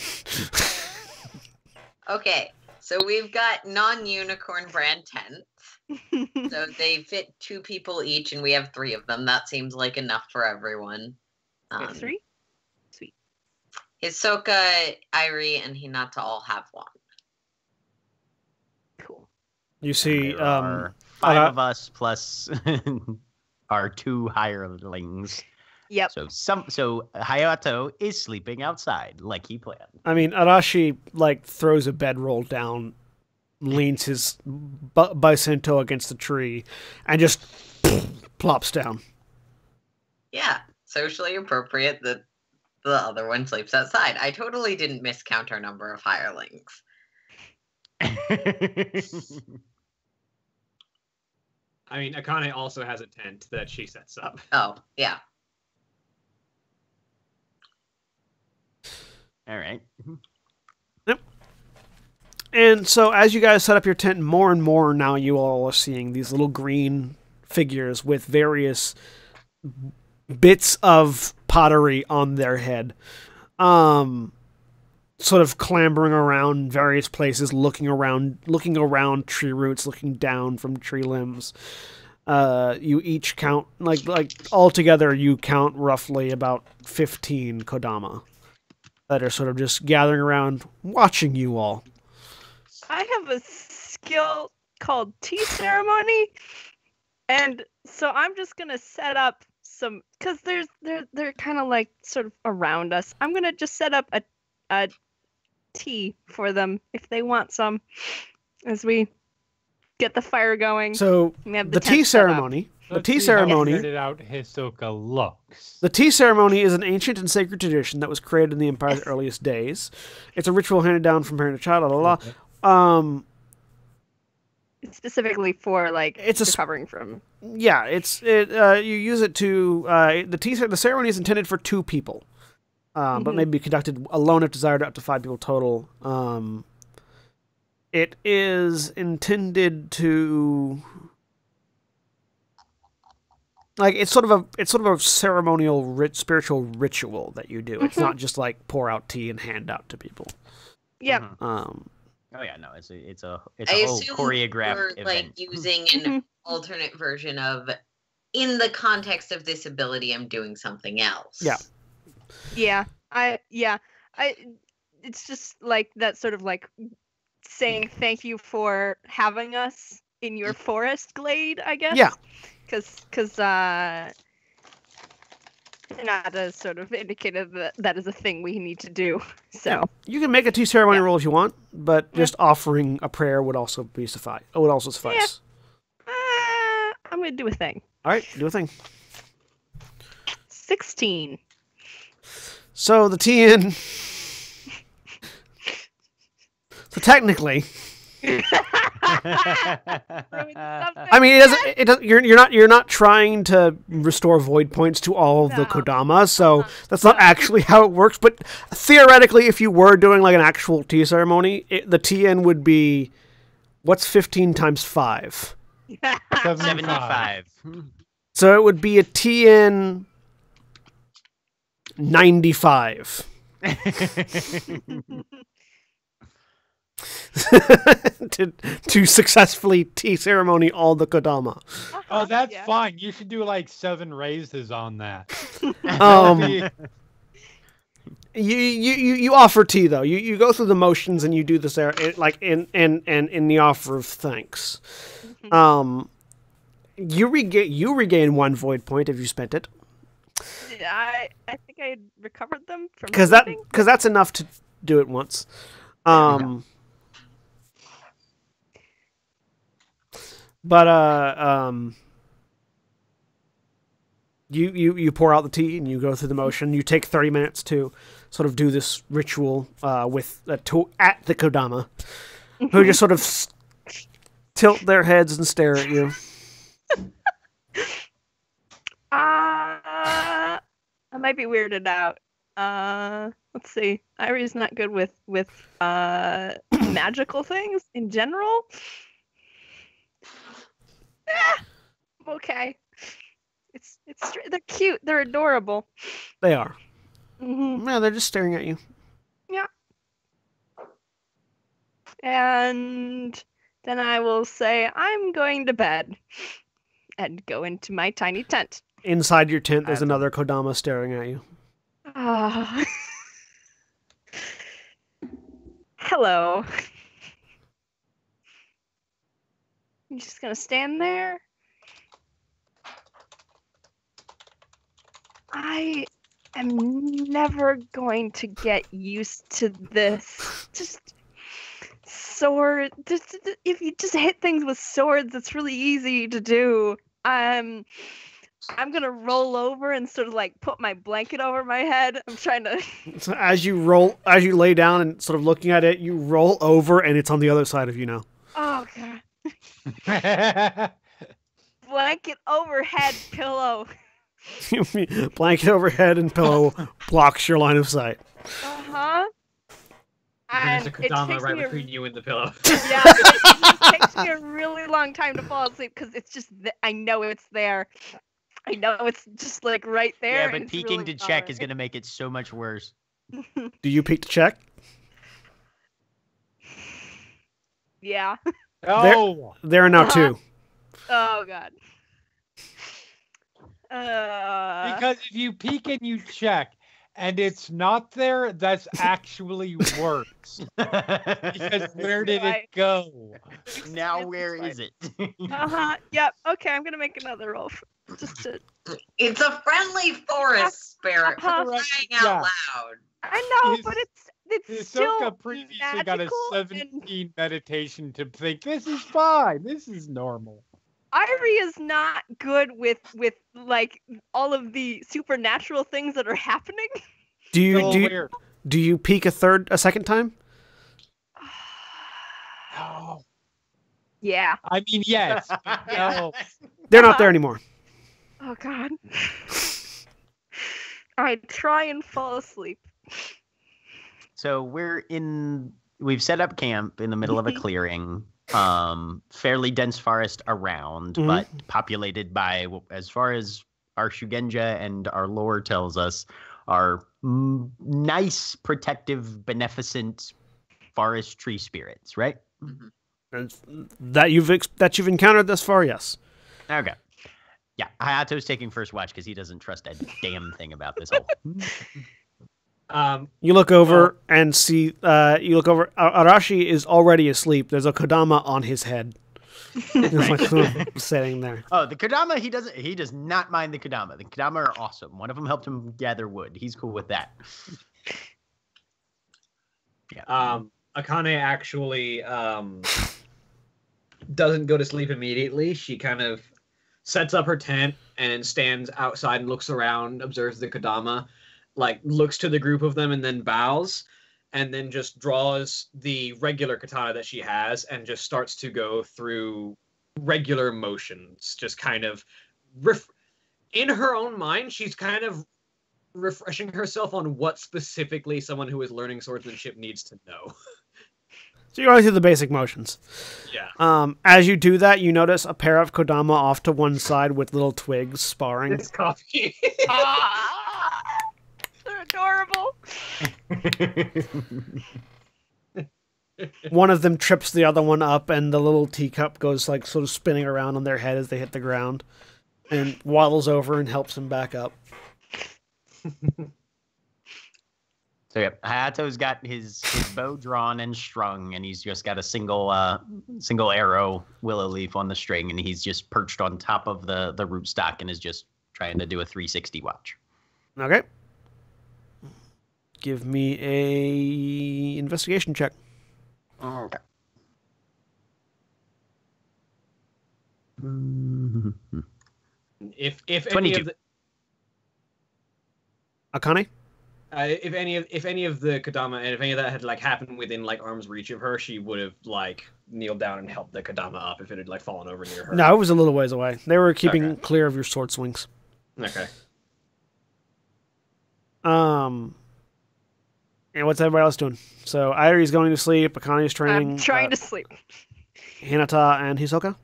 Okay, so we've got non-unicorn brand tents. So they fit 2 people each, and we have 3 of them. That seems like enough for everyone. 3? Sweet. Hisoka, Irie, and Hinata all have 1. Cool. You see, There are 5 of us plus our 2 hirelings, Yep. So Hayato is sleeping outside like he planned. I mean, Arashi like throws a bedroll down, leans his bicentennial against the tree, and just plops down. Yeah, socially appropriate that the other one sleeps outside. I totally didn't miscount our number of hirelings. I mean, Akane also has a tent that she sets up. Oh, yeah. All right. Yep. And so as you guys set up your tent, more and more now you all are seeing these little green figures with various bits of pottery on their head. Sort of clambering around various places, looking around tree roots, looking down from tree limbs. You each count, like altogether you count roughly about 15 Kodama that are sort of just gathering around, watching you all. I have a skill called tea ceremony, and so I'm just gonna set up some, because they're kind of like sort of around us. I'm gonna just set up a tea for them if they want some, as we get the fire going. So the tea ceremony. The tea ceremony. Figured out Hisoka looks. The tea ceremony is an ancient and sacred tradition that was created in the Empire's earliest days. It's a ritual handed down from parent to child. It's specifically for like it's recovering from. Yeah, you use it to the ceremony is intended for 2 people. But may be conducted alone if desired, up to 5 people total. It is intended to, like, it's sort of a ceremonial, spiritual ritual that you do. It's not just like pour out tea and hand out to people. Yep. Oh yeah, no, it's a I whole assume choreographed we're event. like using an alternate version of, in the context of this ability, I'm doing something else. Yeah. It's just like that sort of like saying thank you for having us in your forest glade, I guess. Yeah. Because Hinata sort of indicated that is a thing we need to do. So yeah. You can make a tea ceremony roll if you want, but just offering a prayer would also suffice. Yeah. I'm gonna do a thing. All right, do a thing. 16. So the tea so technically, I mean, it doesn't. You're not trying to restore void points to all of the Kodama, so that's not actually how it works. But theoretically, if you were doing like an actual tea ceremony, the TN would be, what's 15 times 5? 75. So it would be a TN 95. to successfully tea ceremony all the Kodama. Oh, that's fine. You should do like 7 raises on that. You offer tea though. You go through the motions and you do this like in the offer of thanks. You regain 1 void point if you spent it. I think I recovered them from because that's enough to do it once. But you pour out the tea and you go through the motion. You take 30 minutes to sort of do this ritual with at the Kodama, who just sort of tilt their heads and stare at you. I might be weirded out. Let's see. Irie's not good with magical things in general. Okay. They're cute. They're adorable. They are. Mm-hmm. Yeah, they're just staring at you. Yeah. And then I will say, I'm going to bed and go into my tiny tent. Inside your tent, there's another Kodama staring at you. Hello. You just gonna stand there? I am never going to get used to this. Just sword. Just if you just hit things with swords, it's really easy to do. I'm gonna roll over and sort of like put my blanket over my head. I'm trying to. So as you lay down and sort of looking at it, you roll over and it's on the other side of you now. Oh god. Blanket overhead pillow. Blanket overhead and pillow blocks your line of sight. Uh-huh. There's And a Kodama right between you and the pillow. Yeah, it takes me a really long time to fall asleep because it's just I know it's there. I know it's just like right there. Yeah, and but it's peeking really to check far is going to make it so much worse. Do you peek to check? Yeah. Oh, There are now two. Oh god. because if you peek and you check and it's not there, that's actually worse. Because where did it go? Now where is it? Yep. Okay, I'm gonna make another roll. Just to. It's a friendly forest spirit for crying out loud. I know, but it's still Hisoka previously got a magical 17 meditation to think this is fine. This is normal. Irie is not good with like all of the supernatural things that are happening. Do you peek a second time? No. Yeah. I mean, yes. No. They're not there anymore. Oh god. I try and fall asleep. So we've set up camp in the middle of a clearing, fairly dense forest around, but populated by, as far as our Shugenja and our lore tells us, are nice, protective, beneficent forest tree spirits, right? That you've encountered thus far, yes. Okay. Yeah, Hayato's taking first watch because he doesn't trust a damn thing about this whole. You look over and see. Arashi is already asleep. There's a Kodama on his head. He's like sitting there. Oh, the Kodama, he does not mind the Kodama. The Kodama are awesome. One of them helped him gather wood. He's cool with that. Yeah. Akane actually doesn't go to sleep immediately. She kind of sets up her tent and stands outside and looks around, observes the Kodama, like looks to the group of them and then bows, and then just draws the regular katana that she has and just starts to go through regular motions, just kind of in her own mind, she's kind of refreshing herself on what specifically someone who is learning swordsmanship needs to know. So you're going through the basic motions. Yeah. As you do that, you notice a pair of Kodama off to one side with little twigs sparring. It's coffee. They're adorable. One of them trips the other one up, and the little teacup goes like sort of spinning around on their head as they hit the ground, and waddles over and helps them back up. So yeah, Hayato's got his bow drawn and strung, and he's just got a single arrow willow leaf on the string, and he's just perched on top of the rootstock and is just trying to do a 360 watch. Okay. Give me a investigation check. Okay. If 22. any of the Akane? if any of the Kodama and if any of that had like happened within like arm's reach of her, she would have like kneeled down and helped the Kodama up if it had like fallen over near her. No, it was a little ways away. They were keeping clear of your sword swings. Okay. And what's everybody else doing? So Irie's going to sleep. Akane's training. I'm trying to sleep. Hinata and Hisoka.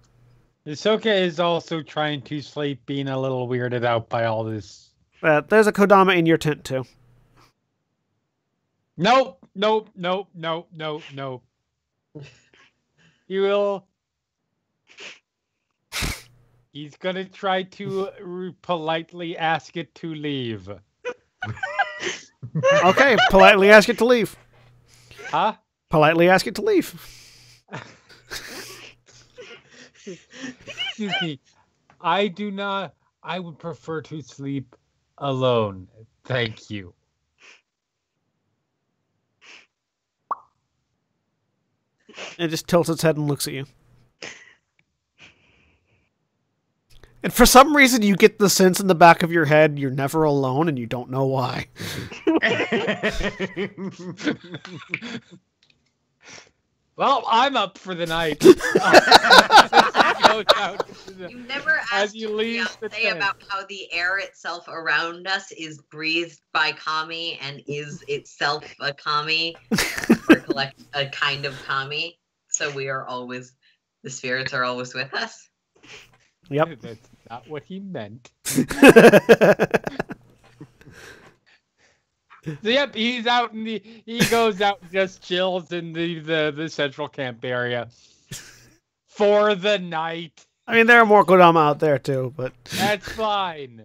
Hisoka is also trying to sleep, being a little weirded out by all this. There's a Kodama in your tent too. Nope. You will. He's gonna try to politely ask it to leave. Okay, politely ask it to leave. Huh? Politely ask it to leave. Excuse me. I would prefer to sleep alone. Thank you. It just tilts its head and looks at you. And for some reason, you get the sense in the back of your head you're never alone, and you don't know why. Well, I'm up for the night. You never asked me about how the air itself around us is breathed by kami and is itself a kami, or a kind of kami. So we are always, the spirits are always with us. Yep. That's not what he meant. So, yep, he's out in he goes out and just chills in the central camp area for the night. I mean, there are more Kodama out there too, but that's fine.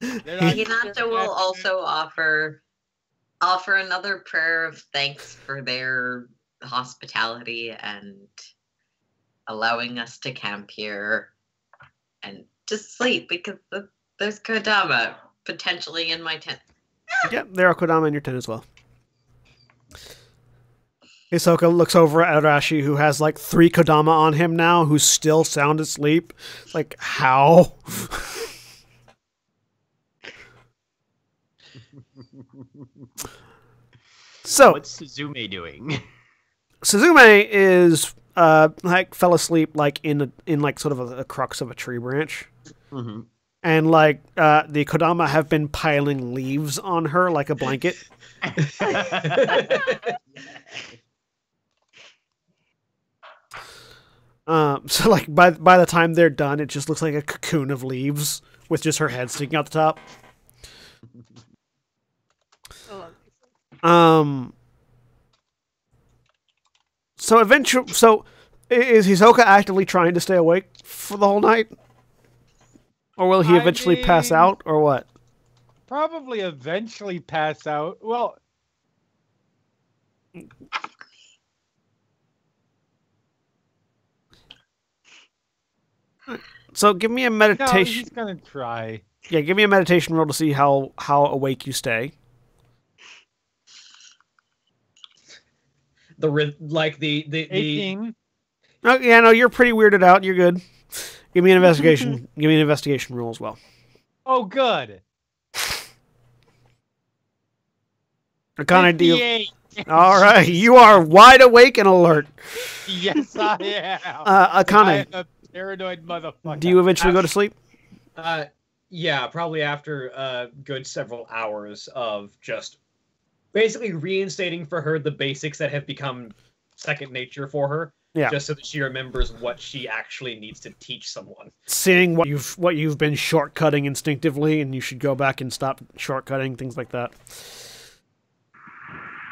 Hinata will also offer another prayer of thanks for their hospitality and allowing us to camp here and to sleep, because there's Kodama potentially in my tent. Yep, there are Kodama in your tent as well. Hisoka looks over at Arashi, who has like 3 Kodama on him now, who's still sound asleep. Like, how? So, what's Suzume doing? Suzume is like fell asleep like in like sort of a crux of a tree branch. Mm-hmm. And, like, the Kodama have been piling leaves on her like a blanket. So, like, by the time they're done, it just looks like a cocoon of leaves with just her head sticking out the top. So, is Hisoka actively trying to stay awake for the whole night? Or will he eventually pass out, or what? Probably eventually pass out. Well, so give me a meditation. No, he's gonna try. Yeah, give me a meditation roll to see how awake you stay. The 18. Oh yeah, no, you're pretty weirded out. You're good. Give me an investigation. Give me an investigation roll as well. Oh, good. Akane, do you... All right, you are wide awake and alert. Yes, I am. Akane, I am a paranoid motherfucker. do you eventually go to sleep? Yeah, probably after a good several hours of just basically reinstating for her the basics that have become second nature for her. Yeah. Just so that she remembers what she actually needs to teach someone. Seeing what you've been shortcutting instinctively, and you should go back and stop shortcutting, things like that.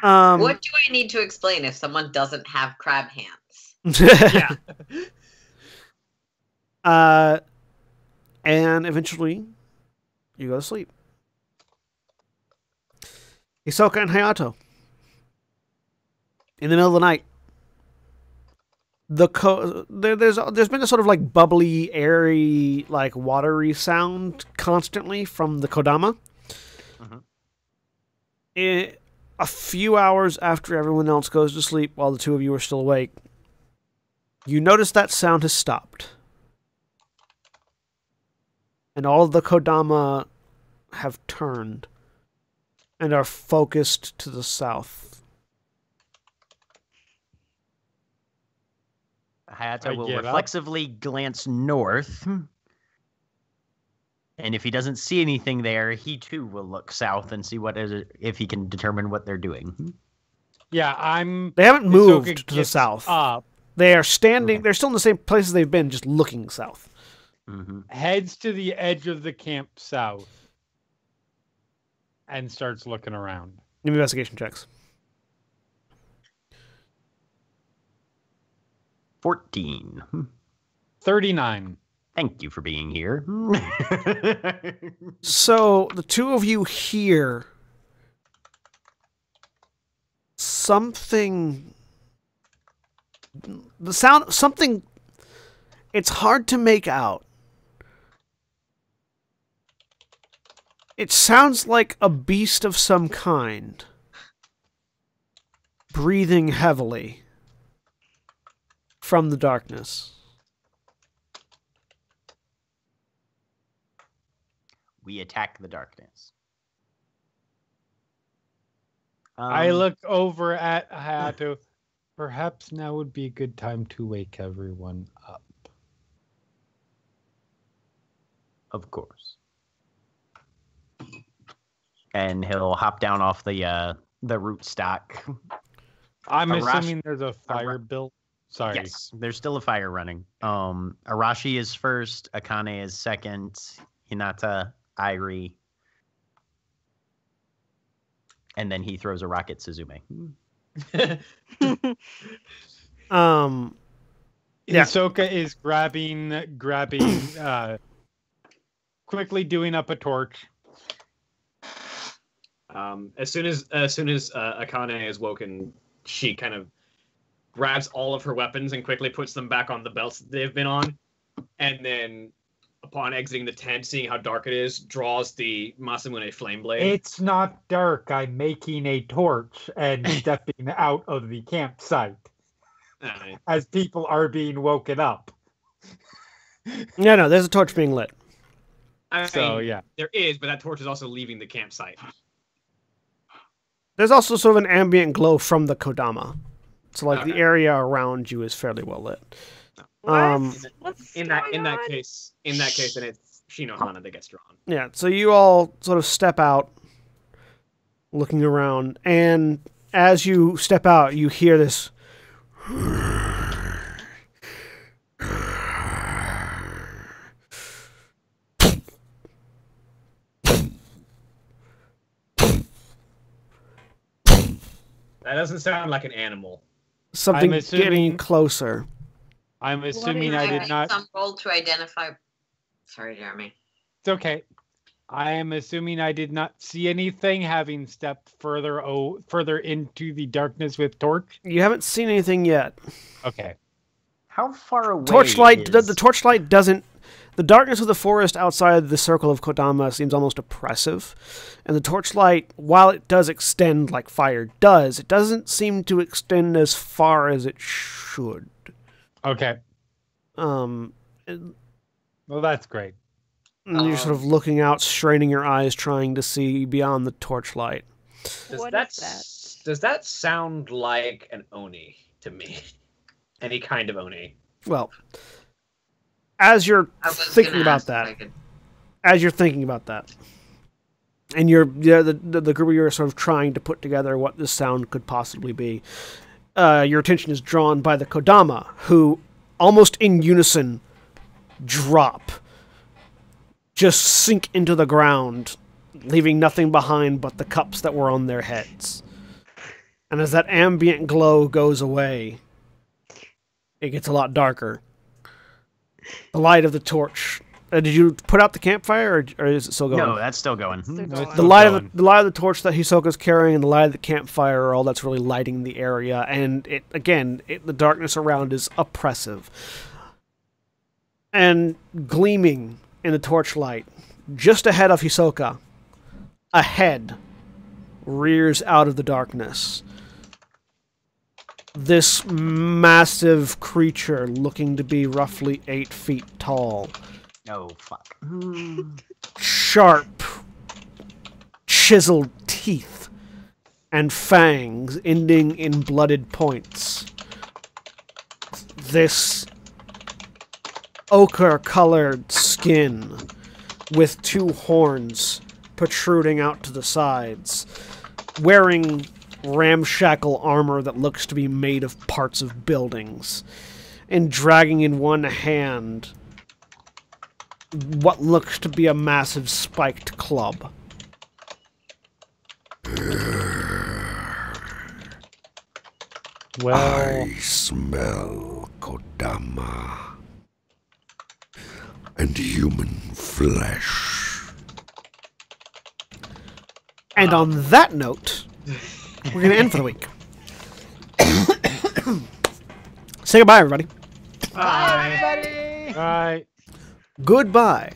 What do I need to explain if someone doesn't have crab hands? Yeah. And eventually, you go to sleep. Hisoka and Hayato. In the middle of the night. There's been a sort of like bubbly, airy, like watery sound constantly from the Kodama. A few hours after everyone else goes to sleep, while the two of you are still awake, you notice that sound has stopped, and all of the Kodama have turned and are focused to the south. Hayato will reflexively glance north, and if he doesn't see anything there, he too will look south and see if he can determine what they're doing. Yeah, They haven't moved to the south. Up, They are standing. Okay. They're still in the same places they've been, just looking south. Heads to the edge of the camp south, and starts looking around. Investigation checks. 14. 39. Thank you for being here. So, the two of you hear something... The sound... Something... It's hard to make out. It sounds like a beast of some kind, breathing heavily from the darkness. We attack the darkness. I look over at Hayato. Perhaps now would be a good time to wake everyone up. Of course. And he'll hop down off the rootstock. I'm Arashi- assuming there's a fire built. Sorry. Yes, there's still a fire running. Arashi is first, Akane is second, Hinata, Airi, and then he throws a rocket Suzume. Yeah. Hisoka is grabbing, quickly doing up a torch. As soon as Akane is woken, she kind of grabs all of her weapons and quickly puts them back on the belts that they've been on, and then, upon exiting the tent, seeing how dark it is, draws the Masamune flame blade. It's not dark. I'm making a torch and stepping out of the campsite as people are being woken up. No, there's a torch being lit. Yeah. There is, but that torch is also leaving the campsite. There's also sort of an ambient glow from the Kodama. So, like, the area around you is fairly well lit. What's In that case, then it's Shinohana that gets drawn. Yeah, so you all sort of step out, looking around, and as you step out, you hear this. That doesn't sound like an animal. Something I'm assuming- getting closer. I'm assuming Can I I did make not. some roll to identify. Sorry, Jeremy. It's okay. I am assuming I did not see anything, having stepped further into the darkness with torch. You haven't seen anything yet. Okay. How far away Torchlight. is... The torchlight doesn't. The darkness of the forest outside the circle of Kodama seems almost oppressive, and the torchlight, while it does extend like fire does, it doesn't seem to extend as far as it should. Okay. And Well, that's great. you're sort of looking out, straining your eyes, trying to see beyond the torchlight. What is that? Does that sound like an Oni to me? Any kind of Oni? Well, as you're I was thinking gonna about ask if that, I could- and the group of you are sort of trying to put together what this sound could possibly be, your attention is drawn by the Kodama, who, almost in unison, drop, just sink into the ground, leaving nothing behind but the cups that were on their heads. And as that ambient glow goes away, it gets a lot darker. The light of the torch. Did you put out the campfire, or is it still going? No, that's still going. Still It's going. The still light going. of the light of the torch that Hisoka's carrying and the light of the campfire are all that's really lighting the area, and the darkness around is oppressive. And gleaming in the torchlight, just ahead of Hisoka, a head rears out of the darkness. This massive creature, looking to be roughly 8 feet tall. Oh, fuck. Sharp, chiseled teeth and fangs ending in blooded points. This ochre-colored skin with 2 horns protruding out to the sides, wearing ramshackle armor that looks to be made of parts of buildings, and dragging in one hand what looks to be a massive spiked club. Well, I smell Kodama and human flesh. And on that note, we're going to end for the week. Say goodbye, everybody. right. Goodbye.